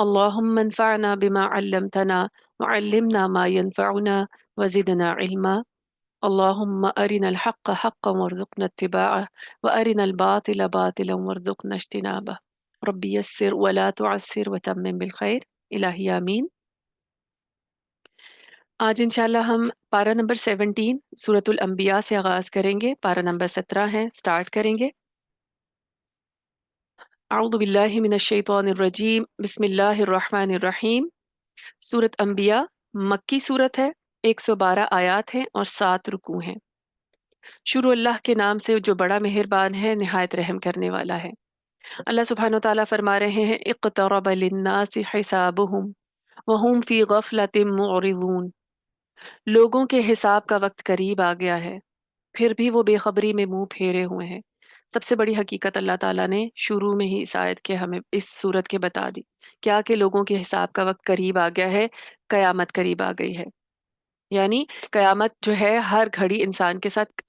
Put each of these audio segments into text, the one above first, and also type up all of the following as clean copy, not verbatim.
اللهم انفعنا بما علمتنا وعلمنا ما ينفعنا وزدنا علما اللهم أرنا الحق حقا وارزقنا اتباعه وأرنا الباطل باطلا وارزقنا اجتنابه ربي يسر ولا تعسر وتمم بالخير إلهي آمين۔ آج انشاءاللہ ہم پارہ نمبر 17 سورۃ الانبیاء سے آغاز کریں گے۔ پارہ نمبر 17 ہے، سٹارٹ کریں گے۔ اعوذ باللہ من الشیطان الرجیم بسم اللہ الرحمن الرحیم۔ سورت انبیاء مکی سورت ہے، 112 آیات ہیں اور 7 رکوع ہیں۔ شروع اللہ کے نام سے جو بڑا مہربان ہے، نہایت رحم کرنے والا ہے۔ اللہ سبحانہ و تعالیٰ فرما رہے ہیں اقترب للناس حسابهم وهم فی غفلۃ معرضون۔ لوگوں کے حساب کا وقت قریب آ گیا ہے، پھر بھی وہ بے خبری میں منہ پھیرے ہوئے ہیں۔ سب سے بڑی حقیقت اللہ تعالیٰ نے شروع میں ہی اس آیت کے ہمیں اس صورت کے بتا دی، کیا کہ لوگوں کے حساب کا وقت قریب آ گیا ہے، قیامت قریب آ گئی ہے۔ یعنی قیامت جو ہے ہر گھڑی انسان کے ساتھ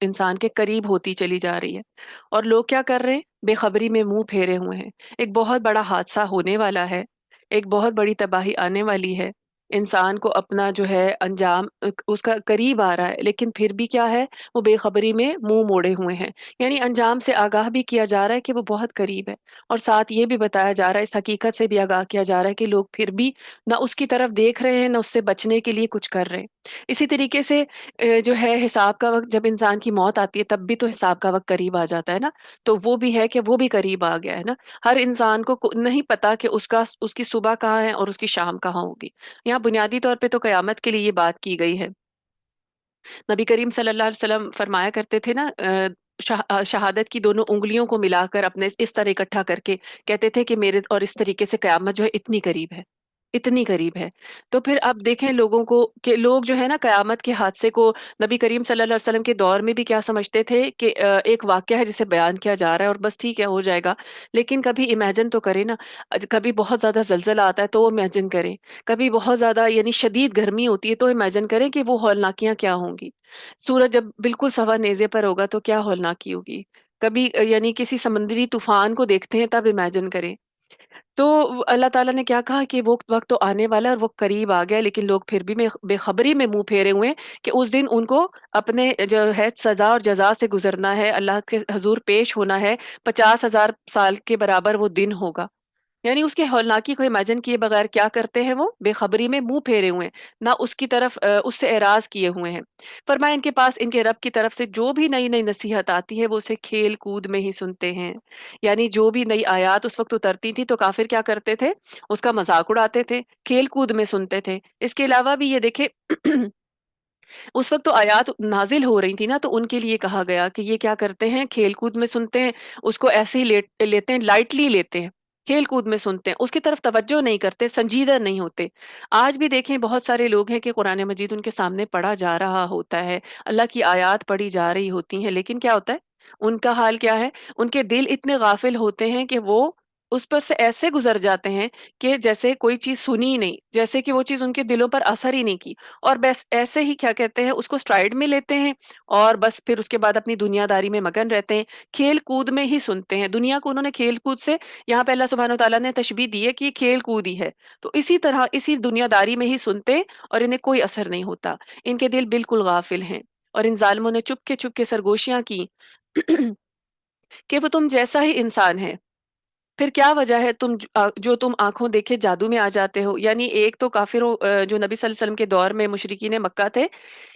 انسان کے قریب ہوتی چلی جا رہی ہے، اور لوگ کیا کر رہے ہیں؟ بے خبری میں منہ پھیرے ہوئے ہیں۔ ایک بہت بڑا حادثہ ہونے والا ہے، ایک بہت بڑی تباہی آنے والی ہے، انسان کو اپنا جو ہے انجام اس کا قریب آ رہا ہے، لیکن پھر بھی کیا ہے؟ وہ بے خبری میں منہ موڑے ہوئے ہیں۔ یعنی انجام سے آگاہ بھی کیا جا رہا ہے کہ وہ بہت قریب ہے، اور ساتھ یہ بھی بتایا جا رہا ہے، اس حقیقت سے بھی آگاہ کیا جا رہا ہے کہ لوگ پھر بھی نہ اس کی طرف دیکھ رہے ہیں، نہ اس سے بچنے کے لیے کچھ کر رہے ہیں۔ اسی طریقے سے جو ہے حساب کا وقت، جب انسان کی موت آتی ہے تب بھی تو حساب کا وقت قریب آ جاتا ہے نا، تو وہ بھی ہے کہ وہ بھی قریب آ گیا ہے نا۔ ہر انسان کو نہیں پتا کہ اس کی صبح کہاں ہے اور اس کی شام کہاں ہوگی۔ یہاں بنیادی طور پہ تو قیامت کے لیے یہ بات کی گئی ہے۔ نبی کریم صلی اللہ علیہ وسلم فرمایا کرتے تھے نا، شہادت کی دونوں انگلیوں کو ملا کر اپنے اس طرح اکٹھا کر کے کہتے تھے کہ میرے اور اس طریقے سے قیامت جو ہے اتنی قریب ہے، اتنی قریب ہے۔ تو پھر اب دیکھیں لوگوں کو کہ لوگ جو ہے نا قیامت کے حادثے کو نبی کریم صلی اللہ علیہ وسلم کے دور میں بھی کیا سمجھتے تھے کہ ایک واقعہ ہے جسے بیان کیا جا رہا ہے اور بس ٹھیک ہے، ہو جائے گا۔ لیکن کبھی امیجن تو کریں نا، کبھی بہت زیادہ زلزلہ آتا ہے تو وہ امیجن کریں، کبھی بہت زیادہ یعنی شدید گرمی ہوتی ہے تو امیجن کریں کہ وہ ہولناکیاں کیا ہوں گی۔ سورج جب بالکل سوا نیزے پر ہوگا تو کیا ہولناکی ہوگی۔ کبھی یعنی کسی سمندری طوفان کو دیکھتے ہیں تب امیجن کریں۔ تو اللہ تعالیٰ نے کیا کہا کہ وہ وقت تو آنے والا ہے اور وہ قریب آ گیا، لیکن لوگ پھر بھی بے خبری میں منہ پھیرے ہوئے ہیں کہ اس دن ان کو اپنے جو ہے سزا اور جزا سے گزرنا ہے، اللہ کے حضور پیش ہونا ہے۔ 50,000 سال کے برابر وہ دن ہوگا۔ یعنی اس کے ہولناکی کو امیجن کیے بغیر کیا کرتے ہیں؟ وہ بے خبری میں منہ پھیرے ہوئے ہیں، نہ اس کی طرف اس سے اعراض کیے ہوئے ہیں۔ فرمایا ان کے پاس ان کے رب کی طرف سے جو بھی نئی نئی نصیحت آتی ہے وہ اسے کھیل کود میں ہی سنتے ہیں۔ یعنی جو بھی نئی آیات اس وقت اترتی تھی تو کافر کیا کرتے تھے؟ اس کا مذاق اڑاتے تھے، کھیل کود میں سنتے تھے۔ اس کے علاوہ بھی یہ دیکھیں اس وقت تو آیات نازل ہو رہی تھی نا، تو ان کے لیے کہا گیا کہ یہ کیا کرتے ہیں؟ کھیل کود میں سنتے ہیں، اس کو ایسے ہی لیتے ہیں، لائٹلی لیتے ہیں، کھیل کود میں سنتے ہیں، اس کی طرف توجہ نہیں کرتے، سنجیدہ نہیں ہوتے۔ آج بھی دیکھیں بہت سارے لوگ ہیں کہ قرآن مجید ان کے سامنے پڑھا جا رہا ہوتا ہے، اللہ کی آیات پڑھی جا رہی ہوتی ہیں، لیکن کیا ہوتا ہے؟ ان کا حال کیا ہے؟ ان کے دل اتنے غافل ہوتے ہیں کہ وہ اس پر سے ایسے گزر جاتے ہیں کہ جیسے کوئی چیز سنی ہی نہیں، جیسے کہ وہ چیز ان کے دلوں پر اثر ہی نہیں کی، اور بس ایسے ہی کیا کہتے ہیں اس کو اسٹرائڈ میں لیتے ہیں، اور بس پھر اس کے بعد اپنی دنیا داری میں مگن رہتے ہیں، کھیل کود میں ہی سنتے ہیں۔ دنیا کو انہوں نے کھیل کود سے، یہاں پہ اللہ سبحانہ وتعالیٰ نے تشبیہ دی ہے کہ یہ کھیل کود ہی ہے، تو اسی طرح اسی دنیا داری میں ہی سنتے اور انہیں کوئی اثر نہیں ہوتا۔ ان کے دل بالکل غافل ہیں، اور ان ظالموں نے چپ کے سرگوشیاں کی کہ وہ تم جیسا ہی انسان ہے، پھر کیا وجہ ہے جو تم آنکھوں دیکھے جادو میں آ جاتے ہو؟ یعنی ایک تو کافروں جو نبی صلی اللہ علیہ وسلم کے دور میں مشرکین مکہ تھے،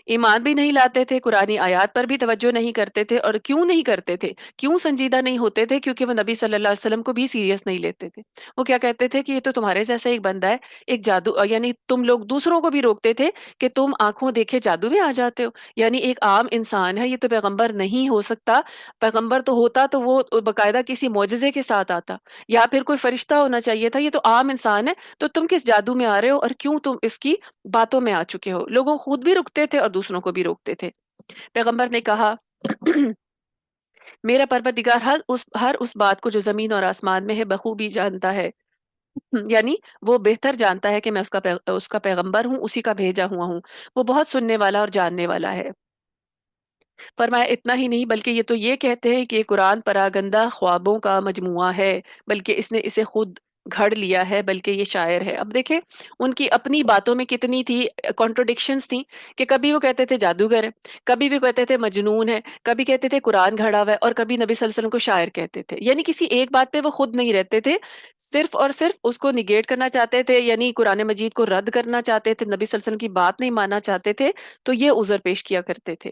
ایمان بھی نہیں لاتے تھے، قرآنی آیات پر بھی توجہ نہیں کرتے تھے، اور کیوں نہیں کرتے تھے؟ کیوں سنجیدہ نہیں ہوتے تھے؟ کیونکہ وہ نبی صلی اللہ علیہ وسلم کو بھی سیریس نہیں لیتے تھے۔ وہ کیا کہتے تھے کہ یہ تو تمہارے جیسا ایک بندہ ہے، ایک جادو، یعنی تم لوگ دوسروں کو بھی روکتے تھے کہ تم آنکھوں دیکھے جادو میں آ جاتے ہو، یعنی ایک عام انسان ہے، یہ تو پیغمبر نہیں ہو سکتا، پیغمبر تو ہوتا تو وہ باقاعدہ کسی معجزے کے ساتھ آتا۔ یا پھر کوئی فرشتہ ہونا چاہیے تھا، یہ تو عام انسان ہے، تو تم کس جادو میں آ رہے ہو اور کیوں تم اس کی باتوں میں آ چکے ہو؟ لوگوں خود بھی رکتے تھے اور دوسروں کو بھی روکتے تھے۔ پیغمبر نے کہا میرا پروردگار ہر اس بات کو جو زمین اور آسمان میں ہے بخوبی جانتا ہے، یعنی وہ بہتر جانتا ہے کہ میں اس کا پیغمبر ہوں، اسی کا بھیجا ہوا ہوں، وہ بہت سننے والا اور جاننے والا ہے۔ فرمایا اتنا ہی نہیں بلکہ یہ تو یہ کہتے ہیں کہ یہ قرآن پراگندہ خوابوں کا مجموعہ ہے، بلکہ اس نے اسے خود گھڑ لیا ہے، بلکہ یہ شاعر ہے۔ اب دیکھیں ان کی اپنی باتوں میں کتنی تھی کانٹروڈکشنز تھیں، کہ کبھی وہ کہتے تھے جادوگر ہے، کبھی بھی کہتے تھے مجنون ہے، کبھی کہتے تھے قرآن گھڑا ہوا ہے، اور کبھی نبی صلی اللہ علیہ وسلم کو شاعر کہتے تھے۔ یعنی کسی ایک بات پہ وہ خود نہیں رہتے تھے، صرف اور صرف اس کو نگیٹ کرنا چاہتے تھے، یعنی قرآن مجید کو رد کرنا چاہتے تھے، نبی صلی اللہ علیہ وسلم کی بات نہیں ماننا چاہتے تھے، تو یہ عذر پیش کیا کرتے تھے۔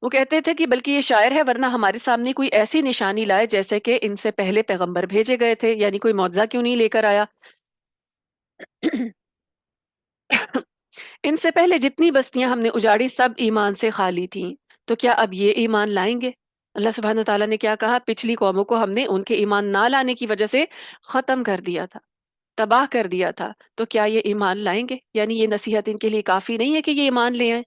وہ کہتے تھے کہ بلکہ یہ شاعر ہے، ورنہ ہمارے سامنے کوئی ایسی نشانی لائے جیسے کہ ان سے پہلے پیغمبر بھیجے گئے تھے، یعنی کوئی معجزہ کیوں نہیں لے کر آیا۔ ان سے پہلے جتنی بستیاں ہم نے اجاڑی سب ایمان سے خالی تھیں، تو کیا اب یہ ایمان لائیں گے؟ اللہ سبحانہ وتعالیٰ نے کیا کہا؟ پچھلی قوموں کو ہم نے ان کے ایمان نہ لانے کی وجہ سے ختم کر دیا تھا، تباہ کر دیا تھا، تو کیا یہ ایمان لائیں گے؟ یعنی یہ نصیحت ان کے لیے کافی نہیں ہے کہ یہ ایمان لے آئیں؟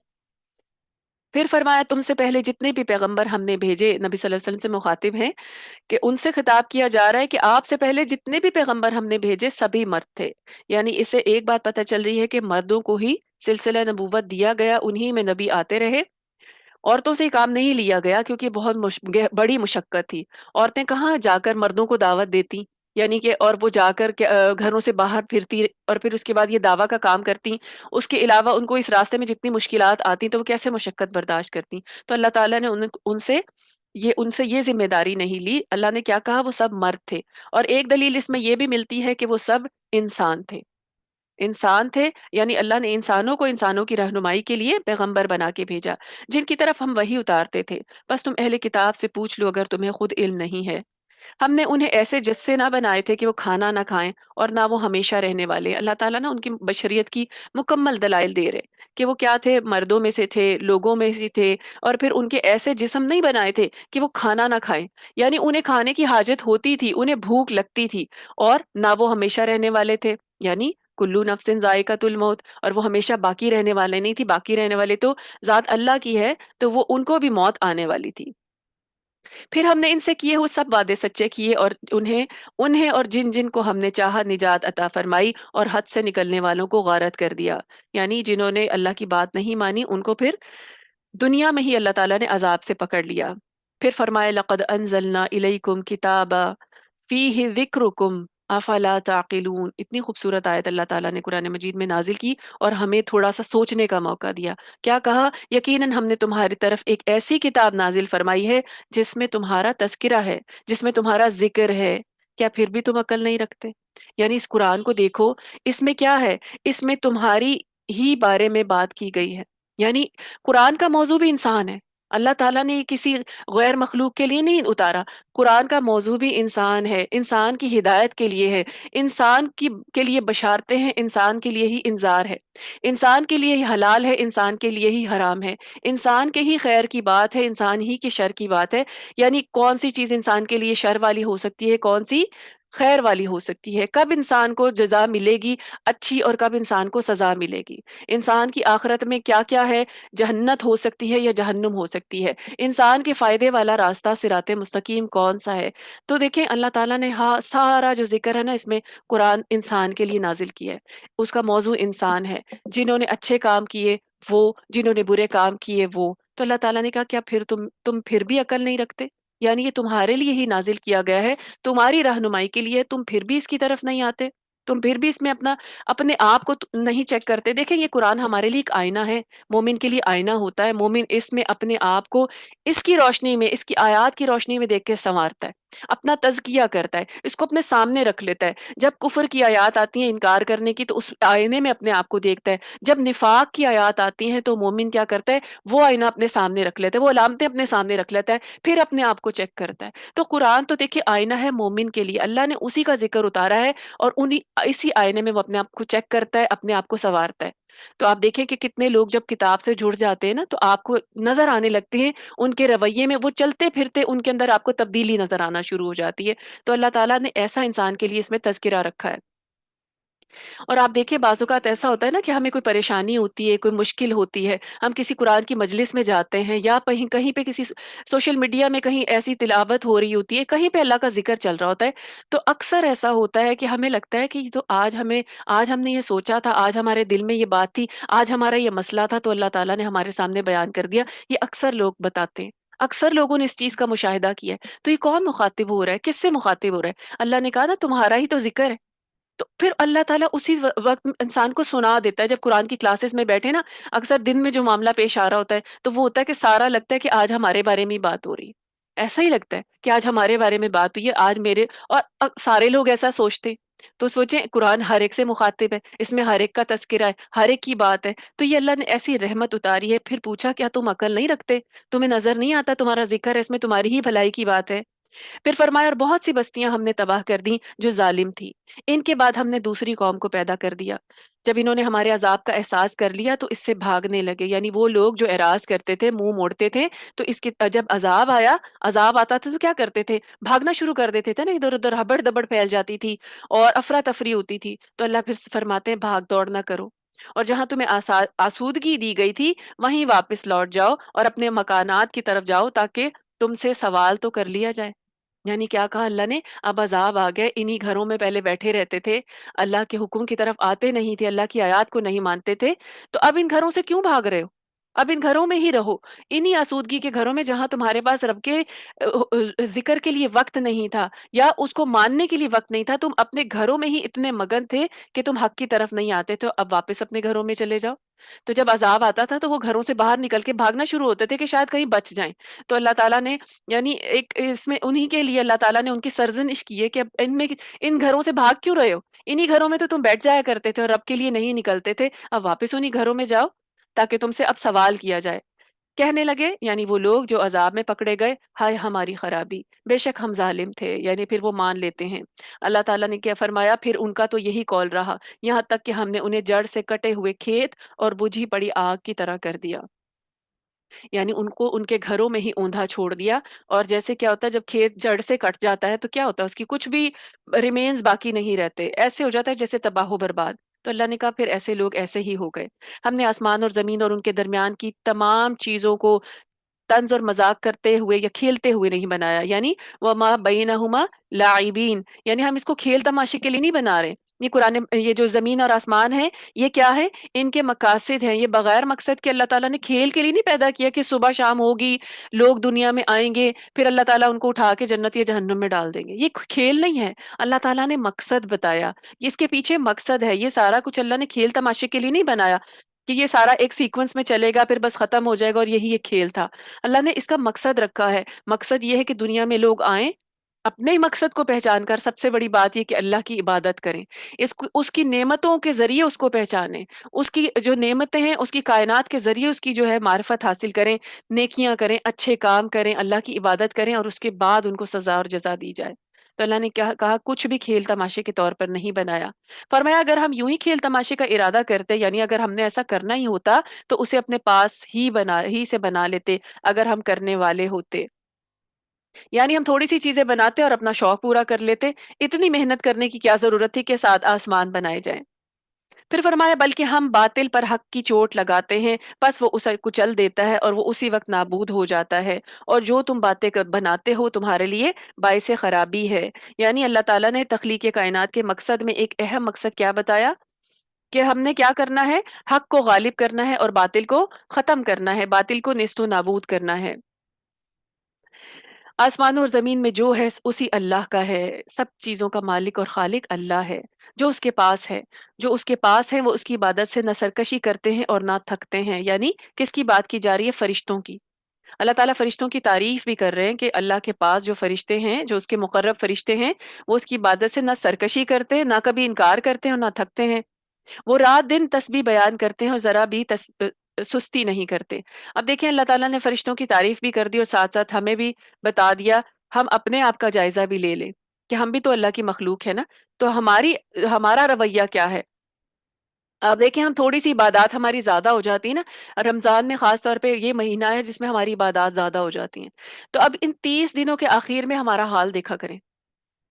پھر فرمایا تم سے پہلے جتنے بھی پیغمبر ہم نے بھیجے، نبی صلی اللہ علیہ وسلم سے مخاطب ہیں کہ ان سے خطاب کیا جا رہا ہے کہ آپ سے پہلے جتنے بھی پیغمبر ہم نے بھیجے سبھی مرد تھے۔ یعنی اس سے ایک بات پتہ چل رہی ہے کہ مردوں کو ہی سلسلہ نبوت دیا گیا، انہی میں نبی آتے رہے، عورتوں سے یہ کام نہیں لیا گیا کیونکہ بہت بڑی مشقت تھی۔ عورتیں کہاں جا کر مردوں کو دعوت دیتی، یعنی کہ اور وہ جا کر گھروں سے باہر پھرتی اور پھر اس کے بعد یہ دعویٰ کا کام کرتی، اس کے علاوہ ان کو اس راستے میں جتنی مشکلات آتی تو وہ کیسے مشقت برداشت کرتی؟ تو اللہ تعالیٰ نے ان سے یہ ذمہ داری نہیں لی۔ اللہ نے کیا کہا؟ وہ سب مرد تھے، اور ایک دلیل اس میں یہ بھی ملتی ہے کہ وہ سب انسان تھے۔ انسان تھے، یعنی اللہ نے انسانوں کو انسانوں کی رہنمائی کے لیے پیغمبر بنا کے بھیجا، جن کی طرف ہم وہی اتارتے تھے۔ بس تم اہل کتاب سے پوچھ لو اگر تمہیں خود علم نہیں ہے۔ ہم نے انہیں ایسے جسے نہ بنائے تھے کہ وہ کھانا نہ کھائیں اور نہ وہ ہمیشہ رہنے والے۔ اللہ تعالیٰ نا ان کی بشریت کی مکمل دلائل دے رہے کہ وہ کیا تھے، مردوں میں سے تھے، لوگوں میں سے تھے، اور پھر ان کے ایسے جسم نہیں بنائے تھے کہ وہ کھانا نہ کھائیں، یعنی انہیں کھانے کی حاجت ہوتی تھی، انہیں بھوک لگتی تھی، اور نہ وہ ہمیشہ رہنے والے تھے، یعنی کلو نفس ذائقۃ الموت، اور وہ ہمیشہ باقی رہنے والے نہیں تھی، باقی رہنے والے تو ذات اللہ کی ہے، تو وہ ان کو بھی موت آنے والی تھی۔ پھر ہم نے ان سے کیے ہوئے سب وعدے سچے کیے، اور انہیں اور جن جن کو ہم نے چاہا نجات عطا فرمائی، اور حد سے نکلنے والوں کو غارت کر دیا، یعنی جنہوں نے اللہ کی بات نہیں مانی ان کو پھر دنیا میں ہی اللہ تعالیٰ نے عذاب سے پکڑ لیا۔ پھر فرمائے لقد انزلنا الیکم کتابا فیہ ذکرکم افلا تعقلون۔ اتنی خوبصورت آیت اللہ تعالیٰ نے قرآن مجید میں نازل کی اور ہمیں تھوڑا سا سوچنے کا موقع دیا۔ کیا کہا؟ یقیناً ہم نے تمہاری طرف ایک ایسی کتاب نازل فرمائی ہے جس میں تمہارا تذکرہ ہے، جس میں تمہارا ذکر ہے، کیا پھر بھی تم عقل نہیں رکھتے؟ یعنی اس قرآن کو دیکھو، اس میں کیا ہے؟ اس میں تمہاری ہی بارے میں بات کی گئی ہے، یعنی قرآن کا موضوع بھی انسان ہے۔ اللہ تعالیٰ نے کسی غیر مخلوق کے لیے نہیں اتارا، قرآن کا موضوع بھی انسان ہے، انسان کی ہدایت کے لیے ہے، کے لیے بشارتیں ہیں، انسان کے لیے ہی انذار ہے، انسان کے لیے ہی حلال ہے، انسان کے لیے ہی حرام ہے، انسان کے ہی خیر کی بات ہے، انسان ہی کے شر کی بات ہے، یعنی کون سی چیز انسان کے لیے شر والی ہو سکتی ہے، کون سی خیر والی ہو سکتی ہے، کب انسان کو جزا ملے گی اچھی اور کب انسان کو سزا ملے گی، انسان کی آخرت میں کیا کیا ہے، جہنت ہو سکتی ہے یا جہنم ہو سکتی ہے، انسان کے فائدے والا راستہ صراط مستقیم کون سا ہے۔ تو دیکھیں اللہ تعالیٰ نے سارا جو ذکر ہے نا اس میں قرآن انسان کے لیے نازل کیا ہے، اس کا موضوع انسان ہے، جنہوں نے اچھے کام کیے وہ، جنہوں نے برے کام کیے وہ۔ تو اللہ تعالیٰ نے کہا کیا پھر تم پھر بھی عقل نہیں رکھتے؟ یعنی یہ تمہارے لیے ہی نازل کیا گیا ہے، تمہاری رہنمائی کے لیے، تم پھر بھی اس کی طرف نہیں آتے، تم پھر بھی اس میں اپنے آپ کو نہیں چیک کرتے۔ دیکھیں یہ قرآن ہمارے لیے ایک آئینہ ہے، مومن کے لیے آئینہ ہوتا ہے، مومن اس میں اپنے آپ کو اس کی روشنی میں، اس کی آیات کی روشنی میں دیکھ کے سنوارتا ہے، اپنا تزکیہ کرتا ہے، اس کو اپنے سامنے رکھ لیتا ہے۔ جب کفر کی آیات آتی ہیں انکار کرنے کی تو اس آئینے میں اپنے آپ کو دیکھتا ہے، جب نفاق کی آیات آتی ہیں تو مومن کیا کرتا ہے؟ وہ آئینہ اپنے سامنے رکھ لیتا ہے، وہ علامتیں اپنے سامنے رکھ لیتا ہے، پھر اپنے آپ کو چیک کرتا ہے۔ تو قرآن تو دیکھیے آئینہ ہے مومن کے لیے، اللہ نے اسی کا ذکر اتارا ہے، اور اسی آئینے میں وہ اپنے آپ کو چیک کرتا ہے، اپنے آپ کو سنوارتا ہے۔ تو آپ دیکھیں کہ کتنے لوگ جب کتاب سے جڑ جاتے ہیں نا تو آپ کو نظر آنے لگتے ہیں ان کے رویے میں، وہ چلتے پھرتے ان کے اندر آپ کو تبدیلی نظر آنا شروع ہو جاتی ہے۔ تو اللہ تعالیٰ نے ایسا انسان کے لیے اس میں تذکرہ رکھا ہے۔ اور آپ دیکھیں بعض اوقات ایسا ہوتا ہے نا کہ ہمیں کوئی پریشانی ہوتی ہے، کوئی مشکل ہوتی ہے، ہم کسی قرآن کی مجلس میں جاتے ہیں یا کہیں کہیں پہ کسی سوشل میڈیا میں کہیں ایسی تلاوت ہو رہی ہوتی ہے، کہیں پہ اللہ کا ذکر چل رہا ہوتا ہے، تو اکثر ایسا ہوتا ہے کہ ہمیں لگتا ہے کہ یہ تو آج ہم نے یہ سوچا تھا، آج ہمارے دل میں یہ بات تھی، آج ہمارا یہ مسئلہ تھا تو اللہ تعالیٰ نے ہمارے سامنے بیان کر دیا۔ یہ اکثر لوگ بتاتے ہیں، اکثر لوگوں نے اس چیز کا مشاہدہ کیا ہے۔ تو یہ کون مخاطب ہو رہا ہے؟ کس سے مخاطب ہو رہا ہے؟ اللہ نے کہا نا تمہارا ہی تو ذکر ہے۔ تو پھر اللہ تعالیٰ اسی وقت انسان کو سنا دیتا ہے۔ جب قرآن کی کلاسز میں بیٹھے نا، اکثر دن میں جو معاملہ پیش آ رہا ہوتا ہے تو وہ ہوتا ہے کہ سارا لگتا ہے کہ آج ہمارے بارے میں ہی بات ہو رہی ہے، ایسا ہی لگتا ہے کہ آج ہمارے بارے میں بات ہوئی ہے، آج میرے اور سارے لوگ ایسا سوچتے ہیں۔ تو سوچیں قرآن ہر ایک سے مخاطب ہے، اس میں ہر ایک کا تذکرہ ہے، ہر ایک کی بات ہے۔ تو یہ اللہ نے ایسی رحمت اتاری ہے۔ پھر پوچھا کیا تم عقل نہیں رکھتے؟ تمہیں نظر نہیں آتا تمہارا ذکر ہے، اس میں تمہاری ہی بھلائی کی بات ہے؟ پھر فرمایا اور بہت سی بستیاں ہم نے تباہ کر دیں جو ظالم تھی، ان کے بعد ہم نے دوسری قوم کو پیدا کر دیا۔ جب انہوں نے ہمارے عذاب کا احساس کر لیا تو اس سے بھاگنے لگے، یعنی وہ لوگ جو اعراض کرتے تھے، منہ موڑتے تھے، تو اس کے جب عذاب آتا تھا تو کیا کرتے تھے؟ بھاگنا شروع کر دیتے تھے نا، ادھر ادھر ہبڑ دبڑ پھیل جاتی تھی اور افراتفری ہوتی تھی۔ تو اللہ پھر فرماتے ہیں بھاگ دوڑ نہ کرو، اور جہاں تمہیں آسودگی دی گئی تھی وہیں واپس لوٹ جاؤ اور اپنے مکانات کی طرف جاؤ تاکہ تم سے سوال تو کر لیا جائے۔ یعنی کیا کہا اللہ نے؟ اب عذاب آ گئے، انہی گھروں میں پہلے بیٹھے رہتے تھے، اللہ کے حکم کی طرف آتے نہیں تھے، اللہ کی آیات کو نہیں مانتے تھے، تو اب ان گھروں سے کیوں بھاگ رہے ہو؟ اب ان گھروں میں ہی رہو، انہی آسودگی کے گھروں میں جہاں تمہارے پاس رب کے ذکر کے لیے وقت نہیں تھا یا اس کو ماننے کے لیے وقت نہیں تھا، تم اپنے گھروں میں ہی اتنے مگن تھے کہ تم حق کی طرف نہیں آتے تھے، اب واپس اپنے گھروں میں چلے جاؤ۔ تو جب عذاب آتا تھا تو وہ گھروں سے باہر نکل کے بھاگنا شروع ہوتے تھے کہ شاید کہیں بچ جائیں۔ تو اللہ تعالیٰ نے یعنی ایک اس میں انہی کے لیے اللہ تعالیٰ نے ان کی سرزنش کی ہے کہ اب ان گھروں سے بھاگ کیوں رہے ہو؟ انہی گھروں میں تو تم بیٹھ جایا کرتے تھے اور رب کے لیے نہیں نکلتے تھے، اب واپس انہی گھروں میں جاؤ تاکہ تم سے اب سوال کیا جائے۔ کہنے لگے یعنی وہ لوگ جو عذاب میں پکڑے گئے، ہائے ہماری خرابی، بے شک ہم ظالم تھے، یعنی پھر وہ مان لیتے ہیں۔ اللہ تعالیٰ نے کیا فرمایا؟ پھر ان کا تو یہی قول رہا، یہاں تک کہ ہم نے انہیں جڑ سے کٹے ہوئے کھیت اور بجھی پڑی آگ کی طرح کر دیا، یعنی ان کو ان کے گھروں میں ہی اوندھا چھوڑ دیا۔ اور جیسے کیا ہوتا ہے جب کھیت جڑ سے کٹ جاتا ہے تو کیا ہوتا ہے؟ اس کی کچھ بھی ریمینز باقی نہیں رہتے، ایسے ہو جاتا ہے جیسے تباہ و برباد۔ تو اللہ نے کہا پھر ایسے لوگ ایسے ہی ہو گئے۔ ہم نے آسمان اور زمین اور ان کے درمیان کی تمام چیزوں کو طنز اور مذاق کرتے ہوئے یا کھیلتے ہوئے نہیں بنایا، یعنی وما بینہما لاعبین، یعنی ہم اس کو کھیل تماشے کے لیے نہیں بنا رہے۔ یہ جو زمین اور آسمان ہے یہ کیا ہے؟ ان کے مقاصد ہیں، یہ بغیر مقصد کے اللہ تعالیٰ نے کھیل کے لیے نہیں پیدا کیا کہ صبح شام ہوگی، لوگ دنیا میں آئیں گے، پھر اللہ تعالیٰ ان کو اٹھا کے جنت یا جہنم میں ڈال دیں گے۔ یہ کھیل نہیں ہے، اللہ تعالیٰ نے مقصد بتایا، اس کے پیچھے مقصد ہے۔ یہ سارا کچھ اللہ نے کھیل تماشے کے لیے نہیں بنایا کہ یہ سارا ایک سیکوینس میں چلے گا پھر بس ختم ہو جائے گا اور یہی ایک کھیل تھا۔ اللہ نے اس کا مقصد رکھا ہے۔ مقصد یہ ہے کہ دنیا میں لوگ آئیں، اپنے ہی مقصد کو پہچان کر، سب سے بڑی بات یہ کہ اللہ کی عبادت کریں، اس کی نعمتوں کے ذریعے اس کو پہچانیں، اس کی جو نعمتیں ہیں اس کی کائنات کے ذریعے اس کی جو ہے معرفت حاصل کریں، نیکیاں کریں، اچھے کام کریں، اللہ کی عبادت کریں، اور اس کے بعد ان کو سزا اور جزا دی جائے۔ تو اللہ نے کیا کہا؟ کچھ بھی کھیل تماشے کے طور پر نہیں بنایا۔ فرمایا اگر ہم یوں ہی کھیل تماشے کا ارادہ کرتے، یعنی اگر ہم نے ایسا کرنا ہی ہوتا تو اسے اپنے پاس ہی سے بنا لیتے اگر ہم کرنے والے ہوتے، یعنی ہم تھوڑی سی چیزیں بناتے اور اپنا شوق پورا کر لیتے، اتنی محنت کرنے کی کیا ضرورت تھی کہ سات آسمان بنائے جائیں؟ پھر فرمایا بلکہ ہم باطل پر حق کی چوٹ لگاتے ہیں، بس وہ اسے کچل دیتا ہے اور وہ اسی وقت نابود ہو جاتا ہے، اور جو تم باتیں بناتے ہو تمہارے لیے باعث خرابی ہے۔ یعنی اللہ تعالیٰ نے تخلیق کائنات کے مقصد میں ایک اہم مقصد کیا بتایا کہ ہم نے کیا کرنا ہے؟ حق کو غالب کرنا ہے اور باطل کو ختم کرنا ہے، باطل کو نیست و نابود کرنا ہے۔ آسمانوں اور زمین میں جو ہے اسی اللہ کا ہے، سب چیزوں کا مالک اور خالق اللہ ہے۔ جو اس کے پاس ہے، جو اس کے پاس ہے وہ اس کی عبادت سے نہ سرکشی کرتے ہیں اور نہ تھکتے ہیں۔ یعنی کس کی بات کی جا رہی ہے؟ فرشتوں کی۔ اللہ تعالیٰ فرشتوں کی تعریف بھی کر رہے ہیں کہ اللہ کے پاس جو فرشتے ہیں، جو اس کے مقرب فرشتے ہیں، وہ اس کی عبادت سے نہ سرکشی کرتے ہیں، نہ کبھی انکار کرتے ہیں اور نہ تھکتے ہیں۔ وہ رات دن تسبیح بیان کرتے ہیں اور ذرا بھی سستی نہیں کرتے۔ اب دیکھیں اللہ تعالیٰ نے فرشتوں کی تعریف بھی کر دی اور ساتھ ساتھ ہمیں بھی بتا دیا، ہم اپنے آپ کا جائزہ بھی لے لیں کہ ہم بھی تو اللہ کی مخلوق ہے نا، تو ہمارا رویہ کیا ہے؟ اب دیکھیں ہم تھوڑی سی عبادات ہماری زیادہ ہو جاتی ہے نا، رمضان میں خاص طور پہ یہ مہینہ ہے جس میں ہماری عبادات زیادہ ہو جاتی ہیں، تو اب ان 30 دنوں کے آخر میں ہمارا حال دیکھا کریں،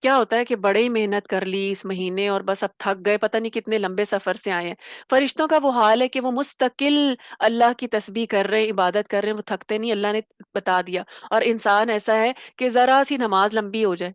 کیا ہوتا ہے کہ بڑے ہی محنت کر لی اس مہینے اور بس اب تھک گئے، پتہ نہیں کتنے لمبے سفر سے آئے ہیں۔ فرشتوں کا وہ حال ہے کہ وہ مستقل اللہ کی تسبیح کر رہے ہیں، عبادت کر رہے ہیں، وہ تھکتے نہیں، اللہ نے بتا دیا۔ اور انسان ایسا ہے کہ ذرا سی نماز لمبی ہو جائے،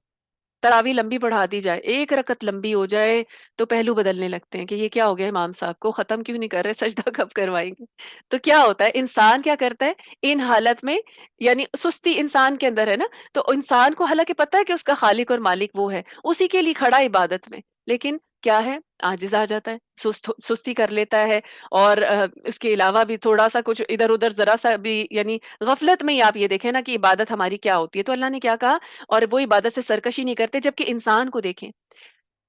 تراویح لمبی پڑھا دی جائے، ایک رکعت لمبی ہو جائے تو پہلو بدلنے لگتے ہیں کہ یہ کیا ہو گیا، امام صاحب کو ختم کیوں نہیں کر رہے، سجدہ کب کروائیں گے؟ تو کیا ہوتا ہے، انسان کیا کرتا ہے ان حالت میں، یعنی سستی انسان کے اندر ہے نا، تو انسان کو حالانکہ پتہ ہے کہ اس کا خالق اور مالک وہ ہے، اسی کے لیے کھڑا عبادت میں، لیکن کیا ہے، عاجز آ جاتا ہے، سستی کر لیتا ہے، اور اس کے علاوہ بھی تھوڑا سا کچھ ادھر ادھر ذرا سا بھی، یعنی غفلت میں ہی آپ یہ دیکھیں نا کہ عبادت ہماری کیا ہوتی ہے، تو اللہ نے کیا کہا، اور وہ عبادت سے سرکشی نہیں کرتے، جبکہ انسان کو دیکھیں،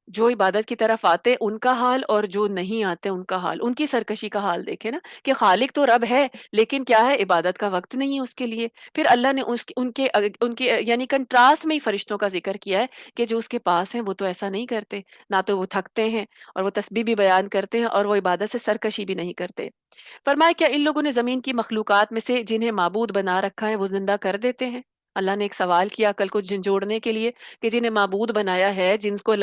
جو عبادت کی طرف آتے ان کا حال اور جو نہیں آتے ان کا حال، ان کی سرکشی کا حال دیکھیں نا، کہ خالق تو رب ہے لیکن کیا ہے، عبادت کا وقت نہیں ہے اس کے لیے۔ پھر اللہ نے ان کے یعنی کنٹراسٹ میں ہی فرشتوں کا ذکر کیا ہے کہ جو اس کے پاس ہیں وہ تو ایسا نہیں کرتے، نہ تو وہ تھکتے ہیں اور وہ تسبیح بھی بیان کرتے ہیں اور وہ عبادت سے سرکشی بھی نہیں کرتے۔ فرمایا کیا ان لوگوں نے زمین کی مخلوقات میں سے جنہیں معبود بنا رکھا ہے وہ زندہ کر دیتے ہیں؟ اللہ نے ایک سوال کیا عقل کو جھنجھوڑنے کے لیے کہ جنہیں معبود بنایا ہے، جن کو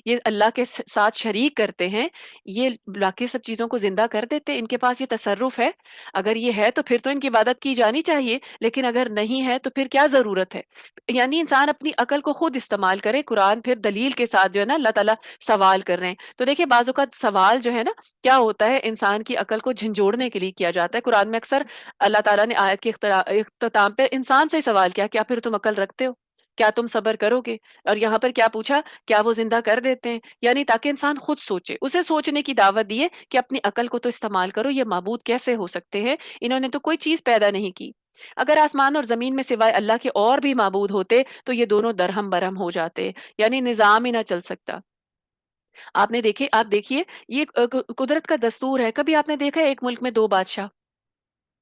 یہ اللہ کے ساتھ شریک کرتے ہیں، یہ باقی سب چیزوں کو زندہ کر دیتے ہیں، ان کے پاس یہ تصرف ہے؟ اگر یہ ہے تو پھر تو ان کی عبادت کی جانی چاہیے، لیکن اگر نہیں ہے تو پھر کیا ضرورت ہے؟ یعنی انسان اپنی عقل کو خود استعمال کرے، قرآن پھر دلیل کے ساتھ جو ہے نا اللہ تعالیٰ سوال کر رہے ہیں، تو دیکھیں بعض اوقات سوال جو ہے نا کیا ہوتا ہے، انسان کی عقل کو جھنجھوڑنے کے لیے کیا جاتا ہے۔ قرآن میں اکثر اللہ تعالیٰ نے آیت کے اختتام پہ انسان سے سوال کیا، کیا پھر تم عقل رکھتے ہو؟ کیا تم صبر کرو گے؟ اور یہاں پر کیا پوچھا، کیا وہ زندہ کر دیتے ہیں؟ یعنی تاکہ انسان خود سوچے، اسے سوچنے کی دعوت دیے کہ اپنی عقل کو تو استعمال کرو، یہ معبود کیسے ہو سکتے ہیں، انہوں نے تو کوئی چیز پیدا نہیں کی۔ اگر آسمان اور زمین میں سوائے اللہ کے اور بھی معبود ہوتے تو یہ دونوں درہم برہم ہو جاتے، یعنی نظام ہی نہ چل سکتا۔ آپ دیکھیے یہ قدرت کا دستور ہے، کبھی آپ نے دیکھا ہے ایک ملک میں دو بادشاہ؟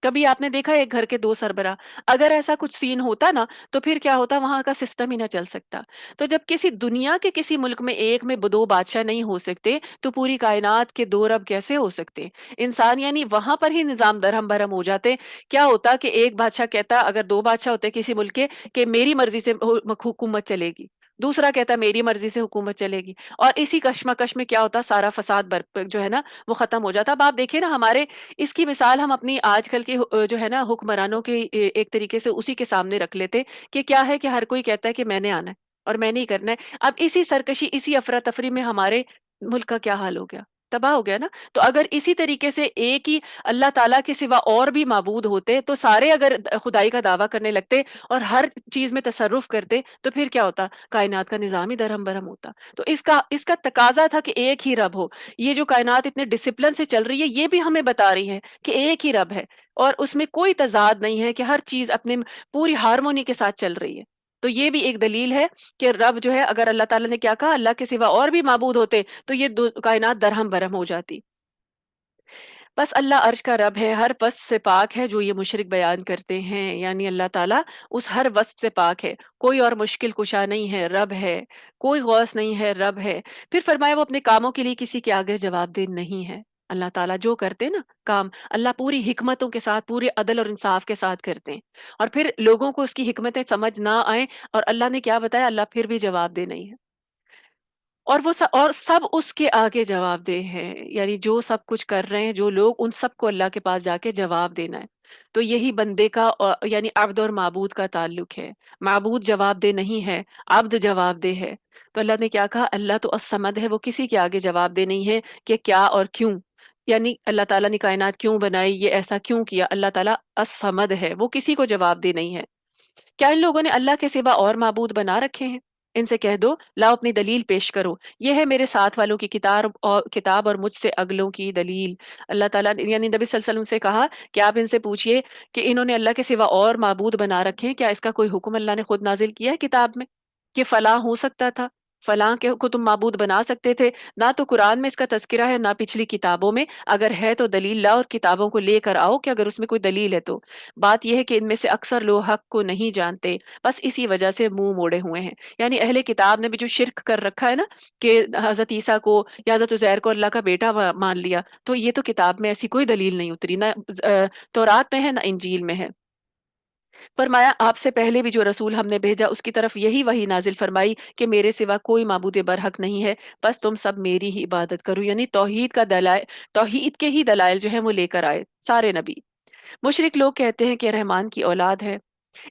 کبھی آپ نے دیکھا ہے ایک گھر کے دو سربراہ؟ اگر ایسا کچھ سین ہوتا نا تو پھر کیا ہوتا، وہاں کا سسٹم ہی نہ چل سکتا۔ تو جب کسی دنیا کے کسی ملک میں ایک میں دو بادشاہ نہیں ہو سکتے تو پوری کائنات کے دو رب کیسے ہو سکتے؟ انسان یعنی وہاں پر ہی نظام درہم برہم ہو جاتے۔ کیا ہوتا کہ ایک بادشاہ کہتا، اگر دو بادشاہ ہوتے کسی ملک کے، کہ میری مرضی سے حکومت چلے گی، دوسرا کہتا میری مرضی سے حکومت چلے گی، اور اسی کشمکش میں کیا ہوتا، سارا فساد جو ہے نا وہ ختم ہو جاتا۔ اب آپ دیکھیں نا ہمارے اس کی مثال ہم اپنی آج کل کے جو ہے نا حکمرانوں کے ایک طریقے سے اسی کے سامنے رکھ لیتے کہ کیا ہے کہ ہر کوئی کہتا ہے کہ میں نے آنا ہے اور میں نہیں کرنا ہے۔ اب اسی سرکشی، اسی افراتفری میں ہمارے ملک کا کیا حال ہو گیا، تباہ ہو گیا نا۔ تو اگر اسی طریقے سے ایک ہی اللہ تعالیٰ کے سوا اور بھی معبود ہوتے تو سارے اگر خدائی کا دعویٰ کرنے لگتے اور ہر چیز میں تصرف کرتے تو پھر کیا ہوتا، کائنات کا نظام ہی درہم برہم ہوتا۔ تو اس کا تقاضا تھا کہ ایک ہی رب ہو۔ یہ جو کائنات اتنے ڈسپلن سے چل رہی ہے یہ بھی ہمیں بتا رہی ہے کہ ایک ہی رب ہے اور اس میں کوئی تضاد نہیں ہے، کہ ہر چیز اپنے پوری ہارمونی کے ساتھ چل رہی ہے۔ تو یہ بھی ایک دلیل ہے کہ رب جو ہے، اگر اللہ تعالیٰ نے کیا کہا، اللہ کے سوا اور بھی معبود ہوتے تو یہ کائنات درہم برہم ہو جاتی۔ بس اللہ عرش کا رب ہے، ہر وصف سے پاک ہے جو یہ مشرک بیان کرتے ہیں، یعنی اللہ تعالیٰ اس ہر وصف سے پاک ہے، کوئی اور مشکل کشا نہیں ہے، رب ہے، کوئی غوث نہیں ہے، رب ہے۔ پھر فرمایا وہ اپنے کاموں کے لیے کسی کے آگے جواب دہ نہیں ہے۔ اللہ تعالیٰ جو کرتے ہیں نا کام، اللہ پوری حکمتوں کے ساتھ، پورے عدل اور انصاف کے ساتھ کرتے ہیں، اور پھر لوگوں کو اس کی حکمتیں سمجھ نہ آئیں اور اللہ نے کیا بتایا، اللہ پھر بھی جواب دہ نہیں ہے، اور اور سب اس کے آگے جواب دہ ہیں، یعنی جو سب کچھ کر رہے ہیں جو لوگ، ان سب کو اللہ کے پاس جا کے جواب دینا ہے۔ تو یہی بندے کا یعنی عبد اور معبود کا تعلق ہے۔ معبود جواب دہ نہیں ہے، عبد جواب دہ ہے۔ تو اللہ نے کیا کہا، اللہ تو الصمد ہے، وہ کسی کے آگے جواب دہ نہیں ہے کہ کیا اور کیوں، یعنی اللہ تعالیٰ نے کائنات کیوں بنائی، یہ ایسا کیوں کیا، اللہ تعالیٰ الصمد ہے، وہ کسی کو جواب دہ نہیں ہے۔ کیا ان لوگوں نے اللہ کے سوا اور معبود بنا رکھے ہیں؟ ان سے کہہ دو، لاؤ اپنی دلیل پیش کرو، یہ ہے میرے ساتھ والوں کی کتاب اور مجھ سے اگلوں کی دلیل۔ اللہ تعالیٰ نے یعنی نبی صلی اللہ علیہ وسلم سے کہا کہ آپ ان سے پوچھئے کہ انہوں نے اللہ کے سوا اور معبود بنا رکھے ہیں، کیا اس کا کوئی حکم اللہ نے خود نازل کیا ہے کتاب میں کہ فلاں ہو سکتا تھا؟ فلاں کے کو تم معبود بنا سکتے تھے، نہ تو قرآن میں اس کا تذکرہ ہے نہ پچھلی کتابوں میں، اگر ہے تو دلیل لاؤ اور کتابوں کو لے کر آؤ کہ اگر اس میں کوئی دلیل ہے تو۔ بات یہ ہے کہ ان میں سے اکثر لوگ حق کو نہیں جانتے، بس اسی وجہ سے منہ موڑے ہوئے ہیں۔ یعنی اہل کتاب نے بھی جو شرک کر رکھا ہے نا کہ حضرت عیسیٰ کو یا حضرت عزیر کو اللہ کا بیٹا مان لیا، تو یہ تو کتاب میں ایسی کوئی دلیل نہیں اتری، نہ تورات میں ہے نہ انجیل میں ہے۔ فرمایا آپ سے پہلے بھی جو رسول ہم نے بھیجا اس کی طرف یہی وحی نازل فرمائی کہ میرے سوا کوئی معبود برحق نہیں ہے، بس تم سب میری ہی عبادت کرو۔ یعنی توحید کا دلائل، توحید کے ہی دلائل جو ہے وہ لے کر آئے سارے نبی۔ مشرک لوگ کہتے ہیں کہ رحمان کی اولاد ہے،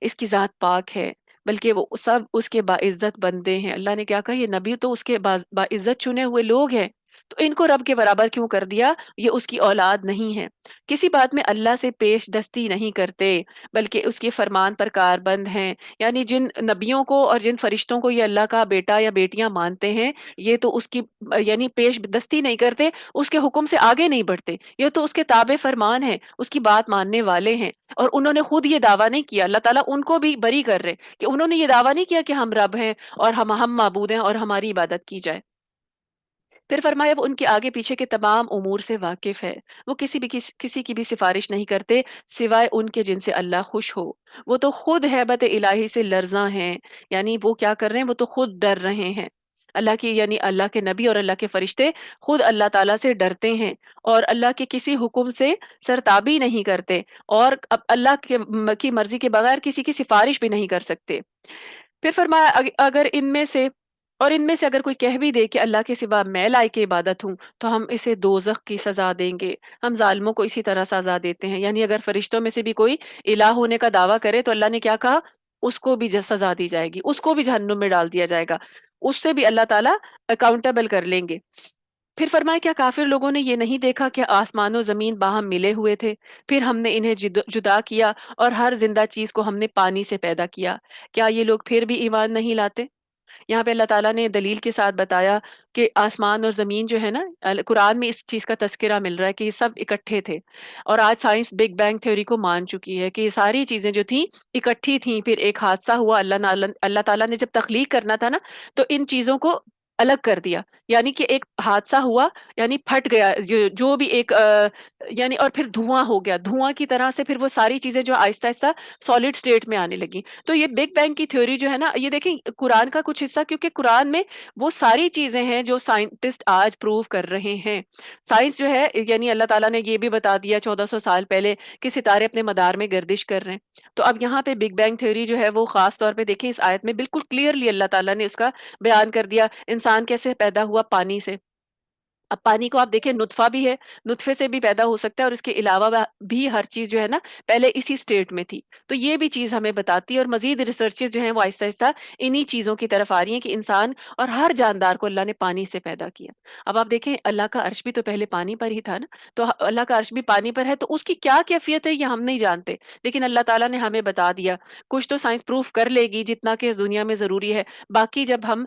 اس کی ذات پاک ہے، بلکہ وہ سب اس کے باعزت بندے ہیں۔ اللہ نے کیا کہا، یہ نبی تو اس کے باعزت چنے ہوئے لوگ ہیں، تو ان کو رب کے برابر کیوں کر دیا؟ یہ اس کی اولاد نہیں ہے، کسی بات میں اللہ سے پیش دستی نہیں کرتے بلکہ اس کے فرمان پر کاربند ہیں۔ یعنی جن نبیوں کو اور جن فرشتوں کو یہ اللہ کا بیٹا یا بیٹیاں مانتے ہیں، یہ تو اس کی یعنی پیش دستی نہیں کرتے، اس کے حکم سے آگے نہیں بڑھتے، یہ تو اس کے تابع فرمان ہیں، اس کی بات ماننے والے ہیں۔ اور انہوں نے خود یہ دعویٰ نہیں کیا، اللہ تعالیٰ ان کو بھی بری کر رہے کہ انہوں نے یہ دعویٰ نہیں کیا کہ ہم رب ہیں اور ہم معبود ہیں اور ہماری عبادت کی جائے۔ پھر فرمایا وہ ان کے آگے پیچھے کے تمام امور سے واقف ہے، وہ کسی کی بھی سفارش نہیں کرتے سوائے ان کے جن سے اللہ خوش ہو۔ وہ تو خود ہیبت الہی سے لرزاں ہیں، یعنی وہ کیا کر رہے ہیں، وہ تو خود ڈر رہے ہیں۔ اللہ کی یعنی اللہ کے نبی اور اللہ کے فرشتے خود اللہ تعالیٰ سے ڈرتے ہیں اور اللہ کے کسی حکم سے سرتابی نہیں کرتے، اور اللہ کی مرضی کے بغیر کسی کی سفارش بھی نہیں کر سکتے۔ پھر فرمایا اگر ان میں سے اگر کوئی کہہ بھی دے کہ اللہ کے سوا میں لائق عبادت ہوں تو ہم اسے دوزخ کی سزا دیں گے۔ ہم ظالموں کو اسی طرح سزا دیتے ہیں، یعنی اگر فرشتوں میں سے بھی کوئی الہ ہونے کا دعویٰ کرے تو اللہ نے کیا کہا، اس کو بھی سزا دی جائے گی، اس کو بھی جہنم میں ڈال دیا جائے گا، اس سے بھی اللہ تعالیٰ اکاؤنٹیبل کر لیں گے۔ پھر فرمایا کیا کافر لوگوں نے یہ نہیں دیکھا کہ آسمان و زمین باہم ملے ہوئے تھے، پھر ہم نے انہیں جدا کیا اور ہر زندہ چیز کو ہم نے پانی سے پیدا کیا، کیا یہ لوگ پھر بھی ایمان نہیں لاتے؟ یہاں پہ اللہ تعالیٰ نے دلیل کے ساتھ بتایا کہ آسمان اور زمین جو ہے نا، قرآن میں اس چیز کا تذکرہ مل رہا ہے کہ یہ سب اکٹھے تھے، اور آج سائنس بگ بینگ تھیوری کو مان چکی ہے کہ یہ ساری چیزیں جو تھیں اکٹھی تھیں، پھر ایک حادثہ ہوا، اللہ تعالیٰ نے جب تخلیق کرنا تھا نا تو ان چیزوں کو الگ کر دیا، یعنی کہ ایک حادثہ ہوا، یعنی پھٹ گیا جو بھی ایک یعنی، اور پھر دھواں ہو گیا، دھواں کی طرح سے پھر وہ ساری چیزیں جو آہستہ آہستہ سالڈ اسٹیٹ میں آنے لگی۔ تو یہ بگ بینگ کی تھیوری جو ہے نا، یہ دیکھیں قرآن کا کچھ حصہ، کیونکہ قرآن میں وہ ساری چیزیں ہیں جو سائنٹسٹ آج پروو کر رہے ہیں۔ سائنس جو ہے یعنی اللہ تعالیٰ نے یہ بھی بتا دیا 1400 سال پہلے کہ ستارے اپنے مدار میں گردش کر رہے ہیں۔ تو اب یہاں پہ بگ بینگ تھیوری جو ہے وہ خاص طور پہ دیکھیں اس آیت میں بالکل کلیئرلی اللہ تعالیٰ نے اس کا بیان کر دیا۔ انسان کیسے پیدا ہوا؟ پانی سے۔ اب پانی کو آپ دیکھیں نطفہ بھی ہے، نطفے سے بھی پیدا ہو سکتا ہے، اور اس کے علاوہ بھی ہر چیز جو ہے نا پہلے اسی سٹیٹ میں تھی۔ تو یہ بھی چیز ہمیں بتاتی ہے، اور مزید ریسرچز جو ہیں وہ آہستہ آہستہ انہی چیزوں کی طرف آ رہی ہیں کہ انسان اور ہر جاندار کو اللہ نے پانی سے پیدا کیا۔ اب آپ دیکھیں اللہ کا عرش بھی تو پہلے پانی پر ہی تھا نا، تو اللہ کا عرش بھی پانی پر ہے، تو اس کی کیا کیفیت ہے یہ ہم نہیں جانتے، لیکن اللہ تعالیٰ نے ہمیں بتا دیا۔ کچھ تو سائنس پروف کر لے گی جتنا کہ اس دنیا میں ضروری ہے، باقی جب ہم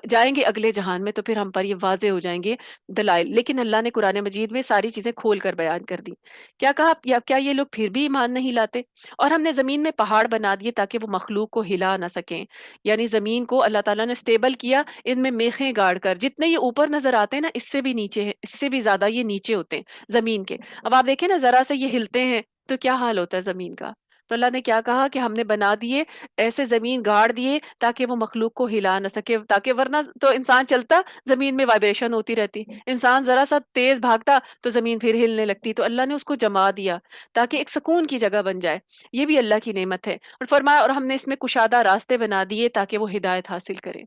جائیں گے اگلے جہان میں تو پھر ہم پر یہ واضح ہو جائیں گے دلائل۔ لیکن اللہ نے قرآن مجید میں ساری چیزیں کھول کر بیان کر دی۔ کیا کہا، کیا یہ لوگ پھر بھی ایمان نہیں لاتے؟ اور ہم نے زمین میں پہاڑ بنا دیے تاکہ وہ مخلوق کو ہلا نہ سکیں، یعنی زمین کو اللہ تعالیٰ نے سٹیبل کیا، ان میں میخیں گاڑ کر، جتنے یہ اوپر نظر آتے ہیں نا اس سے بھی نیچے ہے، اس سے بھی زیادہ یہ نیچے ہوتے ہیں زمین کے۔ اب آپ دیکھیں نا ذرا سے یہ ہلتے ہیں تو کیا حال ہوتا ہے زمین کا۔ تو اللہ نے کیا کہا کہ ہم نے بنا دیے ایسے، زمین گاڑ دیے تاکہ وہ مخلوق کو ہلا نہ سکے، تاکہ ورنہ تو انسان چلتا زمین میں وائبریشن ہوتی رہتی، انسان ذرا سا تیز بھاگتا تو زمین پھر ہلنے لگتی، تو اللہ نے اس کو جما دیا تاکہ ایک سکون کی جگہ بن جائے۔ یہ بھی اللہ کی نعمت ہے۔ اور فرمایا اور ہم نے اس میں کشادہ راستے بنا دیے تاکہ وہ ہدایت حاصل کریں۔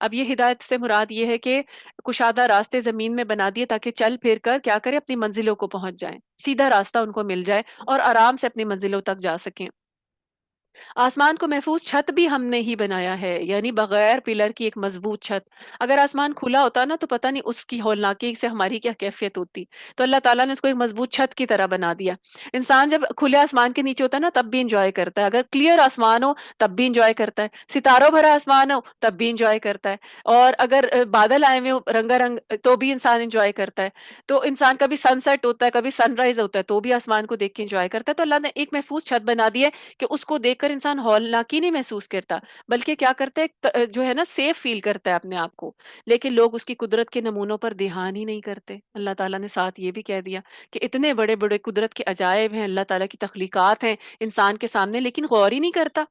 اب یہ ہدایت سے مراد یہ ہے کہ کشادہ راستے زمین میں بنا دیے تاکہ چل پھر کر کیا کریں، اپنی منزلوں کو پہنچ جائیں، سیدھا راستہ ان کو مل جائے اور آرام سے اپنی منزلوں تک جا سکیں۔ آسمان کو محفوظ چھت بھی ہم نے ہی بنایا ہے، یعنی بغیر پلر کی ایک مضبوط چھت۔ اگر آسمان کھلا ہوتا نا تو پتہ نہیں اس کی ہولناکی سے ہماری کیا کیفیت ہوتی۔ تو اللہ تعالیٰ نے اس کو ایک مضبوط چھت کی طرح بنا دیا۔ انسان جب کھلے آسمان کے نیچے ہوتا ہے نا تب بھی انجوائے کرتا ہے، اگر کلیئر آسمان ہو تب بھی انجوائے کرتا ہے، ستاروں بھرا آسمان ہو تب بھی انجوائے کرتا ہے، اور اگر بادل آئے ہوئے ہو رنگا رنگ تو بھی انسان انجوائے کرتا ہے۔ تو انسان کبھی سن سیٹ ہوتا ہے، کبھی سن رائز ہوتا ہے، تو بھی آسمان کو دیکھ کے انجوائے کرتا ہے۔ تو اللہ نے ایک محفوظ چھت بنا دی ہے کہ اس کو دیکھ کر انسان ہولناکی نہیں محسوس کرتا، بلکہ کیا کرتا ہے جو ہے نا سیف فیل کرتا ہے اپنے آپ کو، لیکن لوگ اس کی قدرت کے نمونوں پر دھیان ہی نہیں کرتے۔ اللہ تعالیٰ نے ساتھ یہ بھی کہہ دیا کہ اتنے بڑے بڑے قدرت کے عجائب ہیں، اللہ تعالیٰ کی تخلیقات ہیں انسان کے سامنے، لیکن غور ہی نہیں کرتا۔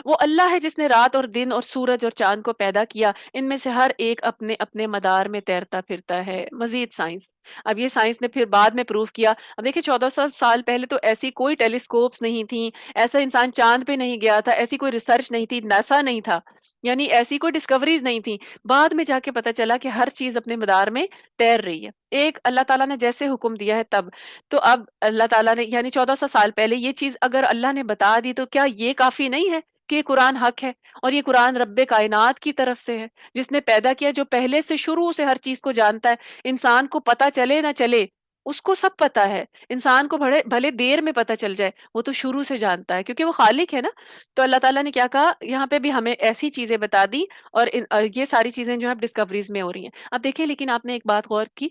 وہ اللہ ہے جس نے رات اور دن اور سورج اور چاند کو پیدا کیا، ان میں سے ہر ایک اپنے اپنے مدار میں تیرتا پھرتا ہے۔ مزید سائنس، اب یہ سائنس نے پھر بعد میں پروف کیا۔ اب دیکھیں 1400 سال پہلے تو ایسی کوئی ٹیلیسکوپس نہیں تھیں، ایسا انسان چاند پہ نہیں گیا تھا، ایسی کوئی ریسرچ نہیں تھی، ناسا نہیں تھا، یعنی ایسی کوئی ڈسکوریز نہیں تھی۔ بعد میں جا کے پتا چلا کہ ہر چیز اپنے مدار میں تیر رہی ہے، ایک اللہ تعالیٰ نے جیسے حکم دیا ہے تب۔ تو اب اللہ تعالیٰ نے یعنی 1400 سال پہلے یہ چیز اگر اللہ نے بتا دی تو کیا یہ کافی نہیں ہے کہ یہ قرآن حق ہے؟ اور یہ قرآن رب کائنات کی طرف سے ہے، جس نے پیدا کیا، جو پہلے سے شروع سے ہر چیز کو جانتا ہے۔ انسان کو پتا چلے نہ چلے، اس کو سب پتا ہے۔ انسان کو بھلے دیر میں پتا چل جائے، وہ تو شروع سے جانتا ہے کیونکہ وہ خالق ہے نا۔ تو اللہ تعالیٰ نے کیا کہا یہاں پہ بھی ہمیں ایسی چیزیں بتا دی، اور یہ ساری چیزیں جو ہے ڈسکوریز میں ہو رہی ہیں۔ اب دیکھیں لیکن آپ نے ایک بات غور کی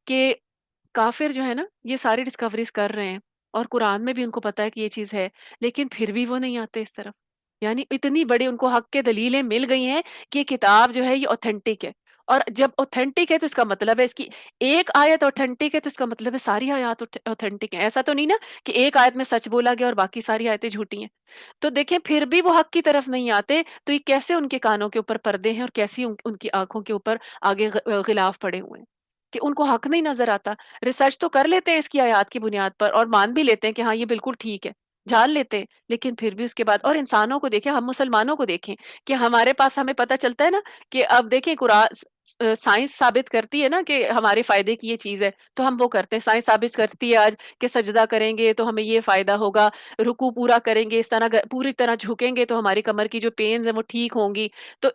کہ کافر جو ہے نا یہ ساری ڈسکوریز کر رہے ہیں، اور قرآن میں بھی ان کو پتا ہے کہ یہ چیز ہے، لیکن پھر بھی وہ نہیں آتے اس طرف۔ یعنی اتنی بڑی ان کو حق کے دلیلیں مل گئی ہیں کہ یہ کتاب جو ہے یہ اوتھینٹک ہے، اور جب اوتھینٹک ہے تو اس کا مطلب ہے اس کی ایک آیت اوتھینٹک ہے تو اس کا مطلب ہے ساری آیات اوتھینٹک ہیں۔ ایسا تو نہیں نا کہ ایک آیت میں سچ بولا گیا اور باقی ساری آیتیں جھوٹی ہیں۔ تو دیکھیں پھر بھی وہ حق کی طرف نہیں آتے، تو یہ کیسے ان کے کانوں کے اوپر پردے ہیں، اور کیسی ان کی آنکھوں کے اوپر آگے غلاف پڑے ہوئے ہیں کہ ان کو حق نہیں نظر آتا۔ ریسرچ تو کر لیتے ہیں اس کی آیات کی بنیاد پر، اور مان بھی لیتے ہیں کہ ہاں یہ بالکل ٹھیک ہے، جان لیتے ہیں، لیکن پھر بھی اس کے بعد اور انسانوں کو دیکھیں، ہم مسلمانوں کو دیکھیں کہ ہمارے پاس ہمیں پتہ چلتا ہے نا کہ اب دیکھیں قرآن سائنس ثابت کرتی ہے نا کہ ہمارے فائدے کی یہ چیز ہے، تو ہم وہ کرتے ہیں۔ سائنس ثابت کرتی ہے آج کہ سجدہ کریں گے تو ہمیں یہ فائدہ ہوگا، رکوع پورا کریں گے، اس طرح پوری طرح جھکیں گے تو ہماری کمر کی جو پینز ہیں وہ ٹھیک ہوں گی۔ تو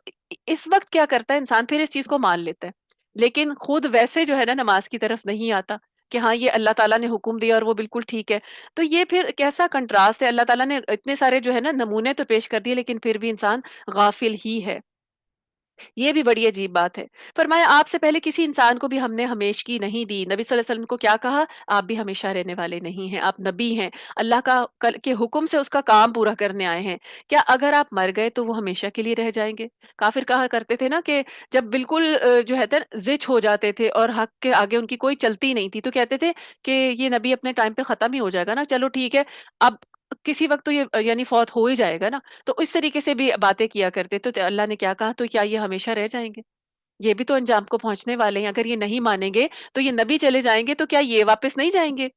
اس وقت کیا کرتا ہے انسان، پھر اس چیز کو مان لیتا ہے، لیکن خود ویسے جو ہے نا نماز کی طرف نہیں آتا کہ ہاں یہ اللہ تعالیٰ نے حکم دیا اور وہ بالکل ٹھیک ہے۔ تو یہ پھر کیسا کنٹراسٹ ہے، اللہ تعالیٰ نے اتنے سارے جو ہے نا نمونے تو پیش کر دیے، لیکن پھر بھی انسان غافل ہی ہے۔ یہ بھی بڑی عجیب بات ہے۔ فرمایا آپ سے پہلے کسی انسان کو بھی ہم نے ہمیشگی نہیں دی۔ نبی صلی اللہ علیہ وسلم کو کیا کہا؟ آپ بھی ہمیشہ رہنے والے نہیں ہیں، آپ نبی ہیں، اللہ کا کے حکم سے اس کا کام پورا کرنے آئے ہیں۔ کیا اگر آپ مر گئے تو وہ ہمیشہ کے لیے رہ جائیں گے؟ کافر کہا کرتے تھے نا کہ جب بالکل جو ہے زچ ہو جاتے تھے اور حق کے آگے ان کی کوئی چلتی نہیں تھی، تو کہتے تھے کہ یہ نبی اپنے ٹائم پہ ختم ہی ہو جائے گا نا، چلو ٹھیک ہے، اب کسی وقت تو یہ یعنی فوت ہو ہی جائے گا نا۔ تو اس طریقے سے بھی باتیں کیا کرتے تو اللہ نے کیا کہا؟ تو کیا یہ ہمیشہ رہ جائیں گے؟ یہ بھی تو انجام کو پہنچنے والے ہیں، اگر یہ نہیں مانیں گے تو یہ نبی چلے جائیں گے تو کیا یہ واپس نہیں جائیں گے؟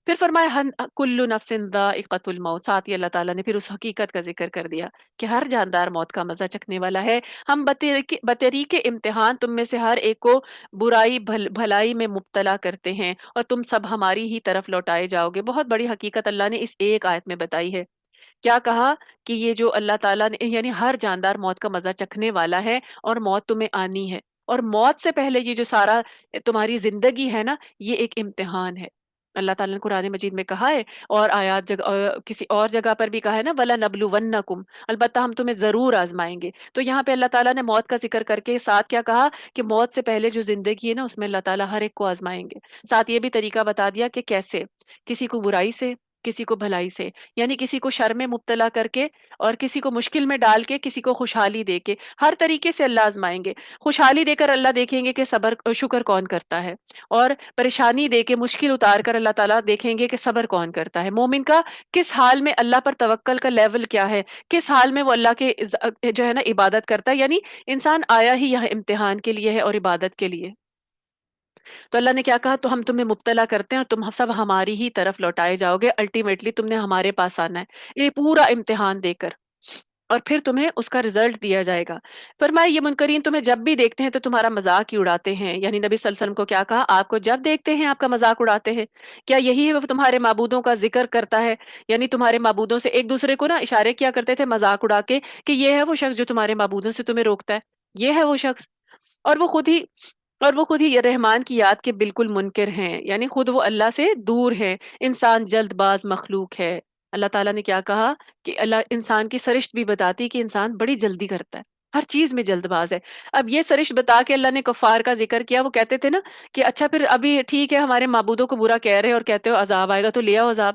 پھر فرمایا کل نفس ذائقۃ الموت، ساتھ ہی اللہ تعالیٰ نے پھر اس حقیقت کا ذکر کر دیا کہ ہر جاندار موت کا مزہ چکھنے والا ہے۔ ہم بطریق امتحان تم میں سے ہر ایک کو برائی بھلائی میں مبتلا کرتے ہیں، اور تم سب ہماری ہی طرف لوٹائے جاؤ گے۔ بہت بڑی حقیقت اللہ نے اس ایک آیت میں بتائی ہے۔ کیا کہا کہ یہ جو اللہ تعالیٰ نے یعنی ہر جاندار موت کا مزہ چکھنے والا ہے، اور موت تمہیں آنی ہے، اور موت سے پہلے یہ جو سارا تمہاری زندگی ہے نا یہ ایک امتحان ہے۔ اللہ تعالیٰ نے قرآن مجید میں کہا ہے، اور آیات کسی اور جگہ پر بھی کہا ہے نا وَلَنَبْلُوَنَّكُمْ، البتہ ہم تمہیں ضرور آزمائیں گے۔ تو یہاں پہ اللہ تعالیٰ نے موت کا ذکر کر کے ساتھ کیا کہا کہ موت سے پہلے جو زندگی ہے نا اس میں اللہ تعالیٰ ہر ایک کو آزمائیں گے۔ ساتھ یہ بھی طریقہ بتا دیا کہ کیسے، کسی کو برائی سے، کسی کو بھلائی سے، یعنی کسی کو شر میں مبتلا کر کے، اور کسی کو مشکل میں ڈال کے، کسی کو خوشحالی دے کے، ہر طریقے سے اللہ آزمائیں گے۔ خوشحالی دے کر اللہ دیکھیں گے کہ صبر شکر کون کرتا ہے، اور پریشانی دے کے مشکل اتار کر اللہ تعالیٰ دیکھیں گے کہ صبر کون کرتا ہے۔ مومن کا کس حال میں اللہ پر توکل کا لیول کیا ہے، کس حال میں وہ اللہ کے جو ہے نا عبادت کرتا ہے۔ یعنی انسان آیا ہی یہ امتحان کے لیے ہے اور عبادت کے لیے۔ تو اللہ نے کیا کہا؟ تو ہم تمہیں مبتلا کرتے ہیں اور تم سب ہماری ہی طرف لوٹائے جاؤ گے، الٹیمیٹلی تم نے ہمارے پاس آنا ہے یہ پورا امتحان دے کر، اور پھر تمہیں اس کا رزلٹ دیا جائے گا۔ فرمایا یہ منکرین تمہیں جب بھی دیکھتے ہیں تو تمہارا مذاق ہی اڑاتے ہیں، یعنی نبی صلی اللہ علیہ وسلم کو کیا کہا؟ آپ کو جب دیکھتے ہیں آپ کا مذاق اڑاتے ہیں۔ کیا یہی ہے وہ تمہارے معبودوں کا ذکر کرتا ہے؟ یعنی تمہارے معبودوں سے ایک دوسرے کو نا اشارے کیا کرتے تھے مذاق اڑا کے کہ یہ ہے وہ شخص جو تمہارے معبودوں سے تمہیں روکتا ہے، یہ ہے وہ شخص، اور وہ خود ہی یہ رحمان کی یاد کے بالکل منکر ہیں، یعنی خود وہ اللہ سے دور ہے۔ انسان جلد باز مخلوق ہے۔ اللہ تعالیٰ نے کیا کہا کہ اللہ انسان کی سرشت بھی بتاتی کہ انسان بڑی جلدی کرتا ہے، ہر چیز میں جلد باز ہے۔ اب یہ سرشت بتا کے اللہ نے کفار کا ذکر کیا۔ وہ کہتے تھے نا کہ اچھا پھر ابھی ٹھیک ہے ہمارے معبودوں کو برا کہہ رہے اور کہتے ہو عذاب آئے گا تو لے آؤ عذاب،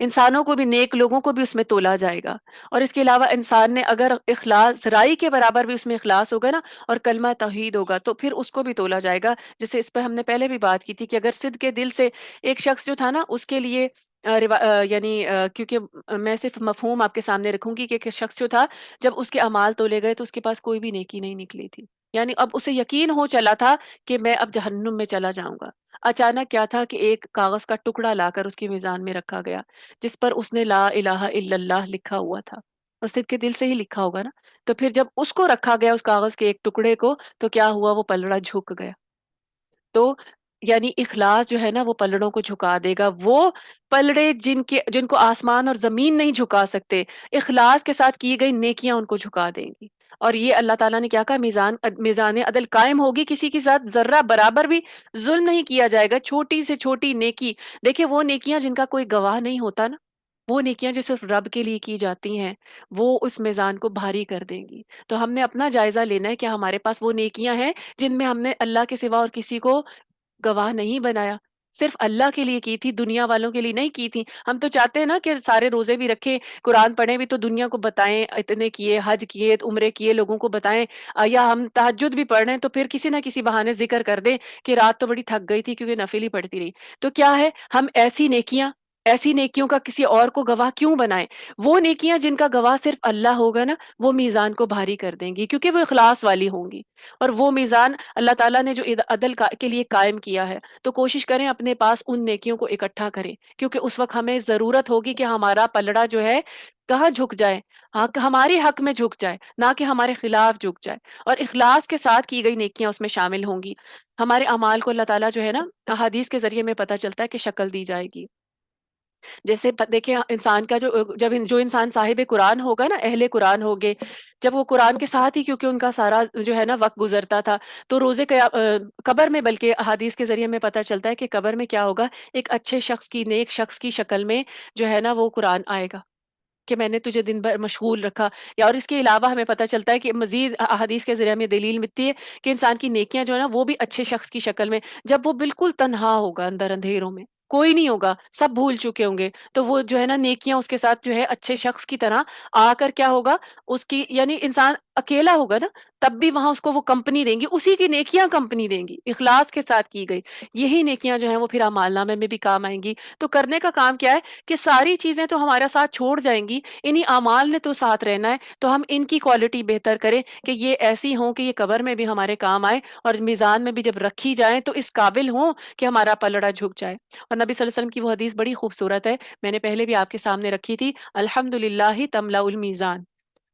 انسانوں کو بھی، نیک لوگوں کو بھی اس میں تولا جائے گا۔ اور اس کے علاوہ انسان نے اگر اخلاص رائی کے برابر بھی اس میں اخلاص ہوگا نا، اور کلمہ توحید ہوگا، تو پھر اس کو بھی تولا جائے گا۔ جیسے اس پہ ہم نے پہلے بھی بات کی تھی کہ اگر صدق کے دل سے ایک شخص جو تھا نا، اس کے لیے یعنی کیونکہ میں صرف مفہوم آپ کے سامنے رکھوں گی کہ ایک شخص جو تھا، جب اس کے اعمال تولے گئے تو اس کے پاس کوئی بھی نیکی نہیں نکلی تھی، یعنی اب اسے یقین ہو چلا تھا کہ میں اب جہنم میں چلا جاؤں گا۔ اچانک کیا تھا کہ ایک کاغذ کا ٹکڑا لا کر اس کی میزان میں رکھا گیا، جس پر اس نے لا الہ الا اللہ لکھا ہوا تھا، اور صدق کے دل سے ہی لکھا ہوگا نا۔ تو پھر جب اس کو رکھا گیا، اس کاغذ کے ایک ٹکڑے کو، تو کیا ہوا؟ وہ پلڑا جھک گیا۔ تو یعنی اخلاص جو ہے نا، وہ پلڑوں کو جھکا دے گا۔ وہ پلڑے جن کو آسمان اور زمین نہیں جھکا سکتے، اخلاص کے ساتھ کی گئی نیکیاں ان کو جھکا دیں گی۔ اور یہ اللہ تعالیٰ نے کیا کہا؟ میزان عدل قائم ہوگی، کسی کے ساتھ ذرہ برابر بھی ظلم نہیں کیا جائے گا۔ چھوٹی سے چھوٹی نیکی، دیکھیں وہ نیکیاں جن کا کوئی گواہ نہیں ہوتا نا، وہ نیکیاں جو صرف رب کے لیے کی جاتی ہیں، وہ اس میزان کو بھاری کر دیں گی۔ تو ہم نے اپنا جائزہ لینا ہے کہ ہمارے پاس وہ نیکیاں ہیں جن میں ہم نے اللہ کے سوا اور کسی کو گواہ نہیں بنایا، صرف اللہ کے لیے کی تھی، دنیا والوں کے لیے نہیں کی تھی۔ ہم تو چاہتے ہیں نا کہ سارے روزے بھی رکھیں، قرآن پڑھیں بھی، تو دنیا کو بتائیں اتنے کیے، حج کیے، عمرے کیے، لوگوں کو بتائیں۔ یا ہم تہجد بھی پڑھ رہے ہیں تو پھر کسی نہ کسی بہانے ذکر کر دیں کہ رات تو بڑی تھک گئی تھی کیونکہ نفل ہی پڑھتی رہی۔ تو کیا ہے، ہم ایسی نیکیوں کا کسی اور کو گواہ کیوں بنائیں؟ وہ نیکیاں جن کا گواہ صرف اللہ ہوگا نا، وہ میزان کو بھاری کر دیں گی، کیونکہ وہ اخلاص والی ہوں گی۔ اور وہ میزان اللہ تعالیٰ نے جو عدل کے لیے قائم کیا ہے، تو کوشش کریں اپنے پاس ان نیکیوں کو اکٹھا کریں، کیونکہ اس وقت ہمیں ضرورت ہوگی کہ ہمارا پلڑا جو ہے کہاں جھک جائے، ہماری حق میں جھک جائے، نہ کہ ہمارے خلاف جھک جائے۔ اور اخلاص کے ساتھ کی گئی نیکیاں اس میں شامل ہوں گی۔ ہمارے اعمال کو اللہ تعالیٰ جو ہے نا، حدیث کے ذریعے میں پتہ چلتا ہے کہ شکل دی جائے گی۔ جیسے دیکھیں انسان کا جو انسان صاحب قرآن ہوگا نا، اہل قرآن ہوگے، جب وہ قرآن کے ساتھ ہی، کیونکہ ان کا سارا جو ہے نا وقت گزرتا تھا، تو قبر میں، بلکہ احادیث کے ذریعے میں پتہ چلتا ہے کہ قبر میں کیا ہوگا؟ ایک اچھے شخص کی، نیک شخص کی شکل میں جو ہے نا وہ قرآن آئے گا کہ میں نے تجھے دن بھر مشغول رکھا۔ یا اور اس کے علاوہ ہمیں پتہ چلتا ہے کہ مزید احادیث کے ذریعے میں دلیل ملتی ہے کہ انسان کی نیکیاں جو ہے نا، وہ بھی اچھے شخص کی شکل میں، جب وہ بالکل تنہا ہوگا، اندر اندھیروں میں کوئی نہیں ہوگا، سب بھول چکے ہوں گے، تو وہ جو ہے نا نیکیاں اس کے ساتھ جو ہے اچھے شخص کی طرح آ کر کیا ہوگا؟ اس کی، یعنی انسان اکیلا ہوگا نا، تب بھی وہاں اس کو وہ کمپنی دیں گی، اسی کی نیکیاں کمپنی دیں گی، اخلاص کے ساتھ کی گئی یہی نیکیاں جو ہیں وہ پھر اعمال نامے میں بھی کام آئیں گی۔ تو کرنے کا کام کیا ہے کہ ساری چیزیں تو ہمارا ساتھ چھوڑ جائیں گی، انہی اعمال نے تو ساتھ رہنا ہے، تو ہم ان کی کوالٹی بہتر کریں کہ یہ ایسی ہوں کہ یہ قبر میں بھی ہمارے کام آئے، اور میزان میں بھی جب رکھی جائیں تو اس قابل ہوں کہ ہمارا پلڑا جھک جائے۔ اور نبی صلی اللہ علیہ وسلم کی وہ حدیث بڑی خوبصورت ہے، میں نے پہلے بھی آپ کے سامنے رکھی تھی، الحمدللہ تملا المیزان،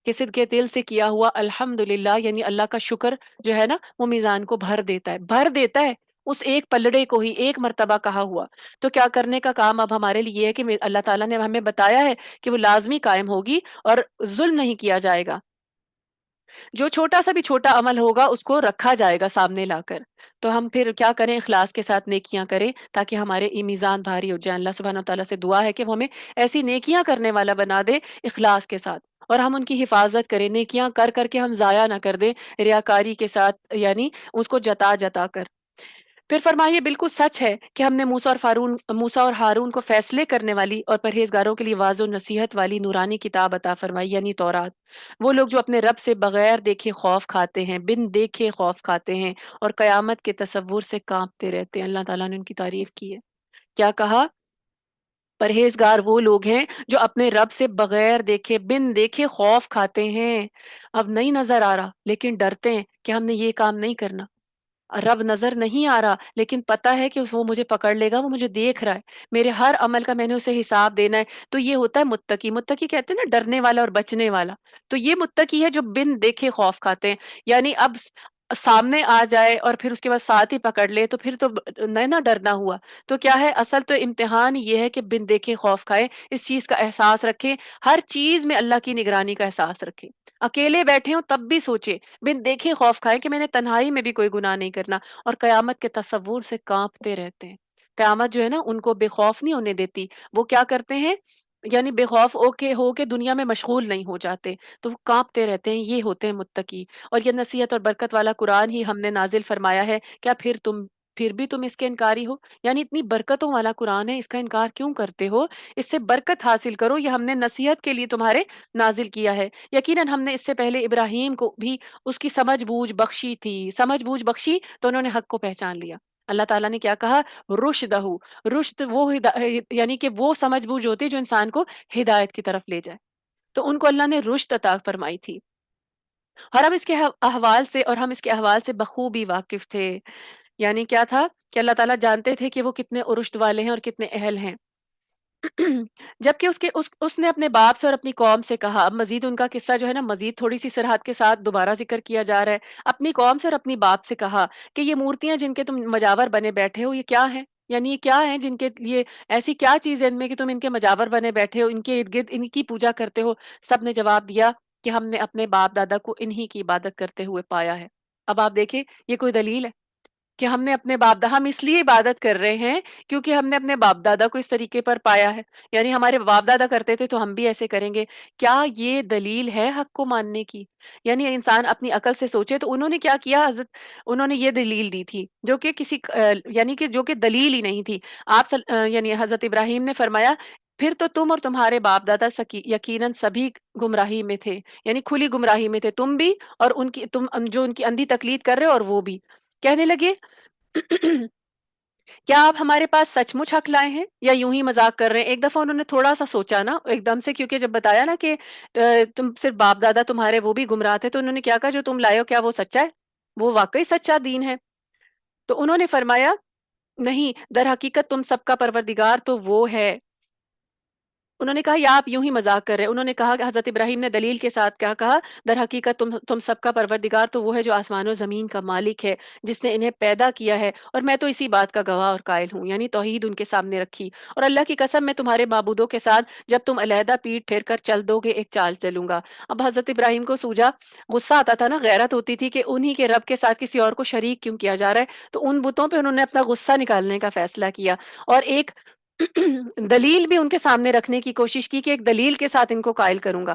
کہ صدق کے دل سے کیا ہوا الحمدللہ، یعنی اللہ کا شکر جو ہے نا، وہ میزان کو بھر دیتا ہے، بھر دیتا ہے اس ایک پلڑے کو ہی، ایک مرتبہ کہا ہوا۔ تو کیا کرنے کا کام اب ہمارے لیے یہ ہے کہ اللہ تعالیٰ نے ہمیں بتایا ہے کہ وہ لازمی قائم ہوگی اور ظلم نہیں کیا جائے گا، جو چھوٹا سا بھی چھوٹا عمل ہوگا اس کو رکھا جائے گا سامنے لا کر۔ تو ہم پھر کیا کریں؟ اخلاص کے ساتھ نیکیاں کریں تاکہ ہمارے یہ میزان بھاری ہو جائے۔ اللہ سبحانہ وتعالیٰ سے دعا ہے کہ وہ ہمیں ایسی نیکیاں کرنے والا بنا دے اخلاص کے ساتھ، اور ہم ان کی حفاظت کریں، نیکیاں کر کر کے ہم ضائع نہ کر دیں ریاکاری کے ساتھ، یعنی اس کو جتا جتا کر۔ پھر فرمائیے، بالکل سچ ہے کہ ہم نے موسیٰ اور ہارون کو فیصلے کرنے والی اور پرہیزگاروں کے لیے واضح و نصیحت والی نورانی کتاب عطا فرمائی، یعنی تورات۔ وہ لوگ جو اپنے رب سے بغیر دیکھے خوف کھاتے ہیں، بن دیکھے خوف کھاتے ہیں، اور قیامت کے تصور سے کانپتے رہتے ہیں۔ اللہ تعالیٰ نے ان کی تعریف کی ہے، کیا کہا؟ پرہیزگار وہ لوگ ہیں جو اپنے رب سے بغیر دیکھے، بن دیکھے خوف کھاتے ہیں۔ اب نہیں نظر آ رہا لیکن ڈرتے ہیں کہ ہم نے یہ کام نہیں کرنا، رب نظر نہیں آ رہا لیکن پتا ہے کہ وہ مجھے پکڑ لے گا، وہ مجھے دیکھ رہا ہے، میرے ہر عمل کا میں نے اسے حساب دینا ہے۔ تو یہ ہوتا ہے متقی۔ متقی کہتے ہیں نا ڈرنے والا اور بچنے والا، تو یہ متقی ہے جو بن دیکھے خوف کھاتے ہیں، یعنی اب سامنے آ جائے اور پھر اس کے بعد ساتھ ہی پکڑ لے تو پھر تو نہیں نا ڈرنا ہوا۔ تو کیا ہے، اصل تو امتحان یہ ہے کہ بن دیکھے خوف کھائے، اس چیز کا احساس رکھیں، ہر چیز میں اللہ کی نگرانی کا احساس رکھیں، اکیلے بیٹھے ہوں تب بھی سوچے، بن دیکھے خوف کھائے کہ میں نے تنہائی میں بھی کوئی گناہ نہیں کرنا، اور قیامت کے تصور سے کانپتے رہتے ہیں۔ قیامت جو ہے نا ان کو بے خوف نہیں ہونے دیتی، وہ کیا کرتے ہیں، یعنی بے خوف ہو کے دنیا میں مشغول نہیں ہو جاتے، تو وہ کانپتے رہتے ہیں، یہ ہوتے ہیں متقی۔ اور یہ نصیحت اور برکت والا قرآن ہی ہم نے نازل فرمایا ہے، کیا پھر بھی تم اس کے انکاری ہو؟ یعنی اتنی برکتوں والا قرآن ہے، اس کا انکار کیوں کرتے ہو؟ اس سے برکت حاصل کرو، یہ ہم نے نصیحت کے لیے تمہارے نازل کیا ہے۔ یقیناً ہم نے اس سے پہلے ابراہیم کو بھی اس کی سمجھ بوجھ بخشی تھی، سمجھ بوجھ بخشی تو انہوں نے حق کو پہچان لیا۔ اللہ تعالیٰ نے کیا کہا؟ رشدہ، رشد وہ یعنی کہ وہ سمجھ بوجھ ہوتی ہے جو انسان کو ہدایت کی طرف لے جائے، تو ان کو اللہ نے رشد عطا فرمائی تھی، اور ہم اس کے احوال سے اور ہم اس کے احوال سے بخوبی واقف تھے۔ یعنی کیا تھا کہ اللہ تعالیٰ جانتے تھے کہ وہ کتنے رشد والے ہیں اور کتنے اہل ہیں۔ جبکہ اس نے اپنے باپ سے اور اپنی قوم سے کہا، اب مزید ان کا قصہ جو ہے نا مزید تھوڑی سی سرحد کے ساتھ دوبارہ ذکر کیا جا رہا ہے۔ اپنی قوم سے اور اپنی باپ سے کہا کہ یہ مورتیاں جن کے تم مجاور بنے بیٹھے ہو، یہ کیا ہیں؟ یعنی یہ کیا ہیں جن کے لیے ایسی کیا چیز ہے ان میں کہ تم ان کے مجاور بنے بیٹھے ہو، ان کے ارد گرد ان کی پوجا کرتے ہو؟ سب نے جواب دیا کہ ہم نے اپنے باپ دادا کو انہی کی عبادت کرتے ہوئے پایا ہے۔ اب آپ دیکھیں یہ کوئی دلیل ہے کہ ہم نے اپنے باپ دادا، ہم اس لیے عبادت کر رہے ہیں کیونکہ ہم نے اپنے باپ دادا کو اس طریقے پر پایا ہے، یعنی ہمارے باپ دادا کرتے تھے تو ہم بھی ایسے کریں گے۔ کیا یہ دلیل ہے حق کو ماننے کی؟ یعنی انسان اپنی عقل سے سوچے تو انہوں نے کیا کیا؟ حضرت انہوں نے یہ دلیل دی تھی جو کہ یعنی کہ جو کہ دلیل ہی نہیں تھی۔ یعنی حضرت ابراہیم نے فرمایا پھر تو تم اور تمہارے باپ دادا یقیناً سبھی گمراہی میں تھے، یعنی کھلی گمراہی میں تھے تم بھی، اور تم جو ان کی اندھی تقلید کر رہے ہو اور وہ بھی۔ کہنے لگے کیا آپ ہمارے پاس سچ مچ حق لائے ہیں یا یوں ہی مذاق کر رہے ہیں؟ ایک دفعہ انہوں نے تھوڑا سا سوچا نا ایک دم سے، کیونکہ جب بتایا نا کہ تم صرف باپ دادا تمہارے وہ بھی گمراہ تھے، تو انہوں نے کیا کہا جو تم لائے ہو کیا وہ سچا ہے؟ وہ واقعی سچا دین ہے؟ تو انہوں نے فرمایا نہیں، در حقیقت تم سب کا پروردگار تو وہ ہے۔ انہوں نے کہا یا آپ یوں ہی مذاق کر رہے ہیں؟ انہوں نے کہا کہ حضرت ابراہیم نے دلیل کے ساتھ کیا کہا؟ در حقیقت تم سب کا پروردگار تو وہ ہے جو آسمان و زمین کا مالک ہے، جس نے انہیں پیدا کیا ہے، اور میں تو اسی بات کا گواہ اور قائل ہوں۔ یعنی توحید ان کے سامنے رکھی، اور اللہ کی قسم میں تمہارے معبودوں کے ساتھ جب تم علیحدہ پیٹ پھیر کر چل دو گے ایک چال چلوں گا۔ اب حضرت ابراہیم کو سوجا، غصہ آتا تھا نا، غیرت ہوتی تھی کہ انہی کے رب کے ساتھ کسی اور کو شریک کیوں کیا جا رہا ہے، تو ان بتوں پہ انہوں نے اپنا غصہ نکالنے کا فیصلہ کیا، اور ایک دلیل بھی ان کے سامنے رکھنے کی کوشش کی کہ ایک دلیل کے ساتھ ان کو قائل کروں گا۔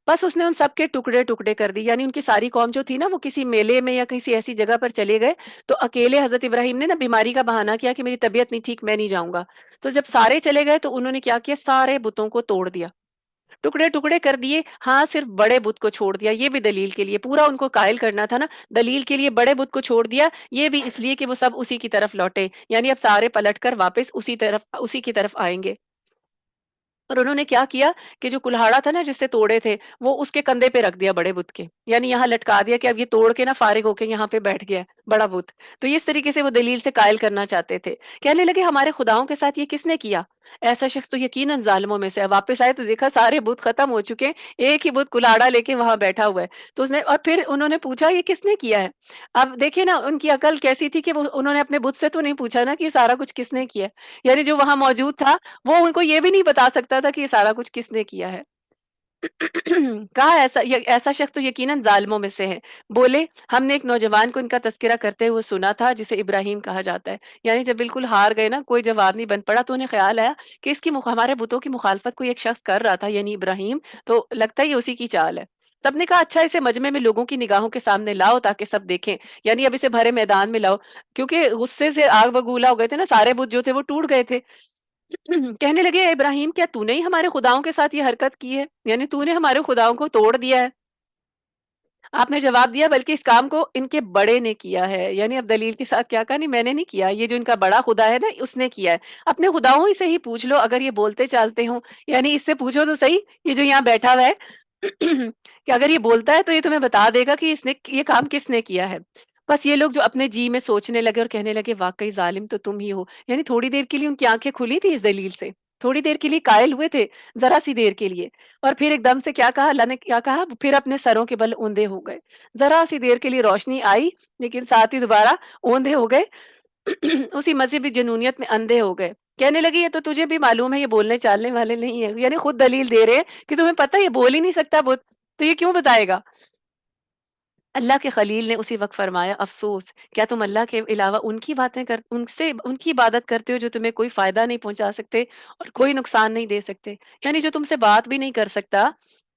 بس اس نے ان سب کے ٹکڑے ٹکڑے کر دی، یعنی ان کی ساری قوم جو تھی نا وہ کسی میلے میں یا کسی ایسی جگہ پر چلے گئے، تو اکیلے حضرت ابراہیم نے نا بیماری کا بہانہ کیا کہ میری طبیعت نہیں ٹھیک، میں نہیں جاؤں گا۔ تو جب سارے چلے گئے تو انہوں نے کیا کیا؟ سارے بتوں کو توڑ دیا، ٹکڑے ٹکڑے کر دیے، ہاں صرف بڑے بت کو چھوڑ دیا۔ یہ بھی دلیل کے لیے پورا ان کو قائل کرنا تھا نا، دلیل کے لیے بڑے بت کو چھوڑ دیا، یہ بھی اس لیے کہ وہ سب اسی کی طرف لوٹے، یعنی اب سارے پلٹ کر واپس اسی کی طرف آئیں گے۔ اور انہوں نے کیا کیا کہ جو کلہاڑا تھا نا جس سے توڑے تھے، وہ اس کے کندھے پہ رکھ دیا بڑے بت کے، یعنی یہاں لٹکا دیا کہ اب یہ توڑ کے نا فارغ ہو کے یہاں پہ بیٹھ گیا ہے بڑا بت۔ تو اس طریقے سے وہ دلیل سے قائل کرنا چاہتے تھے۔ کہنے لگے ہمارے خداؤں کے ساتھ یہ کس نے کیا؟ ایسا شخص تو یقیناً ظالموں میں سے ہے۔ واپس آئے تو دیکھا سارے بت ختم ہو چکے ہیں، ایک ہی بت کلاڑا لے کے وہاں بیٹھا ہوا ہے۔ تو اس نے، اور پھر انہوں نے پوچھا یہ کس نے کیا ہے؟ اب دیکھیں نا ان کی عقل کیسی تھی کہ انہوں نے اپنے بت سے تو نہیں پوچھا نا کہ یہ سارا کچھ کس نے کیا ہے، یعنی جو وہاں موجود تھا وہ ان کو یہ بھی نہیں بتا سکتا تھا کہ یہ سارا کچھ کس نے کیا ہے۔ کہا ایسا شخص تو یقیناً ظالموں میں سے ہے۔ بولے ہم نے ایک نوجوان کو ان کا تذکرہ کرتے ہوئے سنا تھا جسے ابراہیم کہا جاتا ہے۔ یعنی جب بالکل ہار گئے نا، کوئی جواب نہیں بن پڑا، تو انہیں خیال آیا کہ اس کی ہمارے بتوں کی مخالفت کوئی ایک شخص کر رہا تھا، یعنی ابراہیم، تو لگتا ہی اسی کی چال ہے۔ سب نے کہا اچھا اسے مجمع میں لوگوں کی نگاہوں کے سامنے لاؤ تاکہ سب دیکھیں، یعنی اب اسے بھرے میدان میں لاؤ، کیونکہ غصے سے آگ بگولا ہو گئے تھے نا، سارے بت جو تھے وہ ٹوٹ گئے تھے۔ کہنے لگے اے ابراہیم کیا تو نے ہی ہمارے خداؤں کے ساتھ یہ حرکت کی ہے؟ یعنی تو نے ہمارے خداؤں کو توڑ دیا ہے؟ آپ نے جواب دیا بلکہ اس کام کو ان کے بڑے نے کیا ہے، یعنی اب دلیل کے ساتھ کیا کہا؟ نہیں میں نے نہیں کیا، یہ جو ان کا بڑا خدا ہے نا اس نے کیا ہے۔ اپنے خداؤں ہی سے ہی پوچھ لو اگر یہ بولتے چالتے ہوں، یعنی اس سے پوچھو تو صحیح، یہ جو یہاں بیٹھا ہوا ہے کہ اگر یہ بولتا ہے تو یہ تمہیں بتا دے گا کہ اس نے یہ کام کس نے کیا ہے۔ بس یہ لوگ جو اپنے جی میں سوچنے لگے اور کہنے لگے واقعی ظالم تو تم ہی ہو، یعنی تھوڑی دیر کے لیے ان کی آنکھیں کھلی تھی اس دلیل سے، تھوڑی دیر کے لیے قائل ہوئے تھے، ذرا سی دیر کے لیے، اور پھر ایک دم سے کیا کہا اللہ نے؟ کیا کہا؟ پھر اپنے سروں کے بل اوندے ہو گئے۔ ذرا سی دیر کے لیے روشنی آئی لیکن ساتھ ہی دوبارہ اوندے ہو گئے، اسی مذہبی جنونیت میں اندھے ہو گئے۔ کہنے لگے یہ تو تجھے بھی معلوم ہے یہ بولنے چالنے والے نہیں ہے، یعنی خود دلیل دے رہے ہیں کہ تمہیں پتہ ہے یہ بول ہی نہیں سکتا بت، تو یہ کیوں بتائے گا؟ اللہ کے خلیل نے اسی وقت فرمایا افسوس، کیا تم اللہ کے علاوہ ان کی عبادت کرتے ہو جو تمہیں کوئی فائدہ نہیں پہنچا سکتے اور کوئی نقصان نہیں دے سکتے، یعنی جو تم سے بات بھی نہیں کر سکتا،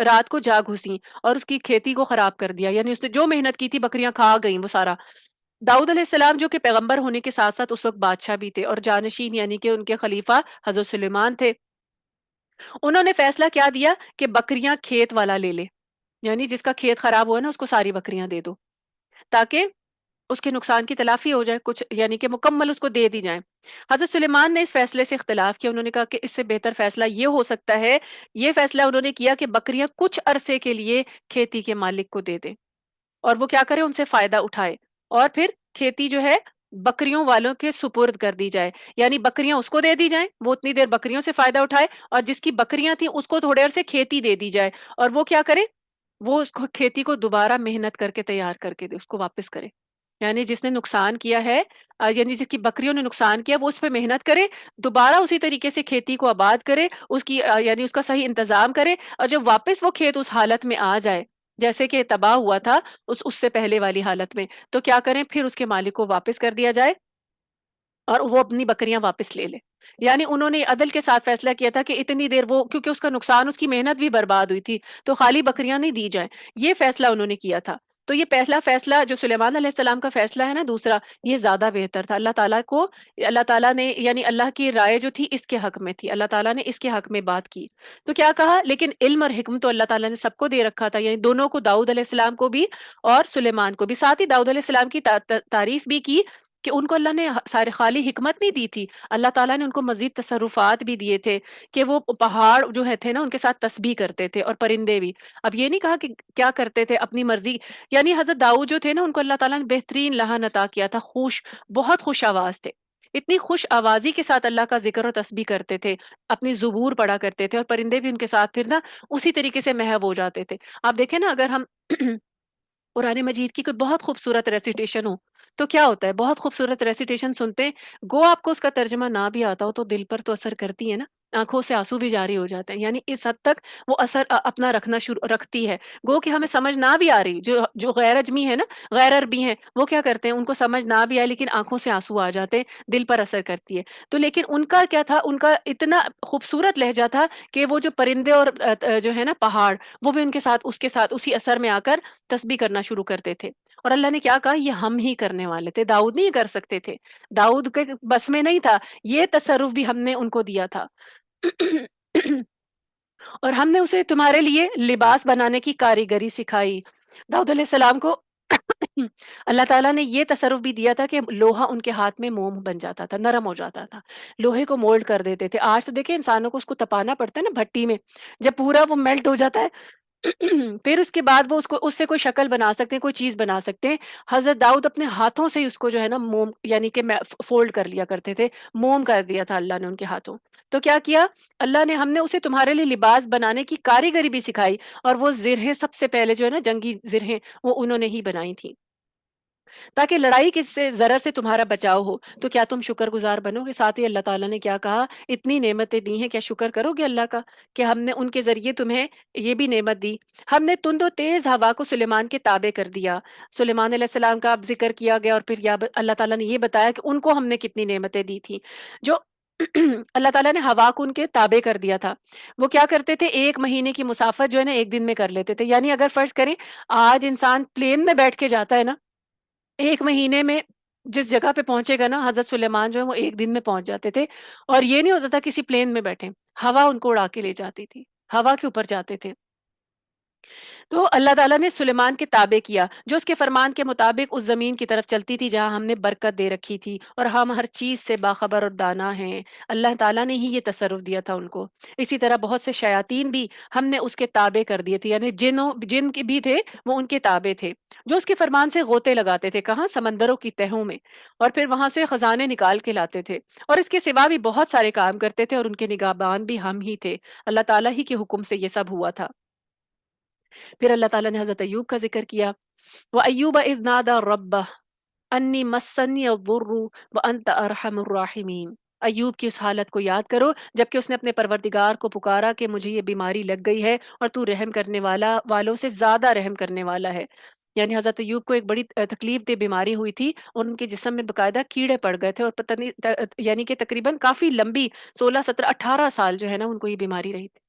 رات کو جا گھسی اور اس کی کھیتی کو خراب کر دیا، یعنی اس نے جو محنت کی تھی بکریاں کھا گئیں وہ سارا۔ داؤد علیہ السلام جو کہ پیغمبر ہونے کے ساتھ ساتھ اس وقت بادشاہ بھی تھے اور جانشین یعنی کہ ان کے خلیفہ حضرت سلیمان تھے، انہوں نے فیصلہ کیا دیا کہ بکریاں کھیت والا لے لے، یعنی جس کا کھیت خراب ہوا نا اس کو ساری بکریاں دے دو، تاکہ اس کے نقصان کی تلافی ہو جائے، کچھ یعنی کہ مکمل اس کو دے دی جائیں۔ حضرت سلیمان نے اس فیصلے سے اختلاف کیا، انہوں نے کہا کہ اس سے بہتر فیصلہ یہ ہو سکتا ہے، یہ فیصلہ انہوں نے کیا کہ بکریاں کچھ عرصے کے لیے کھیتی کے مالک کو دے دیں اور وہ کیا کرے، ان سے فائدہ اٹھائے، اور پھر کھیتی جو ہے بکریوں والوں کے سپرد کر دی جائے، یعنی بکریاں اس کو دے دی جائیں، وہ اتنی دیر بکریوں سے فائدہ اٹھائے، اور جس کی بکریاں تھیں اس کو تھوڑے عرصے کھیتی دے دی جائے، اور وہ کیا کرے، وہ اس کو کھیتی کو دوبارہ محنت کر کے تیار کر کے دے، اس کو واپس کرے، یعنی جس نے نقصان کیا ہے، یعنی جس کی بکریوں نے نقصان کیا وہ اس پہ محنت کرے، دوبارہ اسی طریقے سے کھیتی کو آباد کرے، اس کی یعنی اس کا صحیح انتظام کرے، اور جب واپس وہ کھیت اس حالت میں آ جائے جیسے کہ تباہ ہوا تھا اس سے پہلے والی حالت میں، تو کیا کریں، پھر اس کے مالک کو واپس کر دیا جائے اور وہ اپنی بکریاں واپس لے لے۔ یعنی انہوں نے عدل کے ساتھ فیصلہ کیا تھا کہ اتنی دیر وہ، کیونکہ اس کا نقصان، اس کی محنت بھی برباد ہوئی تھی، تو خالی بکریاں نہیں دی جائیں، یہ فیصلہ انہوں نے کیا تھا۔ تو یہ پہلا فیصلہ جو سلیمان علیہ السلام کا فیصلہ ہے نا، دوسرا، یہ زیادہ بہتر تھا۔ اللہ تعالیٰ کو، اللہ تعالیٰ نے یعنی اللہ کی رائے جو تھی اس کے حق میں تھی، اللہ تعالیٰ نے اس کے حق میں بات کی، تو کیا کہا، لیکن علم اور حکم تو اللہ تعالیٰ نے سب کو دے رکھا تھا، یعنی دونوں کو، داؤد علیہ السلام کو بھی اور سلیمان کو بھی، ساتھ ہی داؤد علیہ السلام کی تعریف بھی کی کہ ان کو اللہ نے سارے خالی حکمت نہیں دی تھی، اللہ تعالیٰ نے ان کو مزید تصرفات بھی دیے تھے کہ وہ پہاڑ جو ہے تھے نا ان کے ساتھ تسبیح کرتے تھے، اور پرندے بھی۔ اب یہ نہیں کہا کہ کیا کرتے تھے اپنی مرضی، یعنی حضرت داؤد جو تھے نا ان کو اللہ تعالیٰ نے بہترین لہن عطا کیا تھا، بہت خوش آواز تھے، اتنی خوش آوازی کے ساتھ اللہ کا ذکر اور تسبیح کرتے تھے، اپنی زبور پڑھا کرتے تھے، اور پرندے بھی ان کے ساتھ پھر نا اسی طریقے سے محو ہو جاتے تھے۔ آپ دیکھیں نا، اگر ہم قرآن مجید کی کوئی بہت خوبصورت ریسیٹیشن ہو تو کیا ہوتا ہے، بہت خوبصورت ریسیٹیشن سنتے ہیں، گو آپ کو اس کا ترجمہ نہ بھی آتا ہو تو دل پر تو اثر کرتی ہے نا، آنکھوں سے آنسو بھی جاری ہو جاتے ہیں، یعنی اس حد تک وہ اثر اپنا رکھنا شروع رکھتی ہے، گو کہ ہمیں سمجھ نہ بھی آ رہی، جو جو غیر اجمی ہے نا، غیر عربی ہیں، وہ کیا کرتے ہیں، ان کو سمجھ نہ بھی آئے لیکن آنکھوں سے آنسو آ جاتے ہیں، دل پر اثر کرتی ہے۔ تو لیکن ان کا کیا تھا، ان کا اتنا خوبصورت لہجہ تھا کہ وہ جو پرندے اور جو ہے نا پہاڑ، وہ بھی ان کے ساتھ، اس کے ساتھ اسی اثر میں آ کر تسبیح کرنا شروع کرتے تھے، اور اللہ نے کیا کہا، یہ ہم ہی کرنے والے تھے، داؤد نہیں کر سکتے تھے، داؤد کے بس میں نہیں تھا، یہ تصرف بھی ہم نے ان کو دیا تھا۔ اور ہم نے اسے تمہارے لیے لباس بنانے کی کاریگری سکھائی۔ داؤد علیہ السلام کو اللہ تعالیٰ نے یہ تصرف بھی دیا تھا کہ لوہا ان کے ہاتھ میں موم بن جاتا تھا، نرم ہو جاتا تھا، لوہے کو مولڈ کر دیتے تھے۔ آج تو دیکھیں انسانوں کو اس کو تپانا پڑتا ہے نا بھٹی میں، جب پورا وہ میلٹ ہو جاتا ہے پھر اس کے بعد وہ اس کو، اس سے کوئی شکل بنا سکتے ہیں، کوئی چیز بنا سکتے ہیں۔ حضرت داؤد اپنے ہاتھوں سے ہی اس کو جو ہے نا موم، یعنی کہ فولڈ کر لیا کرتے تھے، موم کر دیا تھا اللہ نے ان کے ہاتھوں۔ تو کیا کیا اللہ نے، ہم نے اسے تمہارے لیے لباس بنانے کی کاریگری بھی سکھائی، اور وہ زرہیں سب سے پہلے جو ہے نا جنگی زرہیں، وہ انہوں نے ہی بنائی تھی، تاکہ لڑائی کس سے، ضرر سے تمہارا بچاؤ ہو۔ تو کیا تم شکر گزار بنو گے؟ ساتھ ہی اللہ تعالیٰ نے کیا کہا، اتنی نعمتیں دی ہیں، کیا شکر کرو گے اللہ کا کہ ہم نے ان کے ذریعے تمہیں یہ بھی نعمت دی۔ ہم نے تند و تیز ہوا کو سلیمان کے تابع کر دیا۔ سلیمان علیہ السلام کا اب ذکر کیا گیا، اور پھر اللہ تعالیٰ نے یہ بتایا کہ ان کو ہم نے کتنی نعمتیں دی تھی، جو اللہ تعالیٰ نے ہوا کو ان کے تابع کر دیا تھا۔ وہ کیا کرتے تھے، ایک مہینے کی مسافت جو ہے نا ایک دن میں کر لیتے تھے، یعنی اگر فرض کریں آج انسان پلین میں بیٹھ کے جاتا ہے نا، ایک مہینے میں جس جگہ پہ پہنچے گا نا، حضرت سلیمان جو ہے وہ ایک دن میں پہنچ جاتے تھے، اور یہ نہیں ہوتا تھا کسی پلین میں بیٹھے، ہوا ان کو اڑا کے لے جاتی تھی، ہوا کے اوپر جاتے تھے۔ تو اللہ تعالیٰ نے سلیمان کے تابع کیا، جو اس کے فرمان کے مطابق اس زمین کی طرف چلتی تھی جہاں ہم نے برکت دے رکھی تھی، اور ہم ہر چیز سے باخبر اور دانا ہیں۔ اللہ تعالیٰ نے ہی یہ تصرف دیا تھا ان کو۔ اسی طرح بہت سے شیاطین بھی ہم نے اس کے تابع کر دیے تھے، یعنی جن کے بھی تھے وہ ان کے تابع تھے، جو اس کے فرمان سے غوطے لگاتے تھے، کہاں، سمندروں کی تہوں میں، اور پھر وہاں سے خزانے نکال کے لاتے تھے، اور اس کے سوا بھی بہت سارے کام کرتے تھے، اور ان کے نگہبان بھی ہم ہی تھے۔ اللہ تعالیٰ ہی کے حکم سے یہ سب ہوا تھا۔ پھر اللہ تعالیٰ نے حضرت ایوب کا ذکر کیا، وَأَيُّوبَ إِذْ نَادَى رَبَّهُ أَنِّي مَسَّنِيَ الضُّرُّ وَأَنْتَ أَرْحَمُ الرَّاحِمِينَ۔ ایوب کی اس حالت کو یاد کرو جبکہ اس نے اپنے پروردگار کو پکارا کہ مجھے یہ بیماری لگ گئی ہے، اور تو رحم کرنے والوں سے زیادہ رحم کرنے والا ہے۔ یعنی حضرت ایوب کو ایک بڑی تکلیف دہ بیماری ہوئی تھی، اور ان کے جسم میں باقاعدہ کیڑے پڑ گئے تھے، اور پتہ نہیں یعنی کہ تقریباً کافی لمبی، 16 17 18 سال جو ہے نا ان کو یہ بیماری رہی تھی۔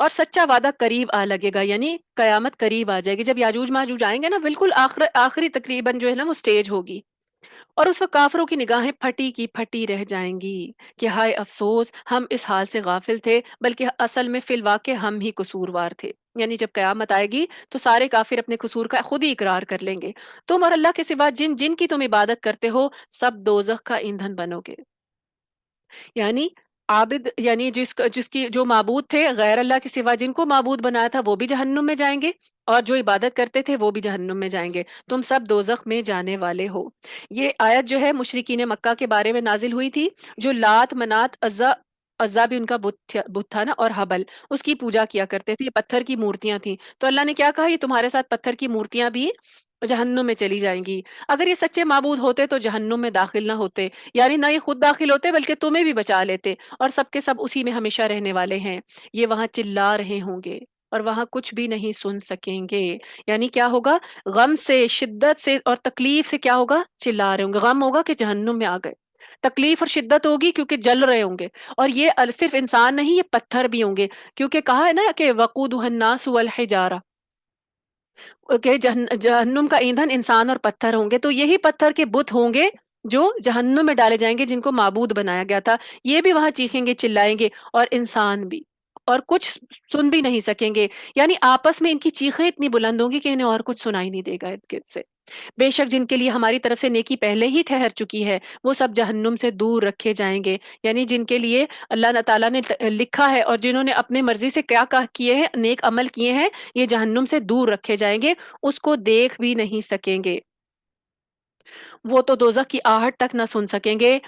اور سچا وعدہ قریب آ لگے گا، یعنی قیامت قریب آ جائے گی جب یاجوج ماجوج آئیں گے نا، بالکل آخری تقریباً جو ہے نا وہ سٹیج ہوگی، اور اس وقت کافروں کی نگاہیں پھٹی کی پھٹی رہ جائیں گی کہ ہائے افسوس، ہم اس حال سے غافل تھے، بلکہ اصل میں فی الواقع ہم ہی قصوروار تھے۔ یعنی جب قیامت آئے گی تو سارے کافر اپنے قصور کا خود ہی اقرار کر لیں گے، تم اور اللہ کے سوا جن جن کی تم عبادت کرتے ہو سب دوزخ کا ایندھن بنو گے۔ یعنی عابد، یعنی جس کی جو معبود تھے غیر اللہ کے سوا، جن کو معبود بنایا تھا وہ بھی جہنم میں جائیں گے، اور جو عبادت کرتے تھے وہ بھی جہنم میں جائیں گے، تم سب دوزخ میں جانے والے ہو۔ یہ آیت جو ہے مشرکین مکہ کے بارے میں نازل ہوئی تھی، جو لات منات عزا، عزا بھی ان کا بت تھا نا، اور حبل، اس کی پوجا کیا کرتے تھے، یہ پتھر کی مورتیاں تھیں۔ تو اللہ نے کیا کہا، یہ تمہارے ساتھ پتھر کی مورتیاں بھی جہنم میں چلی جائیں گی۔ اگر یہ سچے معبود ہوتے تو جہنم میں داخل نہ ہوتے، یعنی نہ یہ خود داخل ہوتے بلکہ تمہیں بھی بچا لیتے، اور سب کے سب اسی میں ہمیشہ رہنے والے ہیں۔ یہ وہاں چلا رہے ہوں گے اور وہاں کچھ بھی نہیں سن سکیں گے۔ یعنی کیا ہوگا، غم سے، شدت سے اور تکلیف سے کیا ہوگا، چلا رہے ہوں گے۔ غم ہوگا کہ جہنم میں آ گئے، تکلیف اور شدت ہوگی کیونکہ جل رہے ہوں گے، اور یہ صرف انسان نہیں، یہ پتھر بھی ہوں گے، کیونکہ کہا ہے نا کہ وقودها الناس والحجارہ، کہ جہنم کا ایندھن انسان اور پتھر ہوں گے، تو یہی پتھر کے بت ہوں گے جو جہنم میں ڈالے جائیں گے، جن کو معبود بنایا گیا تھا۔ یہ بھی وہاں چیخیں گے، چلائیں گے، اور انسان بھی، اور کچھ سن بھی نہیں سکیں گے۔ یعنی آپس میں ان کی چیخیں اتنی بلند ہوں گی کہ انہیں اور کچھ سنائی نہیں دے گا ارد گرد سے۔ بے شک جن کے لیے ہماری طرف سے نیکی پہلے ہی ٹھہر چکی ہے وہ سب جہنم سے دور رکھے جائیں گے۔ یعنی جن کے لیے اللہ تعالیٰ نے لکھا ہے، اور جنہوں نے اپنے مرضی سے کیا کیے ہیں، نیک عمل کیے ہیں، یہ جہنم سے دور رکھے جائیں گے، اس کو دیکھ بھی نہیں سکیں گے، وہ تو دوزخ کی آہٹ تک نہ سن سکیں گے۔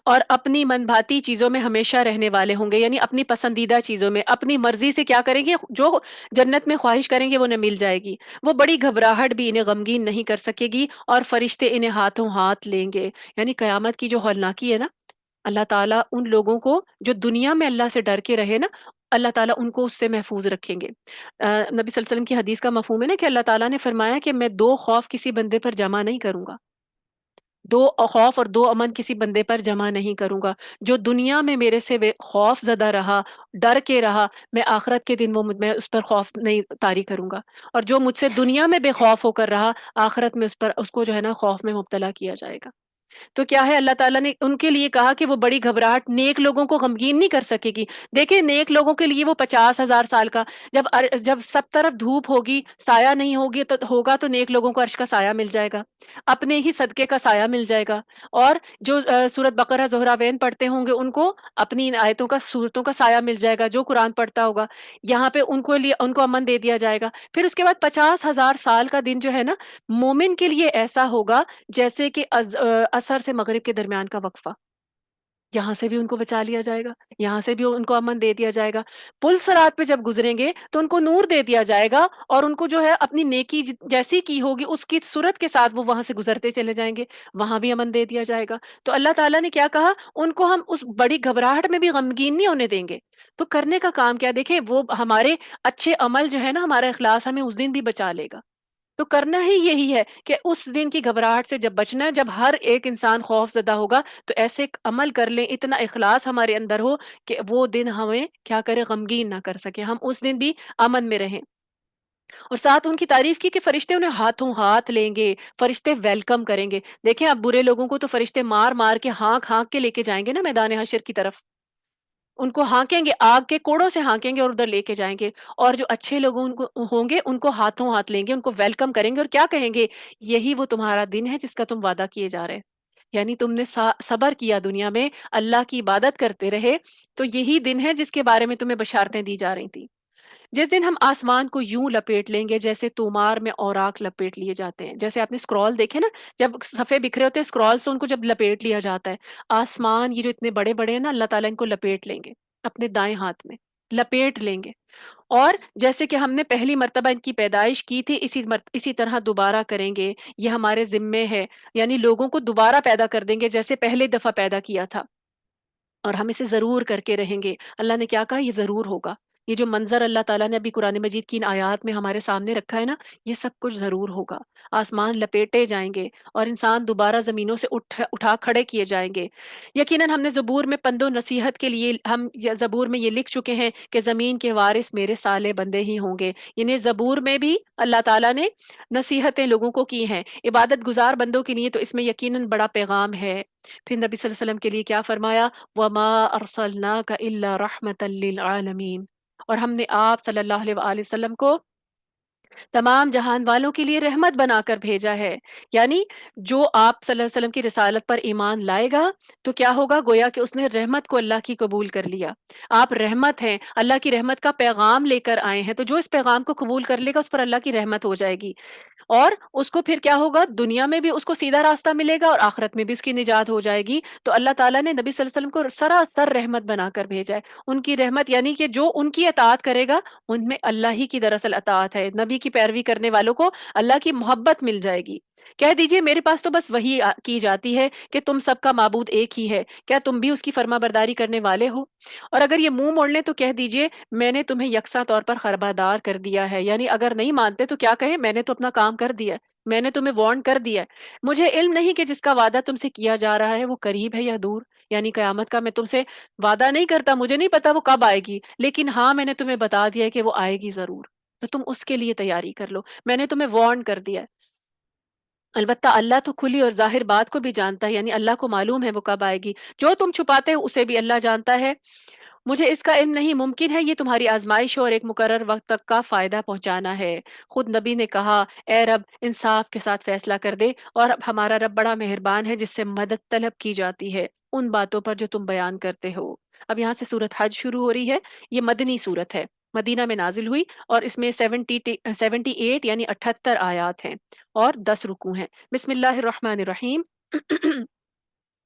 اور اپنی من بھاتی چیزوں میں ہمیشہ رہنے والے ہوں گے، یعنی اپنی پسندیدہ چیزوں میں اپنی مرضی سے کیا کریں گے، جو جنت میں خواہش کریں گے وہ انہیں مل جائے گی۔ وہ بڑی گھبراہٹ بھی انہیں غمگین نہیں کر سکے گی، اور فرشتے انہیں ہاتھوں ہاتھ لیں گے۔ یعنی قیامت کی جو ہولناکی ہے نا، اللہ تعالیٰ ان لوگوں کو جو دنیا میں اللہ سے ڈر کے رہے نا، اللہ تعالیٰ ان کو اس سے محفوظ رکھیں گے۔ نبی صلی اللہ علیہ وسلم کی حدیث کا مفہوم ہے نا کہ اللہ تعالیٰ نے فرمایا کہ میں دو خوف کسی بندے پر جمع نہیں کروں گا، دو خوف اور دو امن کسی بندے پر جمع نہیں کروں گا۔ جو دنیا میں میرے سے خوف زدہ رہا، ڈر کے رہا، میں آخرت کے دن میں اس پر خوف نہیں طاری کروں گا، اور جو مجھ سے دنیا میں بے خوف ہو کر رہا، آخرت میں اس کو جو ہے نا خوف میں مبتلا کیا جائے گا۔ تو کیا ہے، اللہ تعالیٰ نے ان کے لیے کہا کہ وہ بڑی گھبراہٹ نیک لوگوں کو غمگین نہیں کر سکے گی۔ دیکھیں نیک لوگوں کے لیے وہ 50,000 سال کا، جب سب طرف دھوپ ہوگی، سایہ نہیں ہوگا تو نیک لوگوں کو عرش کا سایہ مل جائے گا، اپنے ہی صدقے کا سایہ مل جائے گا۔ اور جو سورت بقرہ زہراوین پڑھتے ہوں گے ان کو اپنی ان آیتوں کا، صورتوں کا سایہ مل جائے گا، جو قرآن پڑھتا ہوگا یہاں پہ ان کو امن دے دیا جائے گا۔ پھر اس کے بعد 50,000 سال کا دن جو ہے نا، مومن کے لیے ایسا ہوگا جیسے کہ عصر سے مغرب کے درمیان کا وقفہ، یہاں سے بھی ان کو بچا لیا جائے گا، یہاں سے بھی ان کو امن دے دیا جائے گا۔ پل صراط پہ جب گزریں گے تو ان کو نور دے دیا جائے گا، اور ان کو جو ہے اپنی نیکی جیسی کی ہوگی اس کی صورت کے ساتھ وہ وہاں سے گزرتے چلے جائیں گے، وہاں بھی امن دے دیا جائے گا۔ تو اللہ تعالیٰ نے کیا کہا، ان کو ہم اس بڑی گھبراہٹ میں بھی غمگین نہیں ہونے دیں گے۔ تو کرنے کا کام کیا، دیکھیں وہ ہمارے اچھے عمل جو ہے نا، ہمارا اخلاص ہمیں اس دن بھی بچا لے گا۔ تو کرنا ہی یہی ہے کہ اس دن کی گھبراہٹ سے جب بچنا ہے، جب ہر ایک انسان خوف زدہ ہوگا، تو ایسے عمل کر لیں، اتنا اخلاص ہمارے اندر ہو کہ وہ دن ہمیں کیا کرے، غمگین نہ کر سکے، ہم اس دن بھی امن میں رہیں۔ اور ساتھ ان کی تعریف کی کہ فرشتے انہیں ہاتھوں ہاتھ لیں گے، فرشتے ویلکم کریں گے۔ دیکھیں اب برے لوگوں کو تو فرشتے مار مار کے، ہانک ہانک کے لے کے جائیں گے نا میدان حشر کی طرف، ان کو ہانکیں گے، آگ کے کوڑوں سے ہانکیں گے اور ادھر لے کے جائیں گے۔ اور جو اچھے لوگ ان کو ہوں گے، ان کو ہاتھوں ہاتھ لیں گے، ان کو ویلکم کریں گے، اور کیا کہیں گے، یہی وہ تمہارا دن ہے جس کا تم وعدہ کیے جا رہے، یعنی تم نے صبر کیا دنیا میں، اللہ کی عبادت کرتے رہے، تو یہی دن ہے جس کے بارے میں تمہیں بشارتیں دی جا رہی تھی۔ جس دن ہم آسمان کو یوں لپیٹ لیں گے جیسے تومار میں اوراق لپیٹ لیے جاتے ہیں، جیسے آپ نے اسکرول دیکھے نا، جب صفحے بکھرے ہوتے ہیں اسکرول سے، ان کو جب لپیٹ لیا جاتا ہے، آسمان یہ جو اتنے بڑے بڑے ہیں نا، اللہ تعالیٰ ان کو لپیٹ لیں گے اپنے دائیں ہاتھ میں، لپیٹ لیں گے۔ اور جیسے کہ ہم نے پہلی مرتبہ ان کی پیدائش کی تھی، اسی طرح دوبارہ کریں گے، یہ ہمارے ذمے ہے، یعنی لوگوں کو دوبارہ پیدا کر دیں گے جیسے پہلے دفعہ پیدا کیا تھا، اور ہم اسے ضرور کر کے رہیں گے۔ اللہ نے کیا کہا، یہ ضرور ہوگا، یہ جو منظر اللہ تعالیٰ نے ابھی قرآن مجید کی ان آیات میں ہمارے سامنے رکھا ہے نا، یہ سب کچھ ضرور ہوگا۔ آسمان لپیٹے جائیں گے اور انسان دوبارہ زمینوں سے اٹھا کھڑے کیے جائیں گے۔ یقیناً ہم نے زبور میں پند و نصیحت کے لیے زبور میں یہ لکھ چکے ہیں کہ زمین کے وارث میرے صالح بندے ہی ہوں گے۔ یعنی زبور میں بھی اللہ تعالیٰ نے نصیحتیں لوگوں کو کی ہیں عبادت گزار بندوں کے لیے، تو اس میں یقیناً بڑا پیغام ہے۔ پھر نبی صلی اللہ علیہ وسلم کے لیے کیا فرمایا؟ وَمَا أَرْسَلْنَاكَ إِلَّا رَحْمَةً لِّلْعَالَمِينَ، اور ہم نے آپ صلی اللہ علیہ وآلہ وسلم کو تمام جہان والوں کے لیے رحمت بنا کر بھیجا ہے۔ یعنی جو آپ صلی اللہ علیہ وسلم کی رسالت پر ایمان لائے گا تو کیا ہوگا؟ گویا کہ اس نے رحمت کو اللہ کی قبول کر لیا۔ آپ رحمت ہیں، اللہ کی رحمت کا پیغام لے کر آئے ہیں، تو جو اس پیغام کو قبول کر لے گا اس پر اللہ کی رحمت ہو جائے گی، اور اس کو پھر کیا ہوگا؟ دنیا میں بھی اس کو سیدھا راستہ ملے گا اور آخرت میں بھی اس کی نجات ہو جائے گی۔ تو اللہ تعالیٰ نے نبی صلی اللہ علیہ وسلم کو سراسر رحمت بنا کر بھیجا ہے۔ ان کی رحمت یعنی کہ جو ان کی اطاعت کرے گا ان میں اللہ ہی کی دراصل اطاعت ہے۔ نبی کی پیروی کرنے والوں کو اللہ کی محبت مل جائے گی۔ کہہ دیجئے میرے پاس تو بس وہی کی جاتی ہے کہ تم سب کا معبود ایک ہی ہے، کیا تم بھی اس کی فرما برداری کرنے والے ہو؟ اور اگر یہ منہ موڑ لیں تو کہہ دیجئے میں نے تمہیں یکساں طور پر خبردار کر دیا ہے۔ یعنی اگر نہیں مانتے تو کیا کہیں؟ میں نے تو اپنا کام کر دیا ہے، میں نے تمہیں وارن کر دیا ہے۔ مجھے علم نہیں کہ جس کا وعدہ تم سے کیا جا رہا ہے وہ قریب ہے یا دور، یعنی قیامت کا میں تم سے وعدہ نہیں کرتا، مجھے نہیں پتا وہ کب آئے گی، لیکن ہاں میں نے تمہیں بتا دیا ہے کہ وہ آئے گی ضرور، تو تم اس کے لیے تیاری کر لو، میں نے تمہیں وارن کر دیا ہے۔ البتہ اللہ تو کھلی اور ظاہر بات کو بھی جانتا ہے، یعنی اللہ کو معلوم ہے وہ کب آئے گی، جو تم چھپاتے ہو اسے بھی اللہ جانتا ہے۔ مجھے اس کا علم نہیں، ممکن ہے یہ تمہاری آزمائش ہو اور ایک مقرر وقت تک کا فائدہ پہنچانا ہے۔ خود نبی نے کہا اے رب انصاف کے ساتھ فیصلہ کر دے، اور اب ہمارا رب بڑا مہربان ہے جس سے مدد طلب کی جاتی ہے ان باتوں پر جو تم بیان کرتے ہو۔ اب یہاں سے سورت حج شروع ہو رہی ہے، یہ مدنی سورت ہے، مدینہ میں نازل ہوئی، اور اس میں 78 یعنی 78 آیات ہیں اور 10 رکوع ہیں۔ بسم اللہ الرحمن الرحیم۔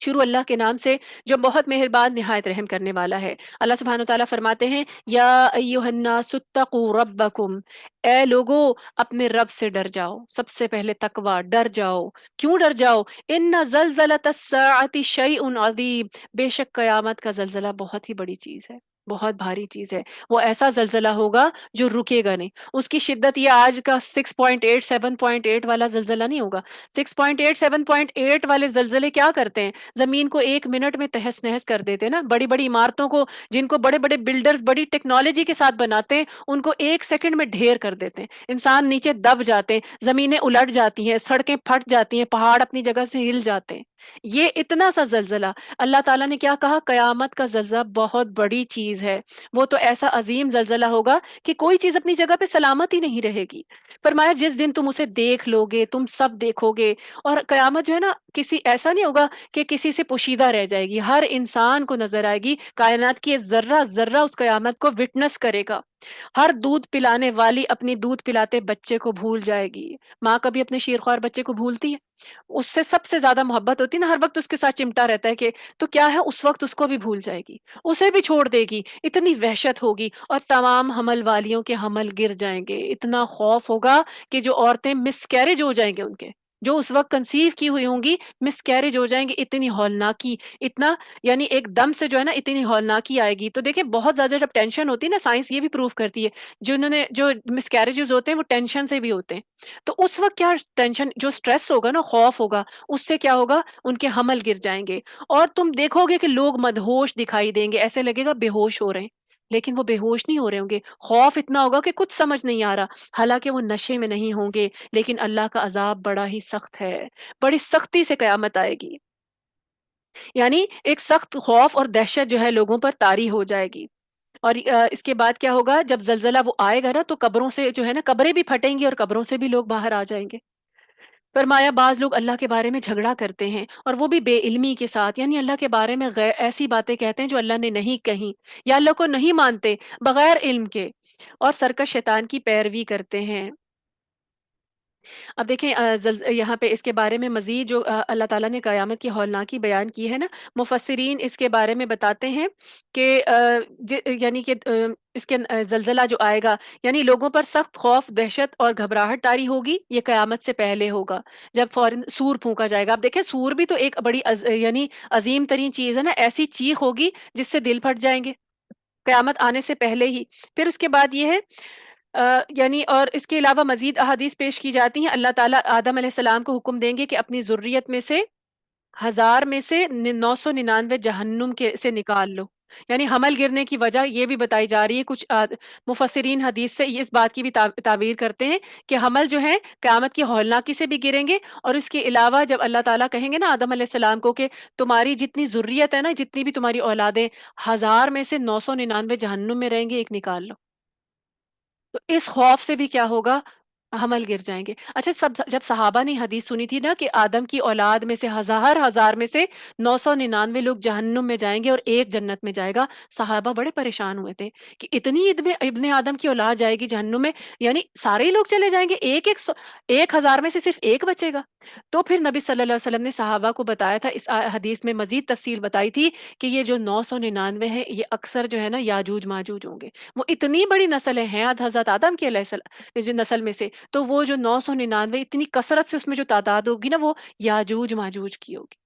شروع اللہ کے نام سے جو بہت مہربان نہایت رحم کرنے والا ہے۔ اللہ سبحانہ وتعالیٰ فرماتے ہیں یا ایھا الناس اتقوا ربکم، اے لوگو اپنے رب سے ڈر جاؤ۔ سب سے پہلے تقوی، ڈر جاؤ۔ کیوں ڈر جاؤ؟ ان زلزلۃ الساعۃ شیء عظیم، بے شک قیامت کا زلزلہ بہت ہی بڑی چیز ہے، بہت بھاری چیز ہے۔ وہ ایسا زلزلہ ہوگا جو رکے گا نہیں۔ اس کی شدت یہ آج کا 6.8 7.8 والا زلزلہ نہیں ہوگا۔ 6.8 7.8 والے زلزلے کیا کرتے ہیں؟ زمین کو ایک منٹ میں تہس نہس کر دیتے ہیں نا۔ بڑی بڑی عمارتوں کو جن کو بڑے بڑے بلڈرز بڑی ٹیکنالوجی کے ساتھ بناتے ہیں ان کو ایک سیکنڈ میں ڈھیر کر دیتے ہیں، انسان نیچے دب جاتے ہیں، زمینیں الٹ جاتی ہیں، سڑکیں پھٹ جاتی ہیں، پہاڑ اپنی جگہ سے ہل جاتے ہیں۔ یہ اتنا سا زلزلہ اللہ تعالیٰ نے کیا کہا؟ قیامت کا زلزلہ بہت بڑی چیز ہے، وہ تو ایسا عظیم زلزلہ ہوگا کہ کوئی چیز اپنی جگہ پہ سلامت ہی نہیں رہے گی۔ فرمایا جس دن تم اسے دیکھ لو گے، تم سب دیکھو گے، اور قیامت جو ہے نا کسی ایسا نہیں ہوگا کہ کسی سے پوشیدہ رہ جائے گی، ہر انسان کو نظر آئے گی۔ کائنات کی ذرہ ذرہ اس قیامت کو وٹنس کرے گا۔ ہر دودھ پلانے والی اپنی دودھ پلاتے بچے کو بھول جائے گی۔ ماں کبھی اپنے شیرخوار بچے کو بھولتی ہے؟ اس سے سب سے زیادہ محبت ہوتی ہے نا، ہر وقت اس کے ساتھ چمٹا رہتا ہے کہ تو کیا ہے، اس وقت اس کو بھی بھول جائے گی، اسے بھی چھوڑ دے گی، اتنی وحشت ہوگی، اور تمام حمل والیوں کے حمل گر جائیں گے، اتنا خوف ہوگا کہ جو عورتیں مس کیریج ہو جائیں گے، ان کے جو اس وقت کنسیو کی ہوئی ہوں گی مس کیریج ہو جائیں گے، اتنی ہولناکی، اتنا یعنی ایک دم سے جو ہے نا اتنی ہولناکی آئے گی۔ تو دیکھیں بہت زیادہ جب ٹینشن ہوتی ہے نا، سائنس یہ بھی پروف کرتی ہے جو مس کیریجز ہوتے ہیں وہ ٹینشن سے بھی ہوتے ہیں، تو اس وقت کیا ٹینشن، جو سٹریس ہوگا نا، خوف ہوگا، اس سے کیا ہوگا؟ ان کے حمل گر جائیں گے، اور تم دیکھو گے کہ لوگ مدہوش دکھائی دیں گے، ایسے لگے گا بے ہوش ہو رہے ہیں، لیکن وہ بے ہوش نہیں ہو رہے ہوں گے، خوف اتنا ہوگا کہ کچھ سمجھ نہیں آ رہا، حالانکہ وہ نشے میں نہیں ہوں گے، لیکن اللہ کا عذاب بڑا ہی سخت ہے، بڑی سختی سے قیامت آئے گی، یعنی ایک سخت خوف اور دہشت جو ہے لوگوں پر طاری ہو جائے گی۔ اور اس کے بعد کیا ہوگا؟ جب زلزلہ وہ آئے گا نا تو قبروں سے جو ہے نا قبریں بھی پھٹیں گی اور قبروں سے بھی لوگ باہر آ جائیں گے۔ فرمایا بعض لوگ اللہ کے بارے میں جھگڑا کرتے ہیں، اور وہ بھی بے علمی کے ساتھ، یعنی اللہ کے بارے میں ایسی باتیں کہتے ہیں جو اللہ نے نہیں کہیں، یا اللہ کو نہیں مانتے بغیر علم کے، اور سرکش شیطان کی پیروی کرتے ہیں۔ اب دیکھیں یہاں پہ اس کے بارے میں مزید جو اللہ تعالیٰ نے قیامت کی ہولناکی بیان کی ہے نا، مفسرین اس کے بارے میں بتاتے ہیں کہ یعنی کہ اس کے زلزلہ جو آئے گا یعنی لوگوں پر سخت خوف، دہشت اور گھبراہٹ طاری ہوگی، یہ قیامت سے پہلے ہوگا جب فوراً سور پھونکا جائے گا۔ اب دیکھیں سور بھی تو ایک بڑی یعنی عظیم ترین چیز ہے نا، ایسی چیخ ہوگی جس سے دل پھٹ جائیں گے، قیامت آنے سے پہلے ہی۔ پھر اس کے بعد یہ ہے یعنی اور اس کے علاوہ مزید احادیث پیش کی جاتی ہیں۔ اللہ تعالیٰ آدم علیہ السلام کو حکم دیں گے کہ اپنی ذریت میں سے 1000 میں سے 999 جہنم کے سے نکال لو۔ یعنی حمل گرنے کی وجہ یہ بھی بتائی جا رہی ہے، کچھ مفسرین حدیث سے اس بات کی بھی تعبیر کرتے ہیں کہ حمل جو ہے قیامت کی ہولناکی سے بھی گریں گے، اور اس کے علاوہ جب اللہ تعالیٰ کہیں گے نا آدم علیہ السلام کو کہ تمہاری جتنی ذریت ہے نا، جتنی بھی تمہاری اولادیں، 1000 میں سے 999 جہنم میں رہیں گے، ایک نکال لو۔ تو اس خوف سے بھی کیا ہوگا، حمل گر جائیں گے۔ اچھا، جب صحابہ نے حدیث سنی تھی نا کہ آدم کی اولاد میں سے 1000 میں سے 999 لوگ جہنم میں جائیں گے اور ایک جنت میں جائے گا، صحابہ بڑے پریشان ہوئے تھے کہ اتنی ابن آدم کی اولاد جائے گی جہنم میں، یعنی سارے ہی لوگ چلے جائیں گے، 1000 میں سے صرف ایک بچے گا۔ تو پھر نبی صلی اللہ علیہ وسلم نے صحابہ کو بتایا تھا، اس حدیث میں مزید تفصیل بتائی تھی کہ یہ جو 999 ہے یہ اکثر جو ہے نا یاجوج ماجوج ہوں گے۔ وہ اتنی بڑی نسل ہیں حضرت آدم کی علیہ السلام جو نسل میں سے، تو وہ جو 999 اتنی کثرت سے اس میں جو تعداد ہوگی نا، وہ یاجوج ماجوج کی ہوگی۔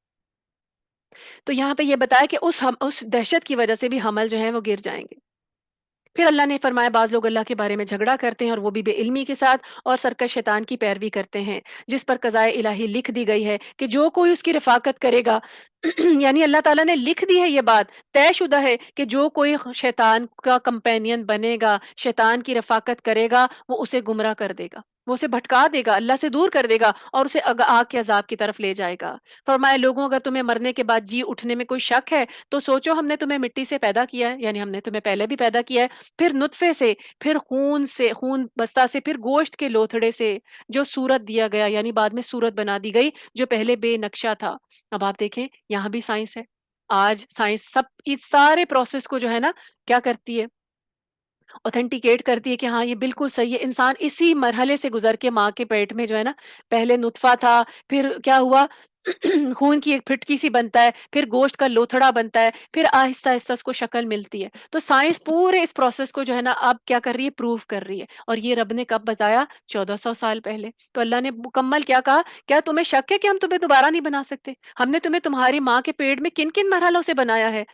تو یہاں پہ یہ بتایا کہ اس دہشت کی وجہ سے بھی حمل جو ہے وہ گر جائیں گے۔ پھر اللہ نے فرمایا بعض لوگ اللہ کے بارے میں جھگڑا کرتے ہیں اور وہ بھی بے علمی کے ساتھ، اور سرکش شیطان کی پیروی کرتے ہیں، جس پر قضائے الہی لکھ دی گئی ہے کہ جو کوئی اس کی رفاقت کرے گا یعنی اللہ تعالیٰ نے لکھ دی ہے، یہ بات طے شدہ ہے کہ جو کوئی شیطان کا کمپینین بنے گا، شیطان کی رفاقت کرے گا، وہ اسے گمراہ کر دے گا، وہ اسے بھٹکا دے گا، اللہ سے دور کر دے گا اور اسے آگ کے عذاب کی طرف لے جائے گا۔ فرمایا لوگوں اگر تمہیں مرنے کے بعد جی اٹھنے میں کوئی شک ہے تو سوچو ہم نے تمہیں مٹی سے پیدا کیا ہے، یعنی ہم نے تمہیں پہلے بھی پیدا کیا ہے، پھر نطفے سے، پھر خون بستہ سے، پھر گوشت کے لوتھڑے سے، جو صورت دیا گیا یعنی بعد میں صورت بنا دی گئی جو پہلے بے نقشہ تھا۔ اب آپ دیکھیں یہاں بھی سائنس ہے، آج سائنس سب اس سارے پروسیس کو جو ہے نا کیا کرتی ہے، اوتھینٹیکیٹ کرتی ہے کہ ہاں یہ بالکل صحیح ہے۔ انسان اسی مرحلے سے گزر کے ماں کے پیٹ میں جو ہے نا، پہلے نطفہ تھا، پھر کیا ہوا خون کی ایک پھٹکی سی بنتا ہے، پھر گوشت کا لوتھڑا بنتا ہے، پھر آہستہ آہستہ اس کو شکل ملتی ہے۔ تو سائنس پورے اس پروسیس کو جو ہے نا اب کیا کر رہی ہے، پروف کر رہی ہے، اور یہ رب نے کب بتایا، 1400 سال پہلے۔ تو اللہ نے مکمل کیا کہا، کیا تمہیں شک ہے کہ ہم تمہیں دوبارہ نہیں بنا سکتے؟ ہم نے تمہیں تمہاری ماں کے پیٹ میں کن کن مرحلوں سے بنایا ہے،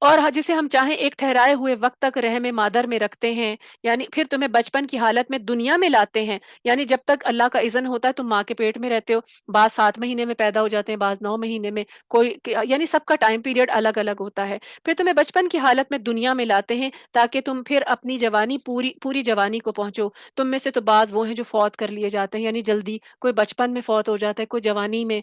اور جسے ہم چاہیں ایک ٹھہرائے ہوئے وقت تک رحم مادر میں رکھتے ہیں، یعنی پھر تمہیں بچپن کی حالت میں دنیا میں لاتے ہیں، یعنی جب تک اللہ کا اذن ہوتا ہے تم ماں کے پیٹ میں رہتے ہو، بعض 7 مہینے میں پیدا ہو جاتے ہیں، بعض 9 مہینے میں، یعنی سب کا ٹائم پیریڈ الگ الگ ہوتا ہے۔ پھر تمہیں بچپن کی حالت میں دنیا میں لاتے ہیں تاکہ تم پھر اپنی جوانی پوری جوانی کو پہنچو۔ تم میں سے تو بعض وہ ہیں جو فوت کر لیے جاتے ہیں، یعنی جلدی، کوئی بچپن میں فوت ہو جاتا ہے، کوئی جوانی میں،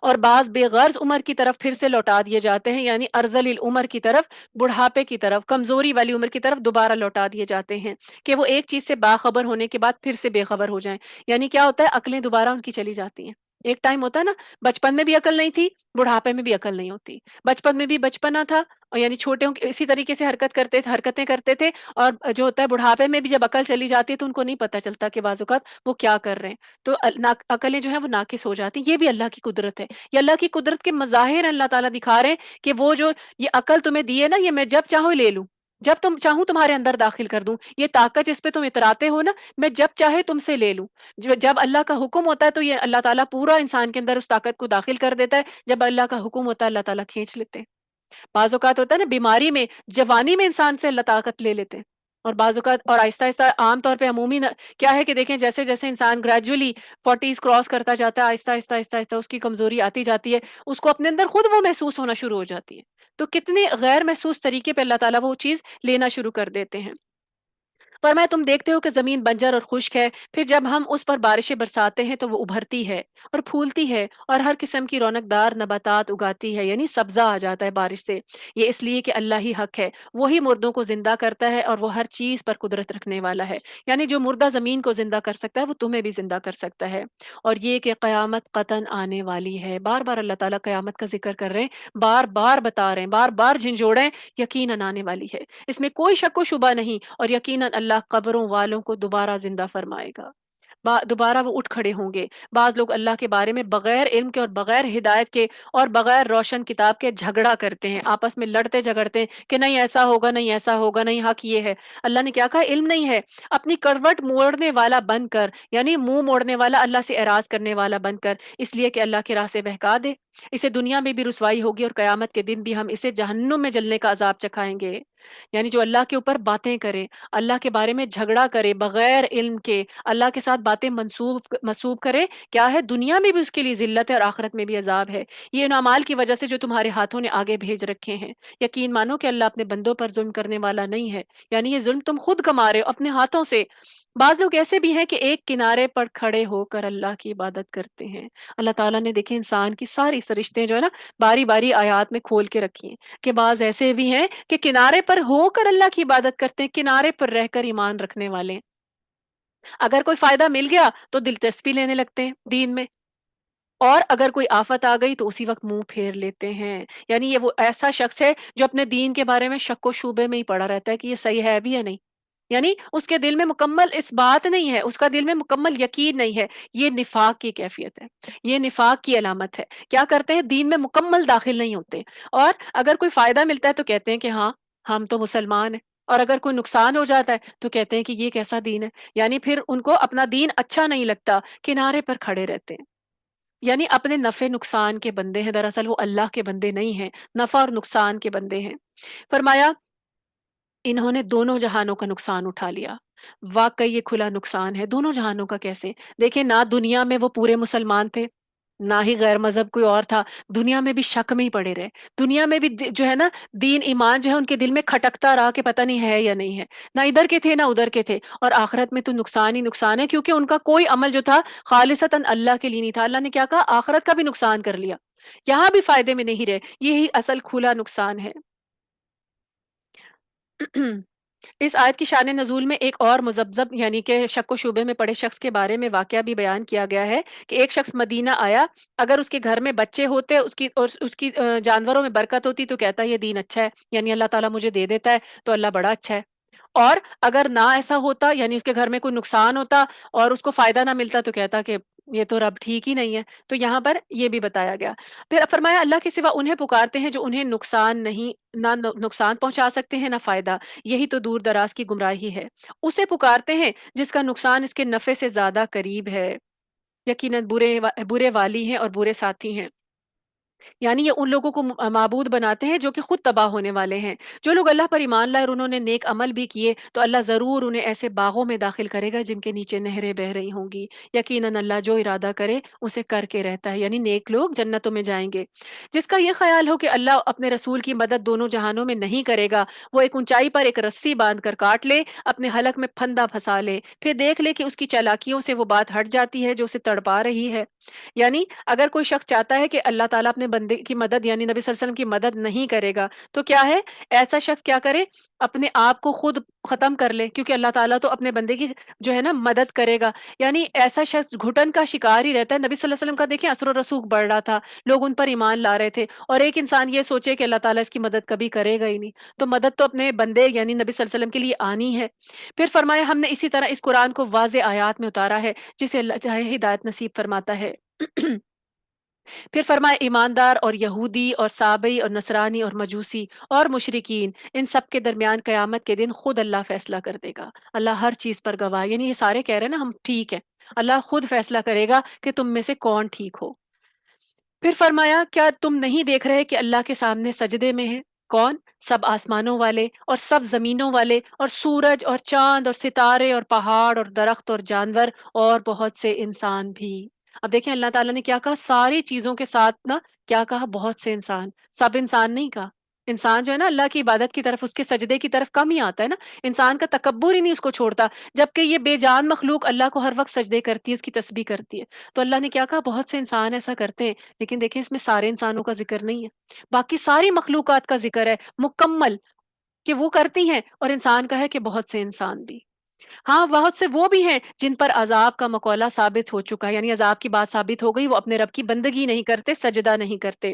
اور بعض بے غرض عمر کی طرف پھر سے لوٹا دیے جاتے ہیں، یعنی ارذل العمر کی طرف، بڑھاپے کی طرف، کمزوری والی عمر کی طرف دوبارہ لوٹا دیے جاتے ہیں کہ وہ ایک چیز سے باخبر ہونے کے بعد پھر سے بے خبر ہو جائیں۔ یعنی کیا ہوتا ہے، عقلیں دوبارہ ان کی چلی جاتی ہیں۔ ایک ٹائم ہوتا ہے نا، بچپن میں بھی عقل نہیں تھی، بڑھاپے میں بھی عقل نہیں ہوتی، بچپن میں بھی بچپنا تھا، اور یعنی چھوٹے اسی طریقے سے حرکتیں کرتے تھے، اور جو ہوتا ہے بڑھاپے میں بھی جب عقل چلی جاتی ہے تو ان کو نہیں پتہ چلتا کہ بعض اوقات وہ کیا کر رہے ہیں، تو عقلیں جو ہیں وہ ناقص ہو جاتی ہیں۔ یہ بھی اللہ کی قدرت ہے، یہ اللہ کی قدرت کے مظاہر ہیں، اللہ تعالیٰ دکھا رہے ہیں کہ وہ جو یہ عقل تمہیں دی ہے نا، یہ میں جب چاہوں لے لوں، جب تم چاہوں تمہارے اندر داخل کر دوں، یہ طاقت جس پہ تم اتراتے ہو نا، میں جب چاہے تم سے لے لوں۔ جب اللہ کا حکم ہوتا ہے تو یہ اللہ تعالیٰ پورا انسان کے اندر اس طاقت کو داخل کر دیتا ہے، جب اللہ کا حکم ہوتا ہے اللہ تعالیٰ کھینچ لیتے ہیں۔ بعض اوقات ہوتا ہے نا بیماری میں، جوانی میں انسان سے اللہ طاقت لے لیتے ہیں، اور بعض اوقات اور آہستہ آہستہ عام طور پہ عمومی کیا ہے کہ دیکھیں جیسے جیسے انسان گریجولی 40s کراس کرتا جاتا ہے، آہستہ آہستہ آہستہ آہستہ اس کی کمزوری آتی جاتی ہے، اس کو اپنے اندر خود وہ محسوس ہونا شروع ہو جاتی ہے، تو کتنے غیر محسوس طریقے پہ اللہ تعالیٰ وہ چیز لینا شروع کر دیتے ہیں۔ فرمایا تم دیکھتے ہو کہ زمین بنجر اور خشک ہے، پھر جب ہم اس پر بارشیں برساتے ہیں تو وہ ابھرتی ہے اور پھولتی ہے اور ہر قسم کی رونق دار نباتات اگاتی ہے، یعنی سبزہ آ جاتا ہے بارش سے۔ یہ اس لیے کہ اللہ ہی حق ہے، وہی مردوں کو زندہ کرتا ہے اور وہ ہر چیز پر قدرت رکھنے والا ہے، یعنی جو مردہ زمین کو زندہ کر سکتا ہے وہ تمہیں بھی زندہ کر سکتا ہے۔ اور یہ کہ قیامت قطن آنے والی ہے، بار بار اللہ تعالیٰ قیامت کا ذکر کر رہے ہیں، بار بار بتا رہے ہیں، بار بار جھنجھوڑ رہے ہیں، یقیناً آنے والی ہے، اس میں کوئی شک و شبہ نہیں، اور یقیناً اللہ قبروں والوں کو دوبارہ زندہ فرمائے گا، دوبارہ وہ اٹھ کھڑے ہوں گے۔ بعض لوگ اللہ کے بارے میں بغیر علم کے اور بغیر ہدایت کے اور بغیر روشن کتاب کے جھگڑا کرتے ہیں، آپس میں لڑتے جھگڑتے ہیں کہ نہیں ایسا ہوگا، نہیں ایسا ہوگا، نہیں حق یہ ہے۔ اللہ نے کیا کہا، علم نہیں ہے، اپنی کروٹ موڑنے والا بن کر، یعنی منہ موڑنے والا، اللہ سے اعراض کرنے والا بن کر، اس لیے کہ اللہ کے راہ سے بہکا دے، اسے دنیا میں بھی رسوائی ہوگی اور قیامت کے دن بھی ہم اسے جہنم میں جلنے کا عذاب چکھائیں گے۔ یعنی جو اللہ کے اوپر باتیں کرے، اللہ کے بارے میں جھگڑا کرے بغیر علم کے، اللہ کے ساتھ باتیں منسوب کرے، کیا ہے؟ دنیا میں بھی اس کے لیے ذلت ہے اور آخرت میں بھی عذاب ہے۔ یہ ان اعمال کی وجہ سے جو تمہارے ہاتھوں نے آگے بھیج رکھے ہیں۔ یقین مانو کہ اللہ اپنے بندوں پر ظلم کرنے والا نہیں ہے، یعنی یہ ظلم تم خود کما رہے ہو اپنے ہاتھوں سے۔ بعض لوگ ایسے بھی ہیں کہ ایک کنارے پر کھڑے ہو کر اللہ کی عبادت کرتے ہیں۔ اللہ تعالیٰ نے دیکھیں انسان کی ساری سرشتیں جو ہے نا باری باری آیات میں کھول کے رکھی ہیں کہ بعض ایسے بھی ہیں کہ کنارے پر ہو کر اللہ کی عبادت کرتے ہیں، کنارے پر رہ کر ایمان رکھنے والے، اگر کوئی فائدہ مل گیا تو دلچسپی لینے لگتے ہیں دین میں، اور اگر کوئی آفت آ گئی تو اسی وقت منہ پھیر لیتے ہیں۔ یعنی یہ وہ ایسا شخص ہے جو اپنے دین کے بارے میں شک و شبے میں ہی پڑا رہتا ہے کہ یہ صحیح ہے بھی یا نہیں، یعنی اس کے دل میں مکمل اس بات نہیں ہے، اس کا دل میں مکمل یقین نہیں ہے۔ یہ نفاق کی کیفیت ہے، یہ نفاق کی علامت ہے۔ کیا کرتے ہیں؟ دین میں مکمل داخل نہیں ہوتے، اور اگر کوئی فائدہ ملتا ہے تو کہتے ہیں کہ ہاں ہم تو مسلمان ہیں، اور اگر کوئی نقصان ہو جاتا ہے تو کہتے ہیں کہ یہ کیسا دین ہے۔ یعنی پھر ان کو اپنا دین اچھا نہیں لگتا، کنارے پر کھڑے رہتے ہیں، یعنی اپنے نفع نقصان کے بندے ہیں، دراصل وہ اللہ کے بندے نہیں ہیں، نفع اور نقصان کے بندے ہیں۔ فرمایا انہوں نے دونوں جہانوں کا نقصان اٹھا لیا۔ واقعی یہ کھلا نقصان ہے، دونوں جہانوں کا کیسے؟ دیکھیں نہ دنیا میں وہ پورے مسلمان تھے، نہ ہی غیر مذہب کوئی اور تھا، دنیا میں بھی شک میں ہی پڑے رہے، دنیا میں بھی جو ہے نا دین ایمان جو ہے ان کے دل میں کھٹکتا رہا کہ پتہ نہیں ہے یا نہیں ہے، نہ ادھر کے تھے نہ ادھر کے تھے، اور آخرت میں تو نقصان ہی نقصان ہے، کیونکہ ان کا کوئی عمل جو تھا خالصتاً اللہ کے لیے نہیں تھا۔ اللہ نے کیا کہا؟ آخرت کا بھی نقصان کر لیا، یہاں بھی فائدے میں نہیں رہے، یہی اصل کھلا نقصان ہے۔ اس آیت کی شان نزول میں ایک اور مذبذب یعنی کہ شک و شبے میں پڑے شخص کے بارے میں واقعہ بھی بیان کیا گیا ہے کہ ایک شخص مدینہ آیا، اگر اس کے گھر میں بچے ہوتے، اس کی جانوروں میں برکت ہوتی تو کہتا یہ دین اچھا ہے، یعنی اللہ تعالیٰ مجھے دے دیتا ہے تو اللہ بڑا اچھا ہے، اور اگر نہ ایسا ہوتا یعنی اس کے گھر میں کوئی نقصان ہوتا اور اس کو فائدہ نہ ملتا تو کہتا کہ یہ تو رب ٹھیک ہی نہیں ہے۔ تو یہاں پر یہ بھی بتایا گیا۔ پھر فرمایا اللہ کے سوا انہیں پکارتے ہیں جو انہیں نقصان نہیں نہ نقصان پہنچا سکتے ہیں نہ فائدہ، یہی تو دور دراز کی گمراہی ہے۔ اسے پکارتے ہیں جس کا نقصان اس کے نفع سے زیادہ قریب ہے، یقیناً برے والی ہیں اور برے ساتھی ہیں۔ یعنی یہ ان لوگوں کو معبود بناتے ہیں جو کہ خود تباہ ہونے والے ہیں۔ جو لوگ اللہ پر ایمان لائے اور انہوں نے نیک عمل بھی کیے تو اللہ ضرور انہیں ایسے باغوں میں داخل کرے گا جن کے نیچے نہریں بہ رہی ہوں گی۔ یقیناً اللہ جو ارادہ کرے اسے کر کے رہتا ہے، یعنی نیک لوگ جنتوں میں جائیں گے۔ جس کا یہ خیال ہو کہ اللہ اپنے رسول کی مدد دونوں جہانوں میں نہیں کرے گا، وہ ایک اونچائی پر ایک رسی باندھ کر کاٹ لے، اپنے حلق میں پھندا پھنسا لے، پھر دیکھ لے کہ اس کی چالاکیوں سے وہ بات ہٹ جاتی ہے جو اسے تڑپا رہی ہے۔ یعنی اگر کوئی شخص چاہتا ہے کہ اللہ تعالیٰ اپنے بندے کی مدد یعنی نبی صلی اللہ علیہ وسلم کی مدد نہیں کرے گا تو کیا ہے؟ ایسا شخص کیا کرے؟ اپنے آپ کو خود ختم کر لے، کیونکہ اللہ تعالیٰ تو اپنے بندے کی جو ہے نا مدد کرے گا۔ یعنی ایسا شخص گھٹن کا شکار ہی رہتا ہے۔ نبی صلی اللہ علیہ وسلم کا دیکھیں اثر و رسوخ بڑھ رہا تھا، لوگ ان پر ایمان لا رہے تھے، اور ایک انسان یہ سوچے کہ اللہ تعالیٰ اس کی مدد کبھی کرے گا ہی نہیں، تو مدد تو اپنے بندے یعنی نبی صلی اللہ علیہ وسلم کے لیے آنی ہے۔ پھر فرمایا ہم نے اسی طرح اس قرآن کو واضح آیات میں اتارا ہے، جسے اللہ چاہے ہدایت نصیب فرماتا ہے۔ پھر فرمائے ایماندار اور یہودی اور سابئی اور نصرانی اور مجوسی اور مشرکین، ان سب کے درمیان قیامت کے دن خود اللہ فیصلہ کر دے گا۔ اللہ ہر چیز پر گواہ، یعنی یہ سارے کہہ رہے ہیں نا ہم ٹھیک ہیں، اللہ خود فیصلہ کرے گا کہ تم میں سے کون ٹھیک ہو۔ پھر فرمایا کیا تم نہیں دیکھ رہے کہ اللہ کے سامنے سجدے میں ہے کون؟ سب آسمانوں والے اور سب زمینوں والے اور سورج اور چاند اور ستارے اور پہاڑ اور درخت اور جانور اور بہت سے انسان بھی۔ اب دیکھیں اللہ تعالیٰ نے کیا کہا؟ ساری چیزوں کے ساتھ نا کیا کہا؟ بہت سے انسان، سب انسان نہیں کہا۔ انسان جو ہے نا اللہ کی عبادت کی طرف، اس کے سجدے کی طرف کم ہی آتا ہے نا، انسان کا تکبر ہی نہیں اس کو چھوڑتا، جبکہ یہ بے جان مخلوق اللہ کو ہر وقت سجدے کرتی ہے، اس کی تسبیح کرتی ہے۔ تو اللہ نے کیا کہا؟ بہت سے انسان ایسا کرتے ہیں، لیکن دیکھیں اس میں سارے انسانوں کا ذکر نہیں ہے، باقی ساری مخلوقات کا ذکر ہے مکمل کہ وہ کرتی ہیں، اور انسان کا ہے کہ بہت سے انسان بھی۔ ہاں بہت سے وہ بھی ہیں جن پر عذاب کا مقولہ ثابت ہو چکا ہے، یعنی عذاب کی بات ثابت ہو گئی، وہ اپنے رب کی بندگی نہیں کرتے، سجدہ نہیں کرتے،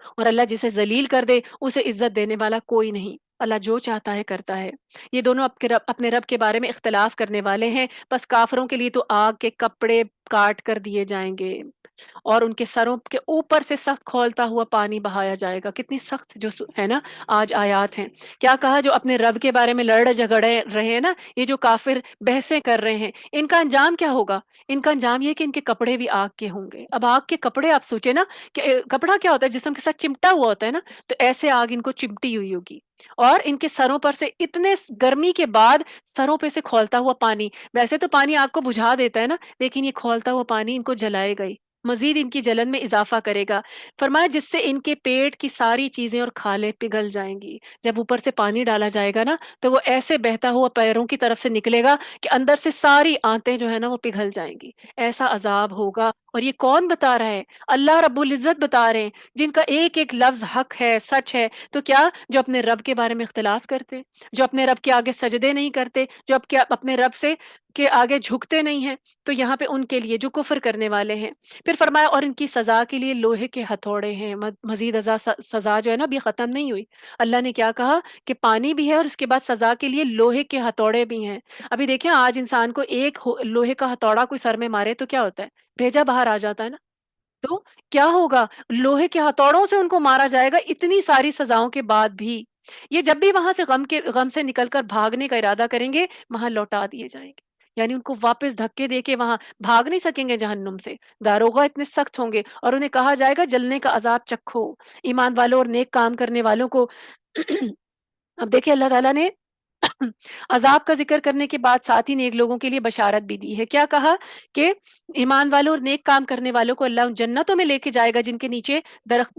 اور اللہ جسے ذلیل کر دے اسے عزت دینے والا کوئی نہیں۔ اللہ جو چاہتا ہے کرتا ہے۔ یہ دونوں اپنے رب کے بارے میں اختلاف کرنے والے ہیں، بس کافروں کے لیے تو آگ کے کپڑے کاٹ کر دیے جائیں گے۔ اور ان کے سروں کے اوپر سے سخت کھولتا ہوا پانی بہایا جائے گا. کتنی سخت جو ہے نا آج آیات ہیں. کیا کہا؟ جو اپنے رب کے بارے میں لڑ جھگڑے رہے ہیں نا، یہ جو کافر بحثیں کر رہے ہیں، ان کا انجام کیا ہوگا؟ ان کا انجام یہ کہ ان کے کپڑے بھی آگ کے ہوں گے. اب آگ کے کپڑے آپ سوچے نا کہ کپڑا کیا ہوتا ہے؟ جسم کے ساتھ چمٹا ہوا ہوتا ہے نا، تو ایسے آگ ان کو چمٹی ہوئی ہوگی. اور ان کے سروں پر سے اتنے گرمی کے بعد سروں پہ سے کھولتا ہوا پانی. ویسے تو پانی آگ کو بجھا دیتا ہے نا، لیکن یہ کھولتا ہوا پانی ان کو جلائے گا ہی، مزید ان کی جلن میں اضافہ کرے گا. فرمایا جس سے ان کے پیٹ کی ساری چیزیں اور کھالیں پگھل جائیں گی. جب اوپر سے پانی ڈالا جائے گا نا، تو وہ ایسے بہتا ہوا پیروں کی طرف سے نکلے گا کہ اندر سے ساری آنتیں جو ہے نا وہ پگھل جائیں گی. ایسا عذاب ہوگا. اور یہ کون بتا رہا ہے؟ اللہ رب العزت بتا رہے ہیں، جن کا ایک ایک لفظ حق ہے، سچ ہے. تو کیا جو اپنے رب کے بارے میں اختلاف کرتے، جو اپنے رب کے آگے سجدے نہیں کرتے، جو اپنے رب سے کے آگے جھکتے نہیں ہیں، تو یہاں پہ ان کے لیے جو کفر کرنے والے ہیں. پھر فرمایا اور ان کی سزا کے لیے لوہے کے ہتھوڑے ہیں. مزید سزا جو ہے نا ابھی ختم نہیں ہوئی. اللہ نے کیا کہا کہ پانی بھی ہے اور اس کے بعد سزا کے لیے لوہے کے ہتھوڑے بھی ہیں. ابھی دیکھیں آج انسان کو ایک لوہے کا ہتھوڑا کوئی سر میں مارے تو کیا ہوتا ہے؟ بھیجا باہر آ جاتا ہے نا. تو کیا ہوگا؟ لوہے کے ہتھوڑوں سے ان کو مارا جائے گا اتنی ساری سزاؤں کے بعد بھی. یہ جب بھی وہاں سے غم سے نکل کر بھاگنے کا ارادہ کریں گے، وہاں لوٹا دیے جائیں گے. یعنی ان کو واپس دھکے دے کے وہاں بھاگ نہیں سکیں گے جہنم سے. داروغہ اتنے سخت ہوں گے اور انہیں کہا جائے گا جلنے کا عذاب چکھو. ایمان والوں اور نیک کام کرنے والوں کو اب دیکھیں اللہ تعالیٰ نے عذاب کا ذکر کرنے کے بعد ساتھ ہی نیک لوگوں کے لیے بشارت بھی دی ہے. کیا کہا؟ کہ ایمان والوں اور نیک کام کرنے والوں کو اللہ ان جنتوں میں لے کے جائے گا جن کے نیچے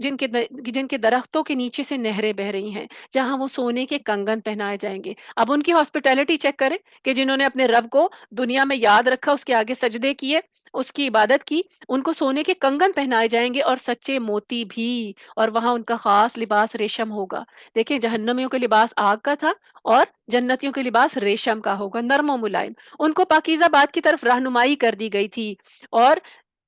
جن کے درختوں کے نیچے سے نہریں بہ رہی ہیں، جہاں وہ سونے کے کنگن پہنائے جائیں گے. اب ان کی ہاسپٹیلٹی چیک کریں کہ جنہوں نے اپنے رب کو دنیا میں یاد رکھا، اس کے آگے سجدے کیے، اس کی عبادت کی، ان کو سونے کے کنگن پہنائے جائیں گے اور سچے موتی بھی. اور وہاں ان کا خاص لباس ریشم ہوگا. دیکھیں جہنمیوں کا لباس آگ کا تھا اور جنتیوں کے لباس ریشم کا ہوگا، نرم و ملائم. ان کو پاکیزہ بات کی طرف رہنمائی کر دی گئی تھی اور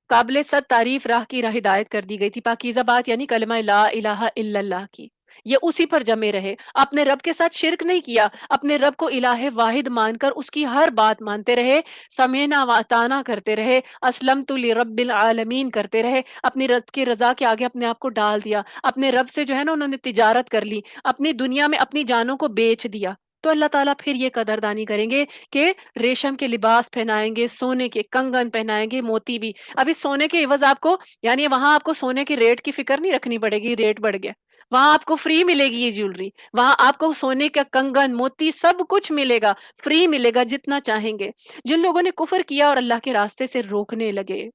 قابل صد تعریف راہ کی راہ ہدایت کر دی گئی تھی. پاکیزہ بات یعنی کلمہ لا الہ الا اللہ کی. یہ اسی پر جمے رہے، اپنے رب کے ساتھ شرک نہیں کیا، اپنے رب کو الہ واحد مان کر اس کی ہر بات مانتے رہے، سمینا و اطانا کرتے رہے، اسلمت لرب العالمین کرتے رہے. اپنی رب کی رضا کے آگے اپنے آپ کو ڈال دیا. اپنے رب سے جو ہے نا انہوں نے تجارت کر لی، اپنی دنیا میں اپنی جانوں کو بیچ دیا. تو اللہ تعالیٰ پھر یہ قدردانی کریں گے کہ ریشم کے لباس پہنائیں گے، سونے کے کنگن پہنائیں گے، موتی بھی. ابھی سونے کے عوض آپ کو، یعنی وہاں آپ کو سونے کے ریٹ کی فکر نہیں رکھنی پڑے گی، ریٹ بڑھ گیا. وہاں آپ کو فری ملے گی یہ جیولری، وہاں آپ کو سونے کا کنگن، موتی سب کچھ ملے گا، فری ملے گا جتنا چاہیں گے. جن لوگوں نے کفر کیا اور اللہ کے راستے سے روکنے لگے،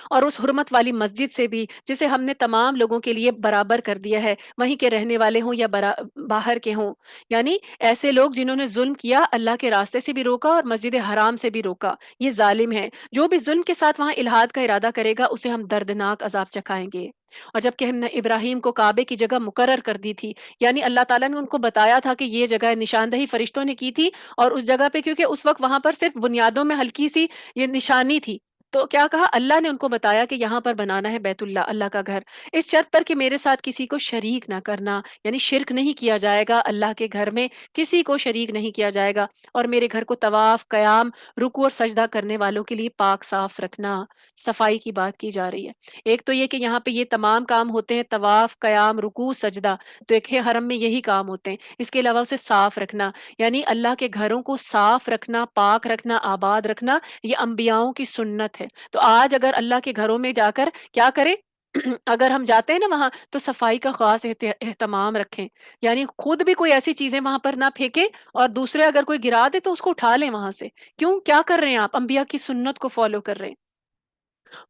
اور اس حرمت والی مسجد سے بھی جسے ہم نے تمام لوگوں کے لیے برابر کر دیا ہے، وہیں کے رہنے والے ہوں یا باہر کے ہوں. یعنی ایسے لوگ جنہوں نے ظلم کیا، اللہ کے راستے سے بھی روکا اور مسجد حرام سے بھی روکا، یہ ظالم ہے. جو بھی ظلم کے ساتھ وہاں الحاد کا ارادہ کرے گا اسے ہم دردناک عذاب چکھائیں گے. اور جب کہ ہم نے ابراہیم کو کعبے کی جگہ مقرر کر دی تھی، یعنی اللہ تعالیٰ نے ان کو بتایا تھا کہ یہ جگہ نشاندہی فرشتوں نے کی تھی، اور اس جگہ پہ کیونکہ اس وقت وہاں پر صرف بنیادوں میں ہلکی سی یہ نشانی تھی، تو کیا کہا اللہ نے ان کو بتایا کہ یہاں پر بنانا ہے بیت اللہ، اللہ کا گھر، اس شرط پر کہ میرے ساتھ کسی کو شریک نہ کرنا. یعنی شرک نہیں کیا جائے گا، اللہ کے گھر میں کسی کو شریک نہیں کیا جائے گا. اور میرے گھر کو طواف، قیام، رکوع اور سجدہ کرنے والوں کے لیے پاک صاف رکھنا. صفائی کی بات کی جا رہی ہے. ایک تو یہ کہ یہاں پہ یہ تمام کام ہوتے ہیں، طواف، قیام، رکوع، سجدہ، تو ایک ہے حرم میں یہی کام ہوتے ہیں. اس کے علاوہ اسے صاف رکھنا، یعنی اللہ کے گھروں کو صاف رکھنا، پاک رکھنا، آباد رکھنا، یہ انبیاؤں کی سنت ہے. تو آج اگر اللہ کے گھروں میں جا کر کیا کریں؟ اگر ہم جاتے ہیں نا وہاں، تو صفائی کا خاص اہتمام رکھیں. یعنی خود بھی کوئی ایسی چیزیں وہاں پر نہ پھینکیں، اور دوسرے اگر کوئی گرا دے تو اس کو اٹھا لیں وہاں سے. کیوں؟ کیا کر رہے ہیں آپ؟ انبیاء کی سنت کو فالو کر رہے ہیں.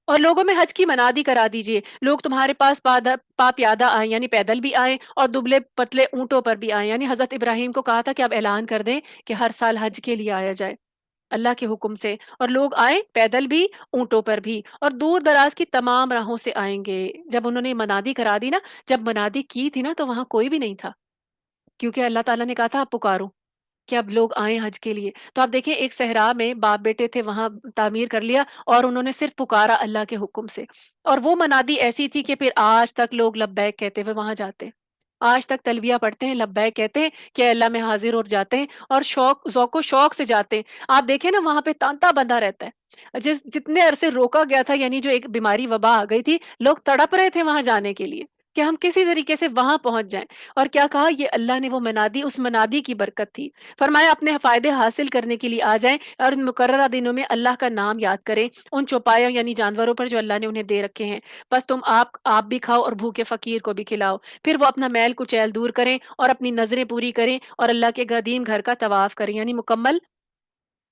اور لوگوں میں حج کی منادی کرا دیجئے، لوگ تمہارے پاس پا پیادہ آئیں، یعنی پیدل بھی آئیں، اور دبلے پتلے اونٹوں پر بھی آئیں. یعنی حضرت ابراہیم کو کہا تھا کہ آپ اعلان کر دیں کہ ہر سال حج کے لیے آیا جائے اللہ کے حکم سے، اور لوگ آئیں پیدل بھی، اونٹوں پر بھی، اور دور دراز کی تمام راہوں سے آئیں گے. جب انہوں نے منادی کرا دی نا، جب منادی کی تھی نا، تو وہاں کوئی بھی نہیں تھا، کیونکہ اللہ تعالیٰ نے کہا تھا آپ پکارو کہ اب لوگ آئیں حج کے لیے. تو آپ دیکھیں ایک صحرا میں باپ بیٹے تھے، وہاں تعمیر کر لیا، اور انہوں نے صرف پکارا اللہ کے حکم سے، اور وہ منادی ایسی تھی کہ پھر آج تک لوگ لبیک کہتے ہوئے وہاں جاتے. آج تک تلبیہ پڑھتے ہیں، لبیک کہتے ہیں کہ اے اللہ میں حاضر، اور جاتے ہیں اور شوق ذوق و شوق سے جاتے ہیں۔ آپ دیکھیں نا وہاں پہ تانتا بندھا رہتا ہے، جتنے عرصے روکا گیا تھا، یعنی جو ایک بیماری وبا آ گئی تھی، لوگ تڑپ رہے تھے وہاں جانے کے لیے کہ ہم کسی طریقے سے وہاں پہنچ جائیں۔ اور کیا کہا، یہ اللہ نے وہ منادی، اس منادی کی برکت تھی۔ فرمایا اپنے فائدے حاصل کرنے کے لیے آ جائیں اور ان مقررہ دنوں میں اللہ کا نام یاد کریں، ان چوپایوں یعنی جانوروں پر جو اللہ نے انہیں دے رکھے ہیں۔ بس تم آپ بھی کھاؤ اور بھوکے فقیر کو بھی کھلاؤ۔ پھر وہ اپنا میل کچیل دور کریں اور اپنی نظریں پوری کریں اور اللہ کے قدیم گھر کا طواف کریں، یعنی مکمل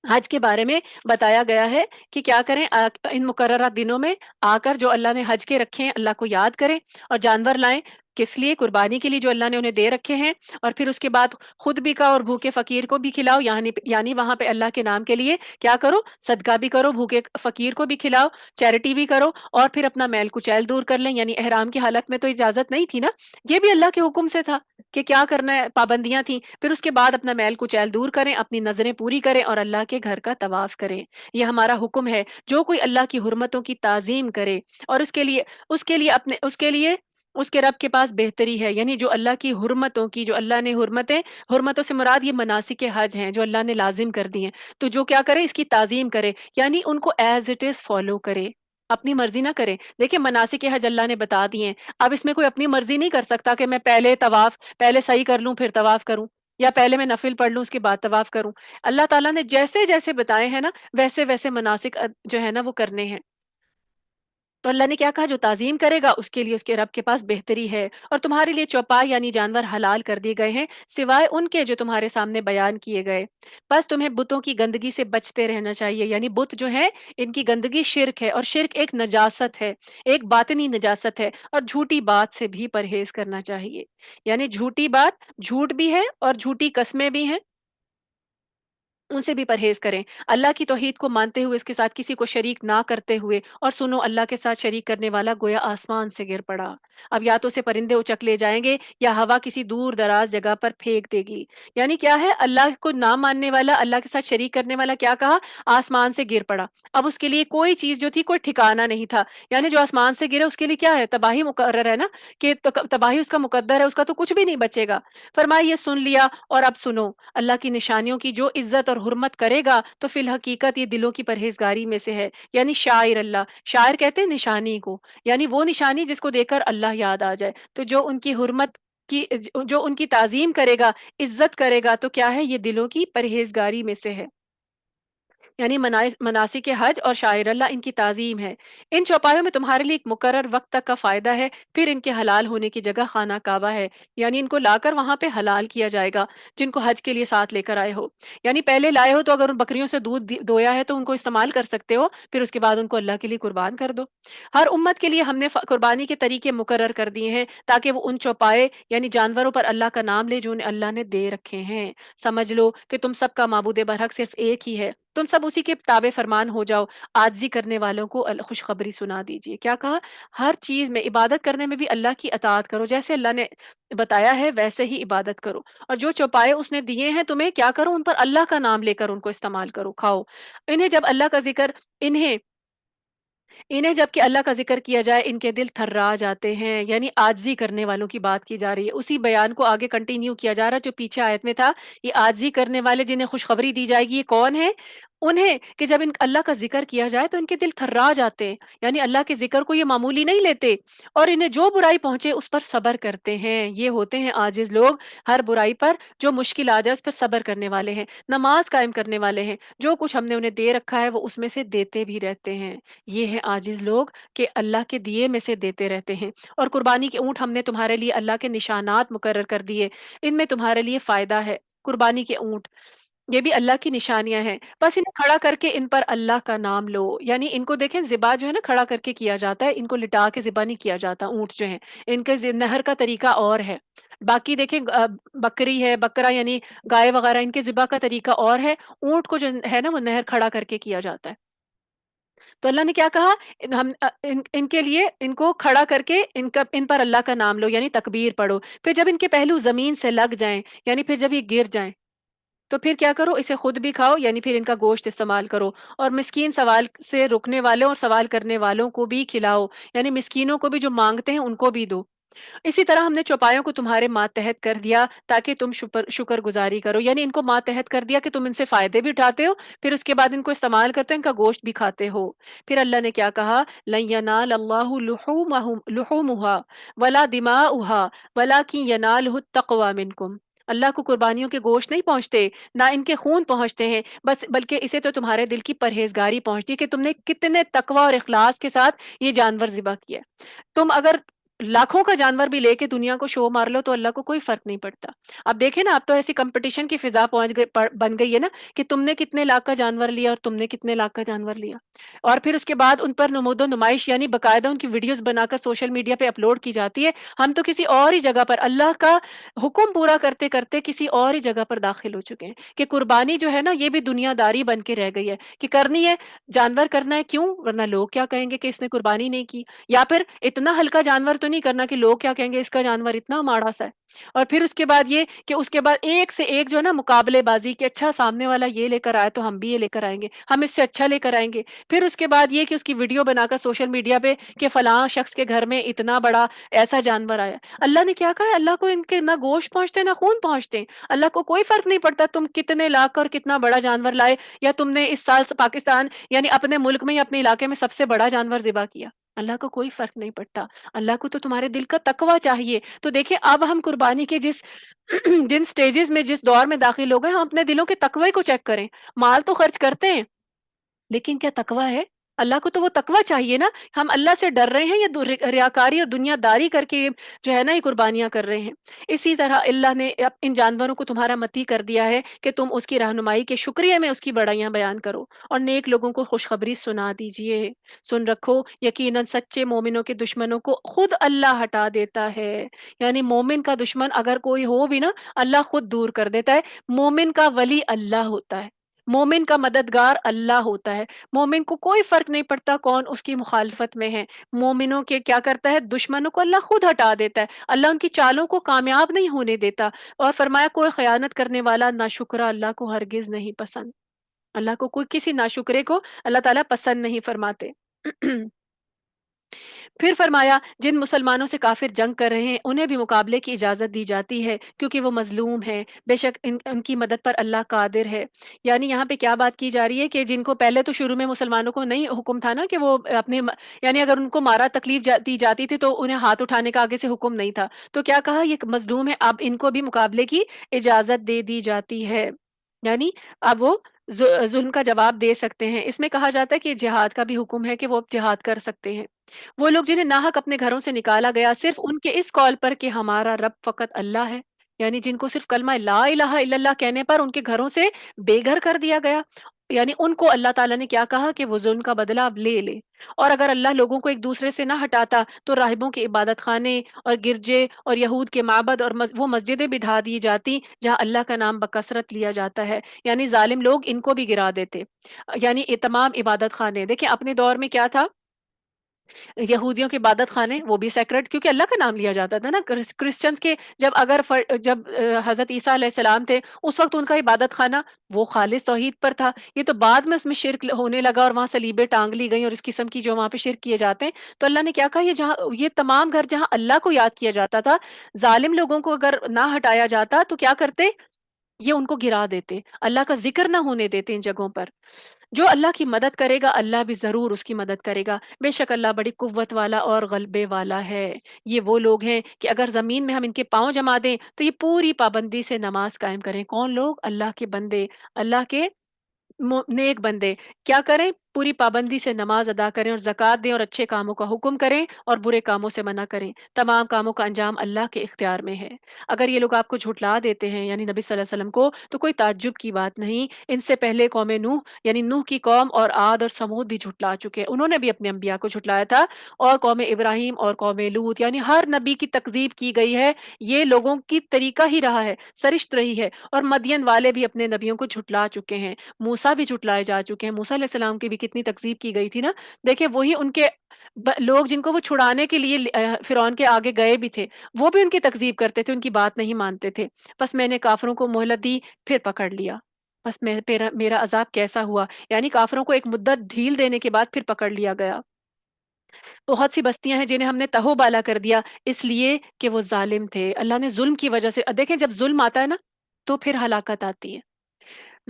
حج کے بارے میں بتایا گیا ہے کہ کیا کریں، ان مقررہ دنوں میں آ کر جو اللہ نے حج کے رکھے ہیں اللہ کو یاد کریں اور جانور لائیں، کس لیے؟ قربانی کے لیے جو اللہ نے انہیں دے رکھے ہیں۔ اور پھر اس کے بعد خود بھی کھاؤ اور بھوکے فقیر کو بھی کھلاؤ، یعنی وہاں پہ اللہ کے نام کے لیے کیا کرو، صدقہ بھی کرو، بھوکے فقیر کو بھی کھلاؤ، چیریٹی بھی کرو، اور پھر اپنا میل کچیل دور کر لیں، یعنی احرام کی حالت میں تو اجازت نہیں تھی نا، یہ بھی اللہ کے حکم سے تھا کہ کیا کرنا ہے، پابندیاں تھیں۔ پھر اس کے بعد اپنا میل کچیل دور کریں، اپنی نظریں پوری کریں اور اللہ کے گھر کا طواف کریں۔ یہ ہمارا حکم ہے، جو کوئی اللہ کی حرمتوں کی تعظیم کرے اور اس کے رب کے پاس بہتری ہے، یعنی جو اللہ کی حرمتوں کی، جو اللہ نے حرمتوں سے مراد یہ مناسک حج ہیں جو اللہ نے لازم کر دی ہیں، تو جو کیا کرے، اس کی تعظیم کرے، یعنی ان کو ایز اٹ از فالو کرے، اپنی مرضی نہ کرے۔ دیکھیں مناسک حج اللہ نے بتا دیے ہیں، اب اس میں کوئی اپنی مرضی نہیں کر سکتا کہ میں پہلے صحیح کر لوں پھر طواف کروں، یا پہلے میں نفل پڑھ لوں اس کے بعد طواف کروں۔ اللہ تعالیٰ نے جیسے جیسے بتائے ہیں نا، ویسے ویسے مناسک جو ہے نا وہ کرنے ہیں۔ تو اللہ نے کیا کہا، جو تعظیم کرے گا اس کے لیے اس کے رب کے پاس بہتری ہے، اور تمہارے لیے چوپائے یعنی جانور حلال کر دیے گئے ہیں، سوائے ان کے جو تمہارے سامنے بیان کیے گئے۔ بس تمہیں بتوں کی گندگی سے بچتے رہنا چاہیے، یعنی بت جو ہے ان کی گندگی شرک ہے، اور شرک ایک نجاست ہے، ایک باطنی نجاست ہے، اور جھوٹی بات سے بھی پرہیز کرنا چاہیے، یعنی جھوٹی بات، جھوٹ بھی ہے اور جھوٹی قسمیں بھی ہیں، ان سے بھی پرہیز کریں، اللہ کی توحید کو مانتے ہوئے اس کے ساتھ کسی کو شریک نہ کرتے ہوئے، اور سنو اللہ کے ساتھ شریک کرنے والا گویا آسمان سے گر پڑا۔ اب یا تو اسے پرندے اچک لے جائیں گے یا ہوا کسی دور دراز جگہ پر پھینک دے گی، یعنی کیا ہے، اللہ کو نہ ماننے والا، اللہ کے ساتھ شریک کرنے والا کیا کہا، آسمان سے گر پڑا۔ اب اس کے لیے کوئی چیز جو تھی کوئی ٹھکانہ نہیں تھا، یعنی جو آسمان سے گرے اس کے لیے کیا ہے، تباہی مقرر ہے نا، کہ تباہی اس کا مقدر ہے، اس کا تو کچھ بھی نہیں بچے گا۔ فرمایا یہ سن لیا، اور اب سنو، اللہ کی نشانیوں کی جو عزت اور حرمت کرے گا تو فی الحقیقت یہ دلوں کی پرہیزگاری میں سے ہے، یعنی شاعر اللہ، شاعر کہتے ہیں نشانی کو، یعنی وہ نشانی جس کو دیکھ کر اللہ یاد آ جائے، تو جو ان کی حرمت کی، جو ان کی تعظیم کرے گا، عزت کرے گا، تو کیا ہے، یہ دلوں کی پرہیزگاری میں سے ہے، یعنی مناسک حج اور شاعر اللہ ان کی تعظیم ہے۔ ان چوپایوں میں تمہارے لیے ایک مقرر وقت تک کا فائدہ ہے، پھر ان کے حلال ہونے کی جگہ خانہ کعبہ ہے، یعنی ان کو لا کر وہاں پہ حلال کیا جائے گا، جن کو حج کے لیے ساتھ لے کر آئے ہو، یعنی پہلے لائے ہو تو اگر ان بکریوں سے دودھ دویا ہے تو ان کو استعمال کر سکتے ہو، پھر اس کے بعد ان کو اللہ کے لیے قربان کر دو۔ ہر امت کے لیے ہم نے قربانی کے طریقے مقرر کر دیے ہیں تاکہ وہ ان چوپائے یعنی جانوروں پر اللہ کا نام لے جو انہیں اللہ نے دے رکھے ہیں۔ سمجھ لو کہ تم سب کا معبود برحق صرف ایک ہی ہے، تم سب اسی کے تابع فرمان ہو جاؤ، عاجزی کرنے والوں کو خوشخبری سنا دیجیے۔ کیا کہا، ہر چیز میں عبادت کرنے میں بھی اللہ کی اطاعت کرو، جیسے اللہ نے بتایا ہے ویسے ہی عبادت کرو، اور جو چوپائے اس نے دیے ہیں تمہیں کیا کرو، ان پر اللہ کا نام لے کر ان کو استعمال کرو، کھاؤ انہیں۔ جب اللہ کا ذکر انہیں جب کہ اللہ کا ذکر کیا جائے ان کے دل تھرا جاتے ہیں، یعنی عاجزی کرنے والوں کی بات کی جا رہی ہے، اسی بیان کو آگے کنٹینیو کیا جا رہا ہے جو پیچھے آیت میں تھا۔ یہ عاجزی کرنے والے جنہیں خوشخبری دی جائے گی یہ کون ہے، انہیں کہ جب ان اللہ کا ذکر کیا جائے تو ان کے دل تھرا جاتے ہیں، یعنی اللہ کے ذکر کو یہ معمولی نہیں لیتے، اور انہیں جو برائی پہنچے اس پر صبر کرتے ہیں، یہ ہوتے ہیں عاجز لوگ، ہر برائی پر جو مشکل آ جائے اس پر صبر کرنے والے ہیں، نماز قائم کرنے والے ہیں، جو کچھ ہم نے انہیں دے رکھا ہے وہ اس میں سے دیتے بھی رہتے ہیں، یہ ہیں عاجز لوگ کہ اللہ کے دیے میں سے دیتے رہتے ہیں۔ اور قربانی کے اونٹ ہم نے تمہارے لیے اللہ کے نشانات مقرر کر دیے، ان میں تمہارے لیے فائدہ ہے، قربانی کے اونٹ یہ بھی اللہ کی نشانیاں ہیں، بس انہیں کھڑا کر کے ان پر اللہ کا نام لو، یعنی ان کو دیکھیں ذبح جو ہے نا کھڑا کر کے کیا جاتا ہے، ان کو لٹا کے ذبح نہیں کیا جاتا، اونٹ جو ہیں ان کے نہر کا طریقہ اور ہے، باقی دیکھیں بکری ہے، بکرا یعنی گائے وغیرہ ان کے ذبح کا طریقہ اور ہے، اونٹ کو جو ہے نا وہ نہر کھڑا کر کے کیا جاتا ہے۔ تو اللہ نے کیا کہا، ان کے لیے ان کو کھڑا کر کے ان پر اللہ کا نام لو، یعنی تکبیر پڑھو، پھر جب ان کے پہلو زمین سے لگ جائیں، یعنی پھر جب یہ گر جائیں تو پھر کیا کرو، اسے خود بھی کھاؤ، یعنی پھر ان کا گوشت استعمال کرو، اور مسکین سوال سے رکنے والوں اور سوال کرنے والوں کو بھی کھلاؤ، یعنی مسکینوں کو بھی جو مانگتے ہیں ان کو بھی دو۔ اسی طرح ہم نے چوپایوں کو تمہارے ماتحت کر دیا تاکہ تم شکر گزاری کرو، یعنی ان کو ماتحت کر دیا کہ تم ان سے فائدے بھی اٹھاتے ہو، پھر اس کے بعد ان کو استعمال کرتے ہو، ان کا گوشت بھی کھاتے ہو۔ پھر اللہ نے کیا کہا، لن ینال اللہ لحومها ولا دماؤها ولکن ینالہ التقوی منکم۔ اللہ کو قربانیوں کے گوشت نہیں پہنچتے، نہ ان کے خون پہنچتے ہیں، بس بلکہ اسے تو تمہارے دل کی پرہیزگاری پہنچتی ہے کہ تم نے کتنے تقوی اور اخلاص کے ساتھ یہ جانور ذبح کیا۔ تم اگر لاکھوں کا جانور بھی لے کے دنیا کو شو مار لو تو اللہ کو کوئی فرق نہیں پڑتا۔ اب دیکھیں نا، اب تو ایسی کمپٹیشن کی فضا پہنچ گئی، بن گئی ہے نا، کہ تم نے کتنے لاکھ کا جانور لیا اور تم نے کتنے لاکھ کا جانور لیا، اور پھر اس کے بعد ان پر نمود و نمائش، یعنی باقاعدہ ان کی ویڈیوز بنا کر سوشل میڈیا پہ اپلوڈ کی جاتی ہے۔ ہم تو کسی اور ہی جگہ پر اللہ کا حکم پورا کرتے کرتے کسی اور ہی جگہ پر داخل ہو چکے ہیں کہ قربانی جو ہے نا، یہ بھی دنیا داری بن کے رہ گئی ہے کہ کرنی ہے، جانور کرنا ہے، کیوں؟ ورنہ لوگ کیا کہیں گے کہ اس نے قربانی نہیں کی، یا پھر اتنا ہلکا جانور تو نہیں کرنا کہ لوگ کیا کہیں گے اس کا جانور اتنا ماڑا سا ہے۔ اور پھر اس کے بعد یہ کہ اس کے بعد ایک سے ایک جو ہے نا مقابلے بازی کہ اچھا سامنے والا یہ لے کر آیا تو ہم بھی یہ لے کر آئیں گے، ہم اس سے اچھا لے کر آئیں گے۔ پھر اس کے بعد یہ کہ اس کی ویڈیو بنا کر سوشل میڈیا پہ کہ فلاں شخص کے گھر میں اتنا بڑا ایسا جانور آیا۔ اللہ نے کیا کہا ہے، اللہ کو ان کے نہ گوشت پہنچتے نہ خون پہنچتے، اللہ کو کوئی فرق نہیں پڑتا تم کتنے لاکھ اور کتنا بڑا جانور لائے، یا تم نے اس سال پاکستان یعنی اپنے ملک میں یا اپنے علاقے میں سب سے بڑا جانور ذبح کیا، اللہ کو کوئی فرق نہیں پڑتا۔ اللہ کو تو تمہارے دل کا تقوی چاہیے۔ تو دیکھیں اب ہم قربانی کے جن سٹیجز میں جس دور میں داخل ہو گئے، ہم اپنے دلوں کے تقوی کو چیک کریں۔ مال تو خرچ کرتے ہیں لیکن کیا تقوی ہے؟ اللہ کو تو وہ تقوی چاہیے نا، ہم اللہ سے ڈر رہے ہیں یا ریاکاری اور دنیا داری کر کے جو ہے نا یہ قربانیاں کر رہے ہیں۔ اسی طرح اللہ نے ان جانوروں کو تمہارا متی کر دیا ہے کہ تم اس کی رہنمائی کے شکریہ میں اس کی بڑائیاں بیان کرو اور نیک لوگوں کو خوشخبری سنا دیجئے۔ سن رکھو، یقیناً سچے مومنوں کے دشمنوں کو خود اللہ ہٹا دیتا ہے، یعنی مومن کا دشمن اگر کوئی ہو بھی نا، اللہ خود دور کر دیتا ہے۔ مومن کا ولی اللہ ہوتا ہے، مومن کا مددگار اللہ ہوتا ہے۔ مومن کو کوئی فرق نہیں پڑتا کون اس کی مخالفت میں ہے، مومنوں کے کیا کرتا ہے، دشمنوں کو اللہ خود ہٹا دیتا ہے، اللہ ان کی چالوں کو کامیاب نہیں ہونے دیتا۔ اور فرمایا کوئی خیانت کرنے والا ناشکرا اللہ کو ہرگز نہیں پسند، اللہ کو کوئی کسی ناشکرے کو اللہ تعالیٰ پسند نہیں فرماتے۔ پھر فرمایا جن مسلمانوں سے کافر جنگ کر رہے ہیں انہیں بھی مقابلے کی اجازت دی جاتی ہے کیونکہ وہ مظلوم ہیں، بے شک ان کی مدد پر اللہ قادر ہے۔ یعنی یہاں پہ کیا بات کی جا رہی ہے کہ جن کو پہلے تو شروع میں مسلمانوں کو نہیں حکم تھا نا کہ وہ اپنے یعنی اگر ان کو مارا تکلیف دی جاتی تھی تو انہیں ہاتھ اٹھانے کا آگے سے حکم نہیں تھا، تو کیا کہا یہ مظلوم ہے، اب ان کو بھی مقابلے کی اجازت دے دی جاتی ہے، یعنی اب وہ ظلم کا جواب دے سکتے ہیں۔ اس میں کہا جاتا ہے کہ جہاد کا بھی حکم ہے کہ وہ جہاد کر سکتے ہیں۔ وہ لوگ جنہیں ناحق اپنے گھروں سے نکالا گیا صرف ان کے اس قول پر کہ ہمارا رب فقط اللہ ہے، یعنی جن کو صرف کلمہ لا الہ الا اللہ کہنے پر ان کے گھروں سے بے گھر کر دیا گیا، یعنی ان کو اللہ تعالیٰ نے کیا کہا کہ وہ ظلم کا بدلہ اب لے لے۔ اور اگر اللہ لوگوں کو ایک دوسرے سے نہ ہٹاتا تو راہبوں کے عبادت خانے اور گرجے اور یہود کے معبد اور وہ مسجدیں بھی ڈھا دی جاتی جہاں اللہ کا نام بکثرت لیا جاتا ہے، یعنی ظالم لوگ ان کو بھی گرا دیتے، یعنی یہ تمام عبادت خانے دیکھیں اپنے دور میں کیا تھا، یہودیوں کے عبادت خانے وہ بھی سیکرٹ کیونکہ اللہ کا نام لیا جاتا تھا نا، کرسچنز کے جب حضرت عیسیٰ علیہ السلام تھے اس وقت ان کا عبادت خانہ وہ خالص توحید پر تھا، یہ تو بعد میں اس میں شرک ہونے لگا اور وہاں صلیبیں ٹانگ لی گئیں اور اس قسم کی جو وہاں پہ شرک کیے جاتے ہیں۔ تو اللہ نے کیا کہا یہ تمام گھر جہاں اللہ کو یاد کیا جاتا تھا، ظالم لوگوں کو اگر نہ ہٹایا جاتا تو کیا کرتے، یہ ان کو گرا دیتے، اللہ کا ذکر نہ ہونے دیتے ان جگہوں پر۔ جو اللہ کی مدد کرے گا اللہ بھی ضرور اس کی مدد کرے گا، بے شک اللہ بڑی قوت والا اور غلبے والا ہے۔ یہ وہ لوگ ہیں کہ اگر زمین میں ہم ان کے پاؤں جما دیں تو یہ پوری پابندی سے نماز قائم کریں۔ کون لوگ؟ اللہ کے بندے، اللہ کے نیک بندے کیا کریں، پوری پابندی سے نماز ادا کریں اور زکوٰۃ دیں اور اچھے کاموں کا حکم کریں اور برے کاموں سے منع کریں، تمام کاموں کا انجام اللہ کے اختیار میں ہے۔ اگر یہ لوگ آپ کو جھٹلا دیتے ہیں یعنی نبی صلی اللہ علیہ وسلم کو، تو کوئی تعجب کی بات نہیں، ان سے پہلے قوم نوح یعنی نوح کی قوم اور عاد اور سمود بھی جھٹلا چکے، انہوں نے بھی اپنے انبیاء کو جھٹلایا تھا، اور قوم ابراہیم اور قوم لوط یعنی ہر نبی کی تکذیب کی گئی ہے، یہ لوگوں کی طریقہ ہی رہا ہے، سرشت رہی ہے، اور مدین والے بھی اپنے نبیوں کو جھٹلا چکے ہیں، موسیٰ بھی جھٹلائے جا چکے ہیں، موسیٰ علیہ السلام کی بھی کتنی تکذیب کی گئی تھی نا، دیکھیں وہی ان کے لوگ جن کو وہ چھڑانے کے لیے فرعون کے آگے گئے بھی تھے، وہ بھی ان کی تکذیب کرتے تھے، ان کی بات نہیں مانتے تھے۔ بس میں نے کافروں کو مہلت دی پھر پکڑ لیا، بس میرا عذاب کیسا ہوا، یعنی کافروں کو ایک مدت ڈھیل دینے کے بعد پھر پکڑ لیا گیا۔ بہت سی بستیاں ہیں جنہیں ہم نے تہوبالا کر دیا اس لیے کہ وہ ظالم تھے. اللہ نے ظلم کی وجہ سے دیکھیں جب ظلم آتا ہے نا تو پھر ہلاکت آتی ہے.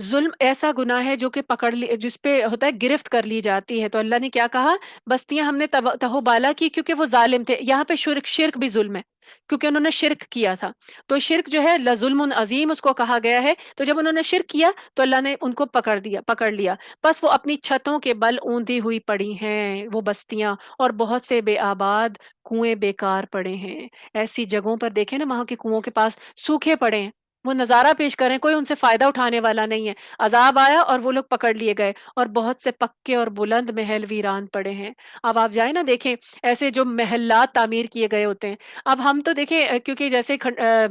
ظلم ایسا گناہ ہے جو کہ پکڑ لی جس پہ ہوتا ہے گرفت کر لی جاتی ہے. تو اللہ نے کیا کہا بستیاں ہم نے تہوبالا کی کیونکہ وہ ظالم تھے. یہاں پہ شرک بھی ظلم ہے کیونکہ انہوں نے شرک کیا تھا. تو شرک جو ہے لظلم عظیم اس کو کہا گیا ہے. تو جب انہوں نے شرک کیا تو اللہ نے ان کو پکڑ لیا. بس وہ اپنی چھتوں کے بل اوندھی ہوئی پڑی ہیں وہ بستیاں, اور بہت سے بے آباد کنویں بیکار پڑے ہیں. ایسی جگہوں پر دیکھیں نا وہاں کے کنووں کے پاس سوکھے پڑے ہیں, وہ نظارہ پیش کریں, کوئی ان سے فائدہ اٹھانے والا نہیں ہے. عذاب آیا اور وہ لوگ پکڑ لیے گئے, اور بہت سے پکے اور بلند محل ویران پڑے ہیں. اب آپ جائیں نا دیکھیں ایسے جو محلات تعمیر کیے گئے ہوتے ہیں. اب ہم تو دیکھیں کیونکہ جیسے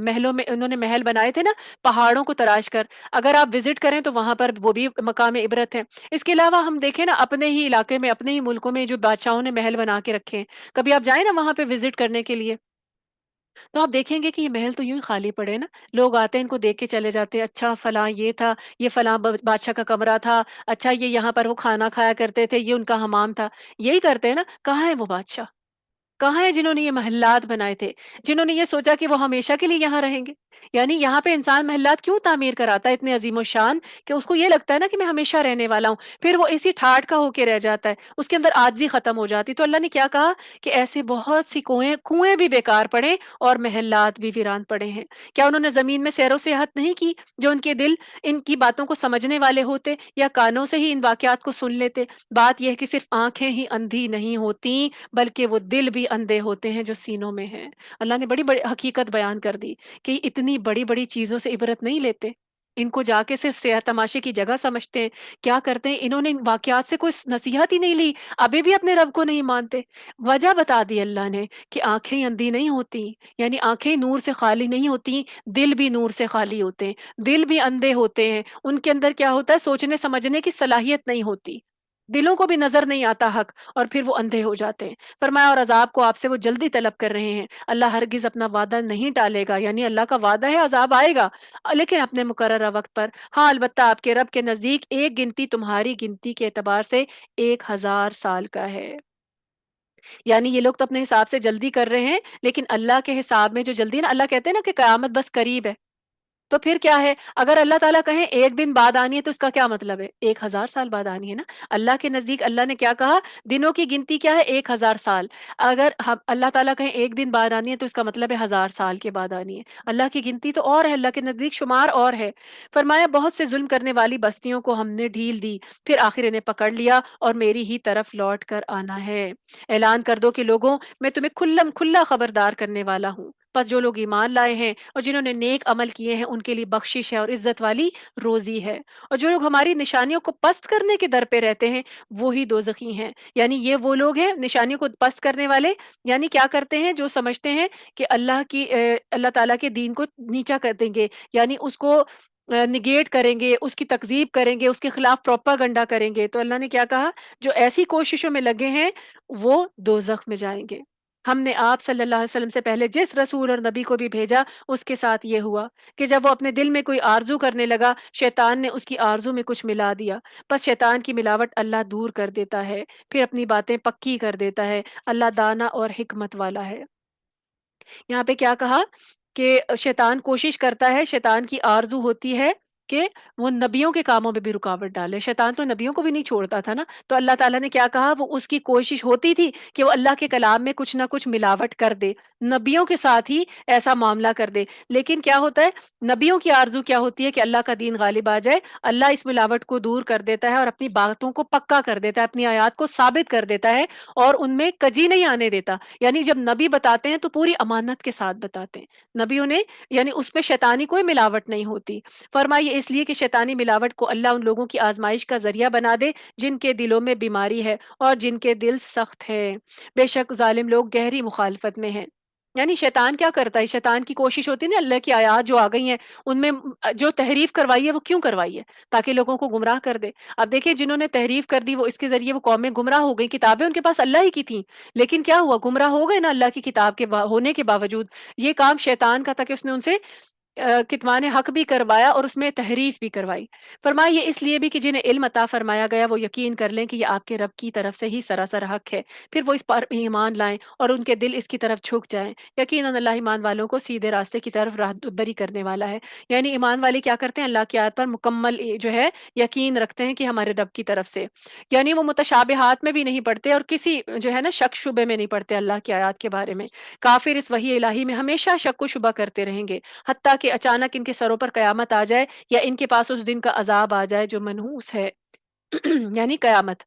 محلوں میں انہوں نے محل بنائے تھے نا پہاڑوں کو تراش کر, اگر آپ وزٹ کریں تو وہاں پر وہ بھی مقام عبرت ہے. اس کے علاوہ ہم دیکھیں نا اپنے ہی علاقے میں اپنے ہی ملکوں میں جو بادشاہوں نے محل بنا کے رکھے ہیں, کبھی آپ جائیں نا وہاں پہ وزٹ کرنے کے لیے تو آپ دیکھیں گے کہ یہ محل تو یوں ہی خالی پڑے نا. لوگ آتے ہیں ان کو دیکھ کے چلے جاتے ہیں, اچھا فلاں یہ تھا, یہ فلاں بادشاہ کا کمرہ تھا, اچھا یہ یہاں پر وہ کھانا کھایا کرتے تھے, یہ ان کا حمام تھا. یہی کرتے ہیں نا. کہاں ہے وہ بادشاہ, کہاں ہے جنہوں نے یہ محلات بنائے تھے, جنہوں نے یہ سوچا کہ وہ ہمیشہ کے لیے یہاں رہیں گے. یعنی یہاں پہ انسان محلات کیوں تعمیر کراتا ہے اتنے عظیم و شان کہ اس کو یہ لگتا ہے نا کہ میں ہمیشہ رہنے والا ہوں, پھر وہ اسی ٹھاٹ کا ہو کے رہ جاتا ہے, اس کے اندر عاجزی ختم ہو جاتی. تو اللہ نے کیا کہا کہ ایسے بہت سی کنویں بھی بیکار پڑے اور محلات بھی ویران پڑے ہیں. کیا انہوں نے زمین میں سیر و سیاحت نہیں کی جو ان کے دل ان کی باتوں کو سمجھنے والے ہوتے, یا کانوں سے ہی ان واقعات کو سن لیتے. بات یہ ہے کہ صرف آنکھیں ہی اندھی نہیں ہوتی بلکہ وہ دل بھی اندھے ہوتے ہیں جو سینوں میں ہیں. اللہ نے بڑی بڑی حقیقت بیان کر دی کہ اتنی بڑی بڑی چیزوں سے عبرت نہیں لیتے, ان کو جا کے صرف سیر تماشے کی جگہ سمجھتے ہیں. کیا کرتے ہیں انہوں نے ان واقعات سے کوئی نصیحت ہی نہیں لی, ابھی بھی اپنے رب کو نہیں مانتے. وجہ بتا دی اللہ نے کہ آنکھیں اندھی نہیں ہوتی, یعنی آنکھیں نور سے خالی نہیں ہوتی, دل بھی نور سے خالی ہوتے ہیں. دل بھی اندھے ہوتے ہیں, ان کے اندر کیا ہوتا ہے سوچنے سمجھنے کی صلاحیت نہیں ہوتی, دلوں کو بھی نظر نہیں آتا حق, اور پھر وہ اندھے ہو جاتے ہیں. فرمایا اور عذاب کو آپ سے وہ جلدی طلب کر رہے ہیں. اللہ ہرگز اپنا وعدہ نہیں ٹالے گا, یعنی اللہ کا وعدہ ہے عذاب آئے گا لیکن اپنے مقررہ وقت پر. ہاں البتہ آپ کے رب کے نزدیک ایک گنتی تمہاری گنتی کے اعتبار سے 1000 سال کا ہے. یعنی یہ لوگ تو اپنے حساب سے جلدی کر رہے ہیں, لیکن اللہ کے حساب میں جو جلدی ہے نا, اللہ کہتے ہیں نا کہ قیامت بس قریب ہے. تو پھر کیا ہے, اگر اللہ تعالیٰ کہیں ایک دن بعد آنی ہے تو اس کا کیا مطلب ہے 1000 سال بعد آنی ہے نا. اللہ کے نزدیک اللہ نے کیا کہا, دنوں کی گنتی کیا ہے 1000 سال. اگر اللہ تعالیٰ کہیں ایک دن بعد آنی ہے تو اس کا مطلب ہے 1000 سال کے بعد آنی ہے. اللہ کی گنتی تو اور ہے, اللہ کے نزدیک شمار اور ہے. فرمایا بہت سے ظلم کرنے والی بستیوں کو ہم نے ڈھیل دی, پھر آخر انہیں پکڑ لیا اور میری ہی طرف لوٹ کر آنا ہے. اعلان کر دو کہ لوگوں میں تمہیں کھلم کھلا خبردار کرنے والا ہوں. بس جو لوگ ایمان لائے ہیں اور جنہوں نے نیک عمل کیے ہیں ان کے لیے بخشش ہے اور عزت والی روزی ہے. اور جو لوگ ہماری نشانیوں کو پست کرنے کے در پہ رہتے ہیں وہی دوزخی ہیں. یعنی یہ وہ لوگ ہیں نشانیوں کو پست کرنے والے, یعنی کیا کرتے ہیں جو سمجھتے ہیں کہ اللہ تعالیٰ کے دین کو نیچا کر دیں گے, یعنی اس کو نگیٹ کریں گے, اس کی تکذیب کریں گے, اس کے خلاف پروپاگنڈا کریں گے. تو اللہ نے کیا کہا, جو ایسی کوششوں میں لگے ہیں وہ دوزخ میں جائیں گے. ہم نے آپ صلی اللہ علیہ وسلم سے پہلے جس رسول اور نبی کو بھی بھیجا اس کے ساتھ یہ ہوا کہ جب وہ اپنے دل میں کوئی آرزو کرنے لگا شیطان نے اس کی آرزو میں کچھ ملا دیا. بس شیطان کی ملاوٹ اللہ دور کر دیتا ہے, پھر اپنی باتیں پکی کر دیتا ہے. اللہ دانا اور حکمت والا ہے. یہاں پہ کیا کہا کہ شیطان کوشش کرتا ہے, شیطان کی آرزو ہوتی ہے کہ وہ نبیوں کے کاموں میں بھی رکاوٹ ڈالے. شیطان تو نبیوں کو بھی نہیں چھوڑتا تھا نا. تو اللہ تعالیٰ نے کیا کہا, وہ اس کی کوشش ہوتی تھی کہ وہ اللہ کے کلام میں کچھ نہ کچھ ملاوٹ کر دے, نبیوں کے ساتھ ہی ایسا معاملہ کر دے. لیکن کیا ہوتا ہے, نبیوں کی آرزو کیا ہوتی ہے کہ اللہ کا دین غالب آ جائے. اللہ اس ملاوٹ کو دور کر دیتا ہے اور اپنی باتوں کو پکا کر دیتا ہے, اپنی آیات کو ثابت کر دیتا ہے اور ان میں کجی نہیں آنے دیتا. یعنی جب نبی بتاتے ہیں تو پوری امانت کے ساتھ بتاتے ہیں. نبیوں نے یعنی اس میں شیطانی کوئی ملاوٹ نہیں ہوتی. فرمائیے اس لیے کہ شیطانی ملاوٹ کو اللہ ان لوگوں کی آزمائش کا ذریعہ بنا دے جن کے دلوں میں بیماری ہے اور جن کے دل سخت ہے. بے شک ظالم لوگ گہری مخالفت میں ہیں. یعنی شیطان کیا کرتا ہے, شیطان کی کوشش ہوتی ہے نا اللہ کی آیات جو آ گئی ہیں ان میں جو تحریف کروائی ہے وہ کیوں کروائی ہے, تاکہ لوگوں کو گمراہ کر دے. اب دیکھیں جنہوں نے تحریف کر دی وہ اس کے ذریعے وہ قومیں گمراہ ہو گئی. کتابیں ان کے پاس اللہ ہی کی تھیں لیکن کیا ہوا, گمراہ ہو گئے نا اللہ کی کتاب کے ہونے کے باوجود. یہ کام شیطان کا تھا کہ اس نے ان سے کتمان حق بھی کروایا اور اس میں تحریف بھی کروائی۔ فرمایا یہ اس لیے بھی کہ جنہیں علم عطا فرمایا گیا وہ یقین کر لیں کہ یہ آپ کے رب کی طرف سے ہی سراسر حق ہے، پھر وہ اس پر ایمان لائیں اور ان کے دل اس کی طرف جھک جائیں۔ یقیناً اللہ ایمان والوں کو سیدھے راستے کی طرف راہبری کرنے والا ہے۔ یعنی ایمان والے کیا کرتے ہیں؟ اللہ کی آیت پر مکمل جو ہے یقین رکھتے ہیں کہ ہمارے رب کی طرف سے، یعنی وہ متشابہات میں بھی نہیں پڑتے اور کسی جو ہے نا شک شبے میں نہیں پڑتے اللہ کی آیات کے بارے میں۔ کافر اس وحی الہی میں ہمیشہ شک و شبہ کرتے رہیں گے، حتیٰ کہ اچانک ان کے سروں پر قیامت آ جائے یا ان کے پاس اس دن کا عذاب آ جائے جو منحوس ہے یعنی قیامت۔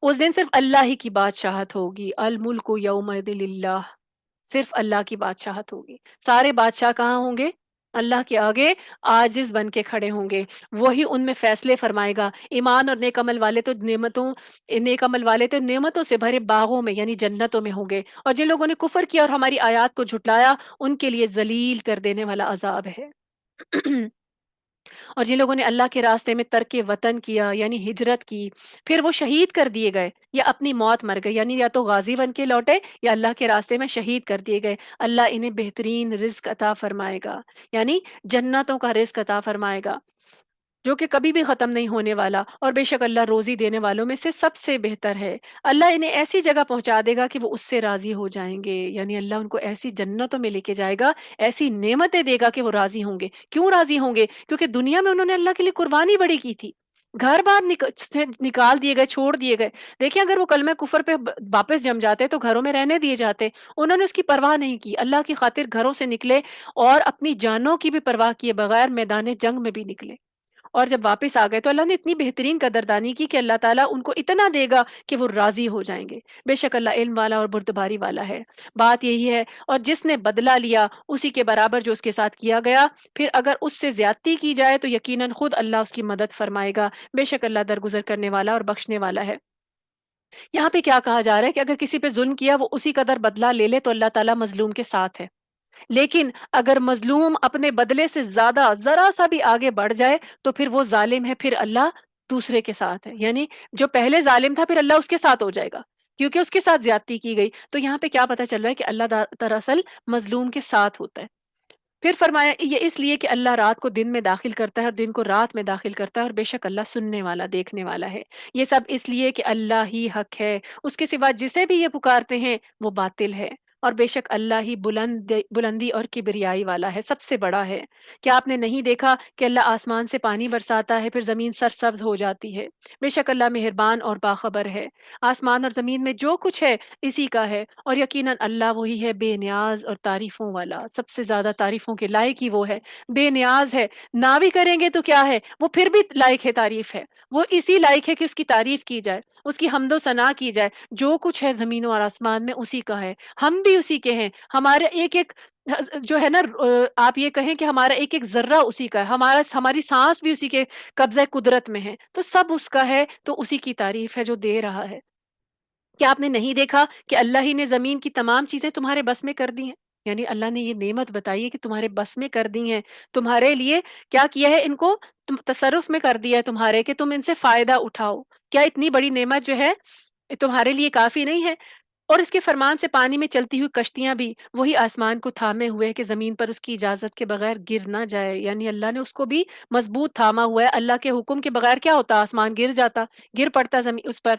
اس دن صرف اللہ ہی کی بادشاہت ہوگی، الملک یومئذ للہ، صرف اللہ کی بادشاہت ہوگی۔ سارے بادشاہ کہاں ہوں گے؟ اللہ کے آگے عاجز بن کے کھڑے ہوں گے، وہی ان میں فیصلے فرمائے گا۔ ایمان اور نیک عمل والے تو نعمتوں سے بھرے باغوں میں یعنی جنتوں میں ہوں گے، اور جن لوگوں نے کفر کیا اور ہماری آیات کو جھٹلایا ان کے لیے ذلیل کر دینے والا عذاب ہے۔ اور جن لوگوں نے اللہ کے راستے میں ترک وطن کیا یعنی ہجرت کی، پھر وہ شہید کر دیے گئے یا اپنی موت مر گئے، یعنی یا تو غازی بن کے لوٹے یا اللہ کے راستے میں شہید کر دیے گئے، اللہ انہیں بہترین رزق عطا فرمائے گا، یعنی جنتوں کا رزق عطا فرمائے گا جو کہ کبھی بھی ختم نہیں ہونے والا، اور بے شک اللہ روزی دینے والوں میں سے سب سے بہتر ہے۔ اللہ انہیں ایسی جگہ پہنچا دے گا کہ وہ اس سے راضی ہو جائیں گے، یعنی اللہ ان کو ایسی جنتوں میں لے کے جائے گا، ایسی نعمتیں دے گا کہ وہ راضی ہوں گے۔ کیوں راضی ہوں گے؟ کیونکہ دنیا میں انہوں نے اللہ کے لیے قربانی بڑی کی تھی، گھر بار نکال دیے گئے، چھوڑ دیے گئے۔ دیکھیں اگر وہ کلمہ کفر پہ واپس جم جاتے تو گھروں میں رہنے دیے جاتے، انہوں نے اس کی پرواہ نہیں کی، اللہ کی خاطر گھروں سے نکلے اور اپنی جانوں کی بھی پرواہ کیے بغیر میدان جنگ میں بھی نکلے، اور جب واپس آ گئے تو اللہ نے اتنی بہترین قدردانی کی کہ اللہ تعالیٰ ان کو اتنا دے گا کہ وہ راضی ہو جائیں گے۔ بے شک اللہ علم والا اور بردباری والا ہے۔ بات یہی ہے، اور جس نے بدلہ لیا اسی کے برابر جو اس کے ساتھ کیا گیا، پھر اگر اس سے زیادتی کی جائے تو یقیناً خود اللہ اس کی مدد فرمائے گا۔ بے شک اللہ درگزر کرنے والا اور بخشنے والا ہے۔ یہاں پہ کیا کہا جا رہا ہے کہ اگر کسی پہ ظلم کیا وہ اسی قدر بدلہ لے لے تو اللہ تعالیٰ مظلوم کے ساتھ ہے، لیکن اگر مظلوم اپنے بدلے سے زیادہ ذرا سا بھی آگے بڑھ جائے تو پھر وہ ظالم ہے، پھر اللہ دوسرے کے ساتھ ہے، یعنی جو پہلے ظالم تھا پھر اللہ اس کے ساتھ ہو جائے گا کیونکہ اس کے ساتھ زیادتی کی گئی۔ تو یہاں پہ کیا پتا چل رہا ہے کہ اللہ دراصل مظلوم کے ساتھ ہوتا ہے۔ پھر فرمایا یہ اس لیے کہ اللہ رات کو دن میں داخل کرتا ہے اور دن کو رات میں داخل کرتا ہے، اور بے شک اللہ سننے والا دیکھنے والا ہے۔ یہ سب اس لیے کہ اللہ ہی حق ہے، اس کے سوا جسے بھی یہ پکارتے ہیں وہ باطل ہے، اور بے شک اللہ ہی بلندی اور کبریائی والا ہے، سب سے بڑا ہے۔ کیا آپ نے نہیں دیکھا کہ اللہ آسمان سے پانی برساتا ہے پھر زمین سرسبز ہو جاتی ہے؟ بے شک اللہ مہربان اور باخبر ہے۔ آسمان اور زمین میں جو کچھ ہے اسی کا ہے، اور یقیناً اللہ وہی ہے بے نیاز اور تعریفوں والا، سب سے زیادہ تعریفوں کے لائق ہی وہ ہے، بے نیاز ہے۔ نہ بھی کریں گے تو کیا ہے، وہ پھر بھی لائق ہے تعریف ہے، وہ اسی لائق ہے کہ اس کی تعریف کی جائے، اس کی حمد و ثنا کی جائے۔ جو کچھ ہے زمینوں اور آسمان میں اسی کا ہے، ہم بھی اسی کے ہیں، ہمارے ایک ایک جو ہے نا آپ یہ کہیں کہ ہمارا ایک ایک ذرہ اسی کا ہے، ہماری سانس بھی اسی کے قبضہ قدرت میں ہے، تو سب اس کا ہے، تو اسی کی تعریف ہے جو دے رہا ہے۔ کیا آپ نے نہیں دیکھا کہ اللہ ہی نے زمین کی تمام چیزیں تمہارے بس میں کر دی ہیں؟ یعنی اللہ نے یہ نعمت بتائی ہے کہ تمہارے بس میں کر دی ہیں، تمہارے لیے کیا کیا ہے، ان کو تم تصرف میں کر دیا ہے تمہارے کہ تم ان سے فائدہ اٹھاؤ۔ کیا اتنی بڑی نعمت جو ہے تمہارے لیے کافی نہیں ہے؟ اور اس کے فرمان سے پانی میں چلتی ہوئی کشتیاں بھی وہی آسمان کو تھامے ہوئے ہے کہ زمین پر اس کی اجازت کے بغیر گر نہ جائے، یعنی اللہ نے اس کو بھی مضبوط تھاما ہوا ہے، اللہ کے حکم کے بغیر کیا ہوتا، آسمان گر جاتا، گر پڑتا زمین اس پر۔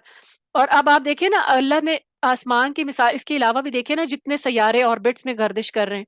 اور اب آپ دیکھیں نا اللہ نے آسمان کی مثال، اس کے علاوہ بھی دیکھیں نا جتنے سیارے آربٹس میں گردش کر رہے ہیں،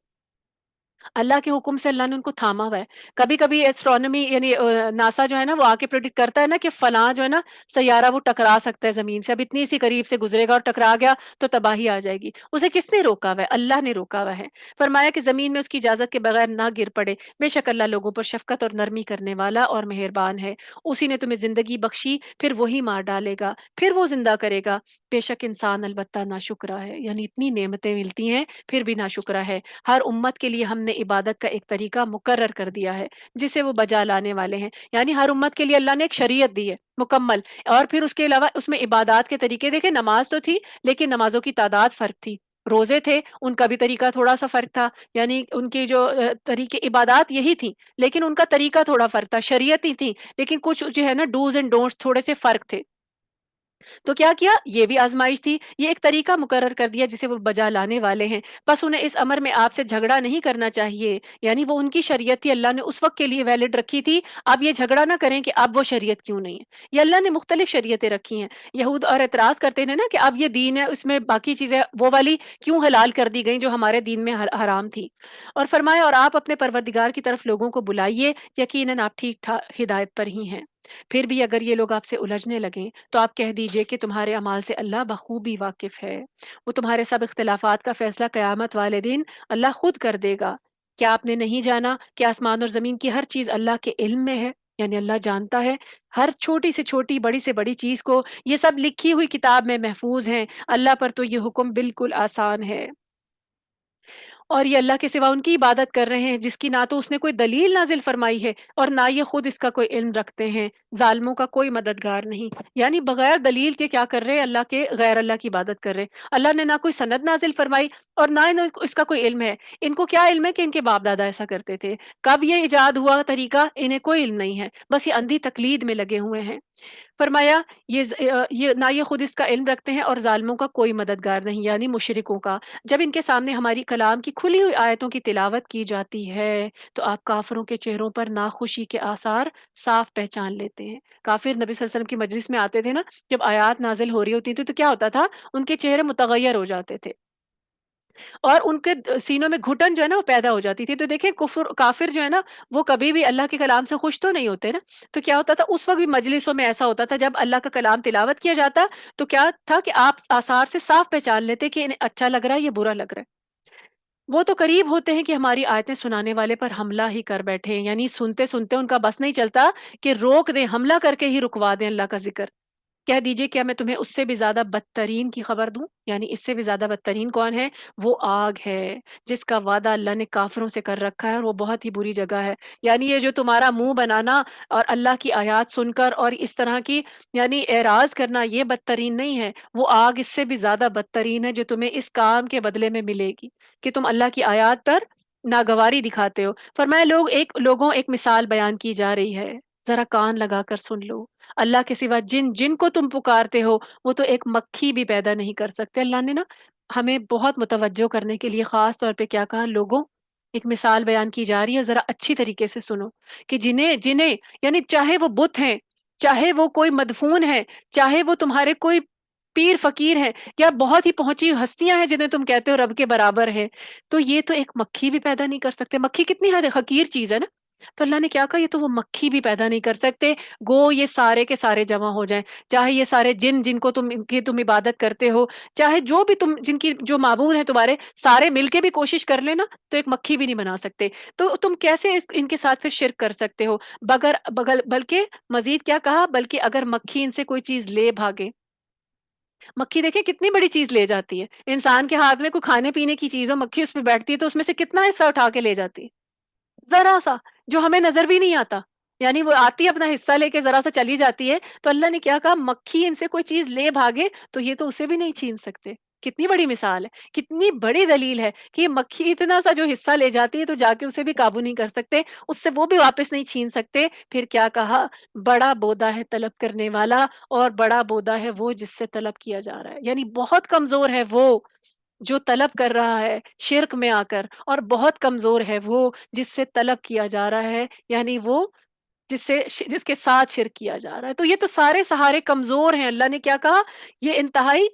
اللہ کے حکم سے اللہ نے ان کو تھاما ہوا ہے۔ کبھی کبھی ایسٹرونومی یعنی ناسا جو ہے نا وہ آ کے پریڈکٹ کرتا ہے نا کہ فلاں جو ہے نا سیارہ وہ ٹکرا سکتا ہے زمین سے، اب اتنی سی قریب سے گزرے گا اور ٹکرا گیا تو تباہی آ جائے گی۔ اسے کس نے روکا ہوا ہے؟ اللہ نے روکا ہوا ہے۔ فرمایا کہ زمین میں اس کی اجازت کے بغیر نہ گر پڑے۔ بے شک اللہ لوگوں پر شفقت اور نرمی کرنے والا اور مہربان ہے۔ اسی نے تمہیں زندگی بخشی، پھر وہی مار ڈالے گا، پھر وہ زندہ کرے گا۔ بے شک انسان البتہ ناشکرا ہے، یعنی اتنی نعمتیں ملتی ہیں پھر بھی ناشکرا ہے۔ ہر امت کے لیے ہم نے عبادت کا ایک طریقہ مقرر کر دیا ہے جسے وہ بجا لانے والے ہیں، یعنی ہر امت کے لیے اللہ نے ایک شریعت دی ہے مکمل، اور پھر اس کے علاوہ اس میں عبادات کے طریقے دیکھیں، نماز تو تھی لیکن نمازوں کی تعداد فرق تھی، روزے تھے ان کا بھی طریقہ تھوڑا سا فرق تھا، یعنی ان کی جو طریقے عبادات یہی تھی لیکن ان کا طریقہ تھوڑا فرق تھا، شریعت ہی تھی لیکن کچھ جو ہے نا ڈوز اینڈ ڈونٹس تھوڑے سے فرق تھے۔ تو کیا کیا؟ یہ بھی آزمائش تھی، یہ ایک طریقہ مقرر کر دیا جسے وہ بجا لانے والے ہیں، بس انہیں اس امر میں آپ سے جھگڑا نہیں کرنا چاہیے، یعنی وہ ان کی شریعت تھی، اللہ نے اس وقت کے لیے ویلڈ رکھی تھی، اب یہ جھگڑا نہ کریں کہ اب وہ شریعت کیوں نہیں ہے، یہ اللہ نے مختلف شریعتیں رکھی ہیں۔ یہود اور اعتراض کرتے ہیں نا کہ اب یہ دین ہے، اس میں باقی چیزیں وہ والی کیوں حلال کر دی گئیں جو ہمارے دین میں حرام تھی، اور فرمایا اور آپ اپنے پروردگار کی طرف لوگوں کو بلائیے، یقیناً آپ ٹھیک ٹھاک ہدایت پر ہی ہیں۔ پھر بھی اگر یہ لوگ آپ سے الجھنے لگیں تو آپ کہہ دیجئے کہ تمہارے اعمال سے اللہ بخوبی واقف ہے، وہ تمہارے سب اختلافات کا فیصلہ قیامت والے دن اللہ خود کر دے گا۔ کیا آپ نے نہیں جانا کہ آسمان اور زمین کی ہر چیز اللہ کے علم میں ہے؟ یعنی اللہ جانتا ہے ہر چھوٹی سے چھوٹی، بڑی سے بڑی چیز کو، یہ سب لکھی ہوئی کتاب میں محفوظ ہیں، اللہ پر تو یہ حکم بالکل آسان ہے۔ اور یہ اللہ کے سوا ان کی عبادت کر رہے ہیں جس کی نہ تو اس نے کوئی دلیل نازل فرمائی ہے اور نہ یہ خود اس کا کوئی علم رکھتے ہیں، ظالموں کا کوئی مددگار نہیں، یعنی بغیر دلیل کے کیا کر رہے ہیں؟ اللہ کے غیر اللہ کی عبادت کر رہے ہیں، اللہ نے نہ کوئی سند نازل فرمائی اور نہ اس کا کوئی علم ہے، ان کو کیا علم ہے کہ ان کے باپ دادا ایسا کرتے تھے، کب یہ ایجاد ہوا طریقہ انہیں کوئی علم نہیں ہے، بس یہ اندھی تقلید میں لگے ہوئے ہیں۔ فرمایا یہ نہ یہ خود اس کا علم رکھتے ہیں اور ظالموں کا کوئی مددگار نہیں، یعنی مشرکوں کا۔ جب ان کے سامنے ہماری کلام کی کھلی ہوئی آیتوں کی تلاوت کی جاتی ہے تو آپ کافروں کے چہروں پر ناخوشی کے آثار صاف پہچان لیتے ہیں۔ کافر نبی صلی اللہ علیہ وسلم کی مجلس میں آتے تھے نا، جب آیات نازل ہو رہی ہوتی تھی تو کیا ہوتا تھا؟ ان کے چہرے متغیر ہو جاتے تھے اور ان کے سینوں میں گھٹن جو ہے نا وہ پیدا ہو جاتی تھی۔ تو دیکھیں کافر جو ہے نا وہ کبھی بھی اللہ کے کلام سے خوش تو نہیں ہوتے نا، تو کیا ہوتا تھا اس وقت بھی مجلسوں میں ایسا ہوتا تھا جب اللہ کا کلام تلاوت کیا جاتا تو کیا تھا کہ آپ آثار سے صاف پہچان لیتے کہ انہیں اچھا لگ رہا ہے یا برا لگ رہا ہے۔ وہ تو قریب ہوتے ہیں کہ ہماری آیتیں سنانے والے پر حملہ ہی کر بیٹھے، یعنی سنتے سنتے ان کا بس نہیں چلتا کہ روک دیں، حملہ کر کے ہی رکوا دیں اللہ کا ذکر۔ کہہ دیجئے کیا میں تمہیں اس سے بھی زیادہ بدترین کی خبر دوں؟ یعنی اس سے بھی زیادہ بدترین کون ہے؟ وہ آگ ہے جس کا وعدہ اللہ نے کافروں سے کر رکھا ہے اور وہ بہت ہی بری جگہ ہے۔ یعنی یہ جو تمہارا منہ بنانا اور اللہ کی آیات سن کر اور اس طرح کی یعنی اعراض کرنا، یہ بدترین نہیں ہے، وہ آگ اس سے بھی زیادہ بدترین ہے جو تمہیں اس کام کے بدلے میں ملے گی کہ تم اللہ کی آیات پر ناگواری دکھاتے ہو۔ فرمایا لوگوں ایک مثال بیان کی جا رہی ہے، ذرا کان لگا کر سن لو۔ اللہ کے سوا جن جن کو تم پکارتے ہو وہ تو ایک مکھی بھی پیدا نہیں کر سکتے۔ اللہ نے نا ہمیں بہت متوجہ کرنے کے لیے خاص طور پہ کیا کہا؟ لوگوں ایک مثال بیان کی جا رہی ہے، ذرا اچھی طریقے سے سنو کہ جنہیں جنہیں یعنی چاہے وہ بت ہیں، چاہے وہ کوئی مدفون ہے، چاہے وہ تمہارے کوئی پیر فقیر ہیں یا بہت ہی پہنچی ہستیاں ہیں جنہیں تم کہتے ہو رب کے برابر ہیں، تو یہ تو ایک مکھی بھی پیدا نہیں کر سکتے۔ مکھی کتنی حقیر چیز ہے نا، تو اللہ نے کیا کہا یہ تو وہ مکھی بھی پیدا نہیں کر سکتے، گو یہ سارے کے سارے جمع ہو جائیں، چاہے یہ سارے جن جن کو تم ان کی تم عبادت کرتے ہو، چاہے جو بھی تم جن کی جو معبود ہیں تمہارے، سارے مل کے بھی کوشش کر لینا تو ایک مکھی بھی نہیں بنا سکتے۔ تو تم کیسے ان کے ساتھ پھر شرک کر سکتے ہو؟ بلکہ مزید کیا کہا؟ بلکہ اگر مکھی ان سے کوئی چیز لے بھاگے، مکھی دیکھیں کتنی بڑی چیز لے جاتی ہے، انسان کے ہاتھ میں کوئی کھانے پینے کی چیز ہو، مکھی اس پہ بیٹھتی ہے تو اس میں سے کتنا حصہ اٹھا کے لے جاتی ہے، ذرا سا، جو ہمیں نظر بھی نہیں آتا، یعنی وہ آتی ہے اپنا حصہ لے کے ذرا سا چلی جاتی ہے، تو اللہ نے کیا کہا؟ مکھی ان سے کوئی چیز لے بھاگے تو یہ تو اسے بھی نہیں چھین سکتے۔ کتنی بڑی مثال ہے، کتنی بڑی دلیل ہے کہ یہ مکھی اتنا سا جو حصہ لے جاتی ہے تو جا کے اسے بھی قابو نہیں کر سکتے، اس سے وہ بھی واپس نہیں چھین سکتے۔ پھر کیا کہا؟ بڑا بودا ہے طلب کرنے والا اور بڑا بودا ہے وہ جس سے طلب کیا جا رہا ہے، یعنی بہت کمزور ہے وہ جو طلب کر رہا ہے شرک میں آ کر، اور بہت کمزور ہے وہ جس سے طلب کیا جا رہا ہے، یعنی وہ جس کے ساتھ شرک کیا جا رہا ہے۔ تو یہ تو سارے سہارے کمزور ہیں۔ اللہ نے کیا کہا؟ یہ انتہائی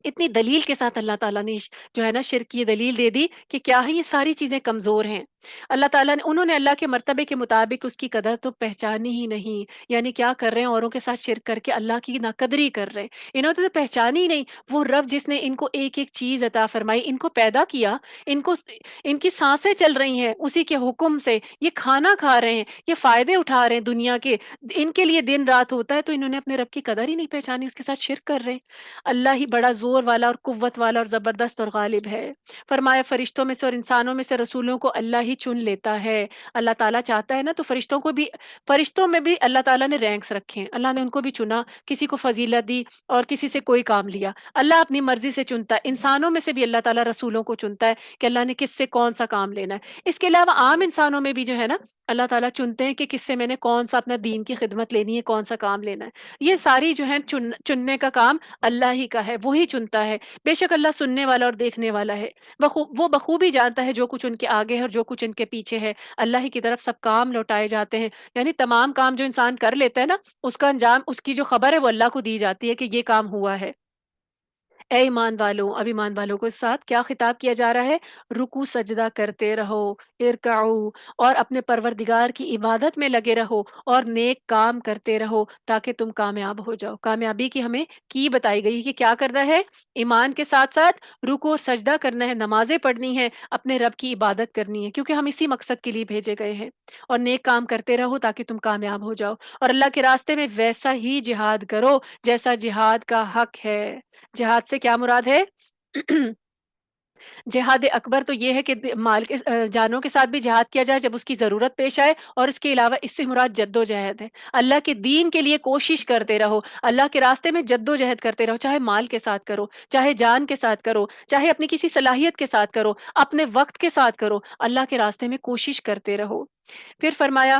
اتنی دلیل کے ساتھ اللہ تعالیٰ نے جو ہے نا شرک کی دلیل دے دی کہ کیا ہے یہ ساری چیزیں کمزور ہیں۔ اللہ تعالیٰ نے انہوں نے اللہ کے مرتبے کے مطابق اس کی قدر تو پہچانی ہی نہیں، یعنی کیا کر رہے ہیں؟ اوروں کے ساتھ شرک کر کے اللہ کی ناقدری کر رہے ہیں، انہوں نے تو پہچانی ہی نہیں وہ رب جس نے ان کو ایک ایک چیز عطا فرمائی، ان کو پیدا کیا، ان کو ان کی سانسیں چل رہی ہیں اسی کے حکم سے، یہ کھانا کھا رہے ہیں، یہ فائدے اٹھا رہے ہیں دنیا کے، ان کے لیے دن رات ہوتا ہے، تو انہوں نے اپنے رب کی قدر ہی نہیں پہچانی، اس کے ساتھ شرک کر رہے ہیں۔ اللہ ہی بڑا زور زور والا اور قوت والا اور زبردست اور غالب ہے۔ فرمایا فرشتوں میں سے اور انسانوں میں سے رسولوں کو اللہ ہی چن لیتا ہے۔ اللہ تعالیٰ چاہتا ہے نا تو فرشتوں میں بھی اللہ تعالیٰ نے رینکس رکھے ہیں، اللہ نے ان کو بھی چنا، کسی کو فضیلت دی اور کسی سے کوئی کام لیا۔ اللہ اپنی مرضی سے چنتا ہے، انسانوں میں سے بھی اللہ تعالیٰ رسولوں کو چنتا ہے کہ اللہ نے کس سے کون سا کام لینا ہے۔ اس کے علاوہ عام انسانوں میں بھی جو ہے نا اللہ تعالیٰ چنتے ہیں کہ کس سے میں نے کون سا اپنا دین کی خدمت لینی ہے، کون سا کام لینا ہے۔ یہ ساری جو ہے چننے کا کام اللہ ہی کا ہے، وہی چنتا ہے۔ بے شک اللہ سننے والا اور دیکھنے والا ہے، وہ بخوبی جانتا ہے جو کچھ ان کے آگے ہے اور جو کچھ ان کے پیچھے ہے۔ اللہ ہی کی طرف سب کام لوٹائے جاتے ہیں، یعنی تمام کام جو انسان کر لیتا ہے نا اس کا انجام، اس کی جو خبر ہے وہ اللہ کو دی جاتی ہے کہ یہ کام ہوا ہے۔ اے ایمان والوں، اب ایمان والوں کے ساتھ کیا خطاب کیا جا رہا ہے؟ رکو سجدہ کرتے رہو، ارکعو، اور اپنے پروردگار کی عبادت میں لگے رہو اور نیک کام کرتے رہو تاکہ تم کامیاب ہو جاؤ۔ کامیابی کی ہمیں کی بتائی گئی کہ کیا کرنا ہے؟ ایمان کے ساتھ ساتھ رکو اور سجدہ کرنا ہے، نمازیں پڑھنی ہے، اپنے رب کی عبادت کرنی ہے، کیونکہ ہم اسی مقصد کے لیے بھیجے گئے ہیں، اور نیک کام کرتے رہو تاکہ تم کامیاب ہو جاؤ، اور اللہ کے راستے میں ویسا ہی جہاد کرو جیسا جہاد کا حق ہے۔ جہاد سے کیا مراد ہے؟ جہاد اکبر تو یہ ہے کہ مال کے جانوں کے ساتھ بھی جہاد کیا جائے جب اس کی ضرورت پیش آئے، اور اس کے علاوہ اس سے مراد جد و جہد ہے۔ اللہ کے دین کے لیے کوشش کرتے رہو، اللہ کے راستے میں جد و جہد کرتے رہو، چاہے مال کے ساتھ کرو، چاہے جان کے ساتھ کرو، چاہے اپنی کسی صلاحیت کے ساتھ کرو، اپنے وقت کے ساتھ کرو، اللہ کے راستے میں کوشش کرتے رہو۔ پھر فرمایا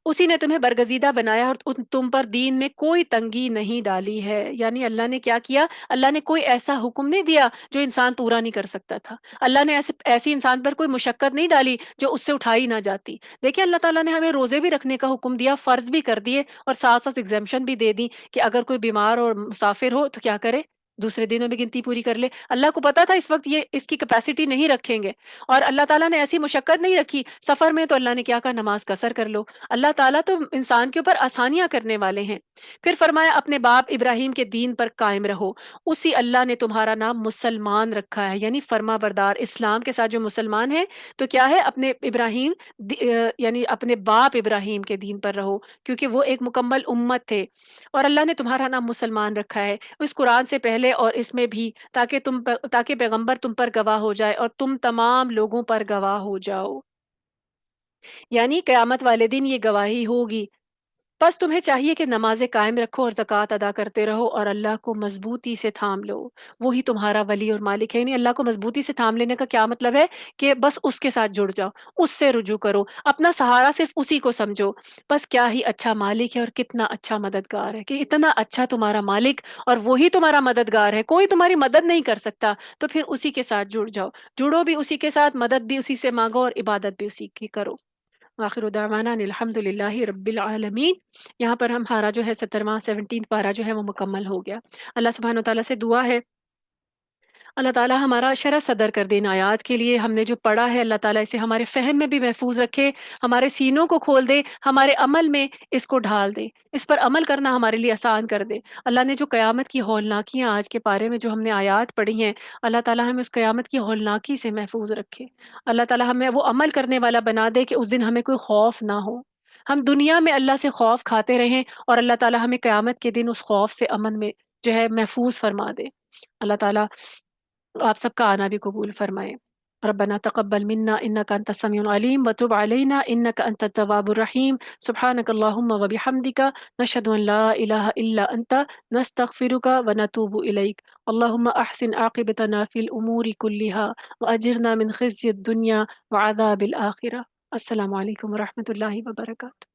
اسی نے تمہیں برگزیدہ بنایا اور تم پر دین میں کوئی تنگی نہیں ڈالی ہے، یعنی اللہ نے کیا کیا؟ اللہ نے کوئی ایسا حکم نہیں دیا جو انسان پورا نہیں کر سکتا تھا، اللہ نے ایسی انسان پر کوئی مشقت نہیں ڈالی جو اس سے اٹھائی نہ جاتی۔ دیکھیں اللہ تعالیٰ نے ہمیں روزے بھی رکھنے کا حکم دیا، فرض بھی کر دیے، اور ساتھ ساتھ ایگزیمپشن بھی دے دی کہ اگر کوئی بیمار اور مسافر ہو تو کیا کرے؟ دوسرے دنوں میں گنتی پوری کر لے۔ اللہ کو پتا تھا اس وقت یہ اس کی کیپیسٹی نہیں رکھیں گے، اور اللہ تعالیٰ نے ایسی مشقت نہیں رکھی۔ سفر میں تو اللہ نے کیا کہا؟ نماز قصر کر لو۔ اللہ تعالیٰ تو انسان کے اوپر آسانیاں کرنے والے ہیں۔ پھر فرمایا اپنے باپ ابراہیم کے دین پر قائم رہو، اسی اللہ نے تمہارا نام مسلمان رکھا ہے، یعنی فرما بردار۔ اسلام کے ساتھ جو مسلمان ہے تو کیا ہے؟ اپنے ابراہیم یعنی اپنے باپ ابراہیم کے دین پر رہو، کیونکہ وہ ایک مکمل امت تھے، اور اللہ نے تمہارا نام مسلمان رکھا ہے اس قرآن سے پہلے اور اس میں بھی، تاکہ پیغمبر تم پر گواہ ہو جائے اور تم تمام لوگوں پر گواہ ہو جاؤ، یعنی قیامت والے دن یہ گواہی ہوگی۔ بس تمہیں چاہیے کہ نمازیں قائم رکھو اور زکوٰۃ ادا کرتے رہو اور اللہ کو مضبوطی سے تھام لو، وہی تمہارا ولی اور مالک ہے۔ یعنی اللہ کو مضبوطی سے تھام لینے کا کیا مطلب ہے؟ کہ بس اس کے ساتھ جڑ جاؤ، اس سے رجوع کرو، اپنا سہارا صرف اسی کو سمجھو۔ بس کیا ہی اچھا مالک ہے اور کتنا اچھا مددگار ہے، کہ اتنا اچھا تمہارا مالک اور وہی تمہارا مددگار ہے، کوئی تمہاری مدد نہیں کر سکتا، تو پھر اسی کے ساتھ جڑ جاؤ، جڑو بھی اسی کے ساتھ، مدد بھی اسی سے مانگو اور عبادت بھی اسی کی کرو۔ آخر دعوانا ان الحمد للہ رب العالمین۔ یہاں پر ہمارا جو ہے 17واں 17 پارہ جو ہے وہ مکمل ہو گیا۔ اللہ سبحانہ و تعالیٰ سے دعا ہے اللہ تعالیٰ ہمارا شرح صدر کر دے ان آیات کے لیے، ہم نے جو پڑھا ہے اللہ تعالیٰ اسے ہمارے فہم میں بھی محفوظ رکھے، ہمارے سینوں کو کھول دے، ہمارے عمل میں اس کو ڈھال دے، اس پر عمل کرنا ہمارے لیے آسان کر دے۔ اللہ نے جو قیامت کی ہولناکیاں آج کے پارے میں جو ہم نے آیات پڑھی ہیں، اللہ تعالیٰ ہمیں اس قیامت کی ہولناکی سے محفوظ رکھے۔ اللہ تعالیٰ ہمیں وہ عمل کرنے والا بنا دے کہ اس دن ہمیں کوئی خوف نہ ہو، ہم دنیا میں اللہ سے خوف کھاتے رہیں، اور اللہ تعالیٰ ہمیں قیامت کے دن اس خوف سے امن میں جو ہے محفوظ فرما دے۔ اللہ تعالیٰ آپ سب کا آنا بھی قبول فرمائے۔ ربنا تقبل منا انك انت السميع العليم وتب علينا انك انت التواب الرحيم سبحانك اللهم وبحمدك نشهد ان لا اله الا انت نستغفرك ونتوب اليك اللهم احسن عاقبتنا في الامور كلها واجرنا من خزي الدنيا وعذاب الاخره۔ السلام علیکم ورحمۃ اللہ وبرکاتہ۔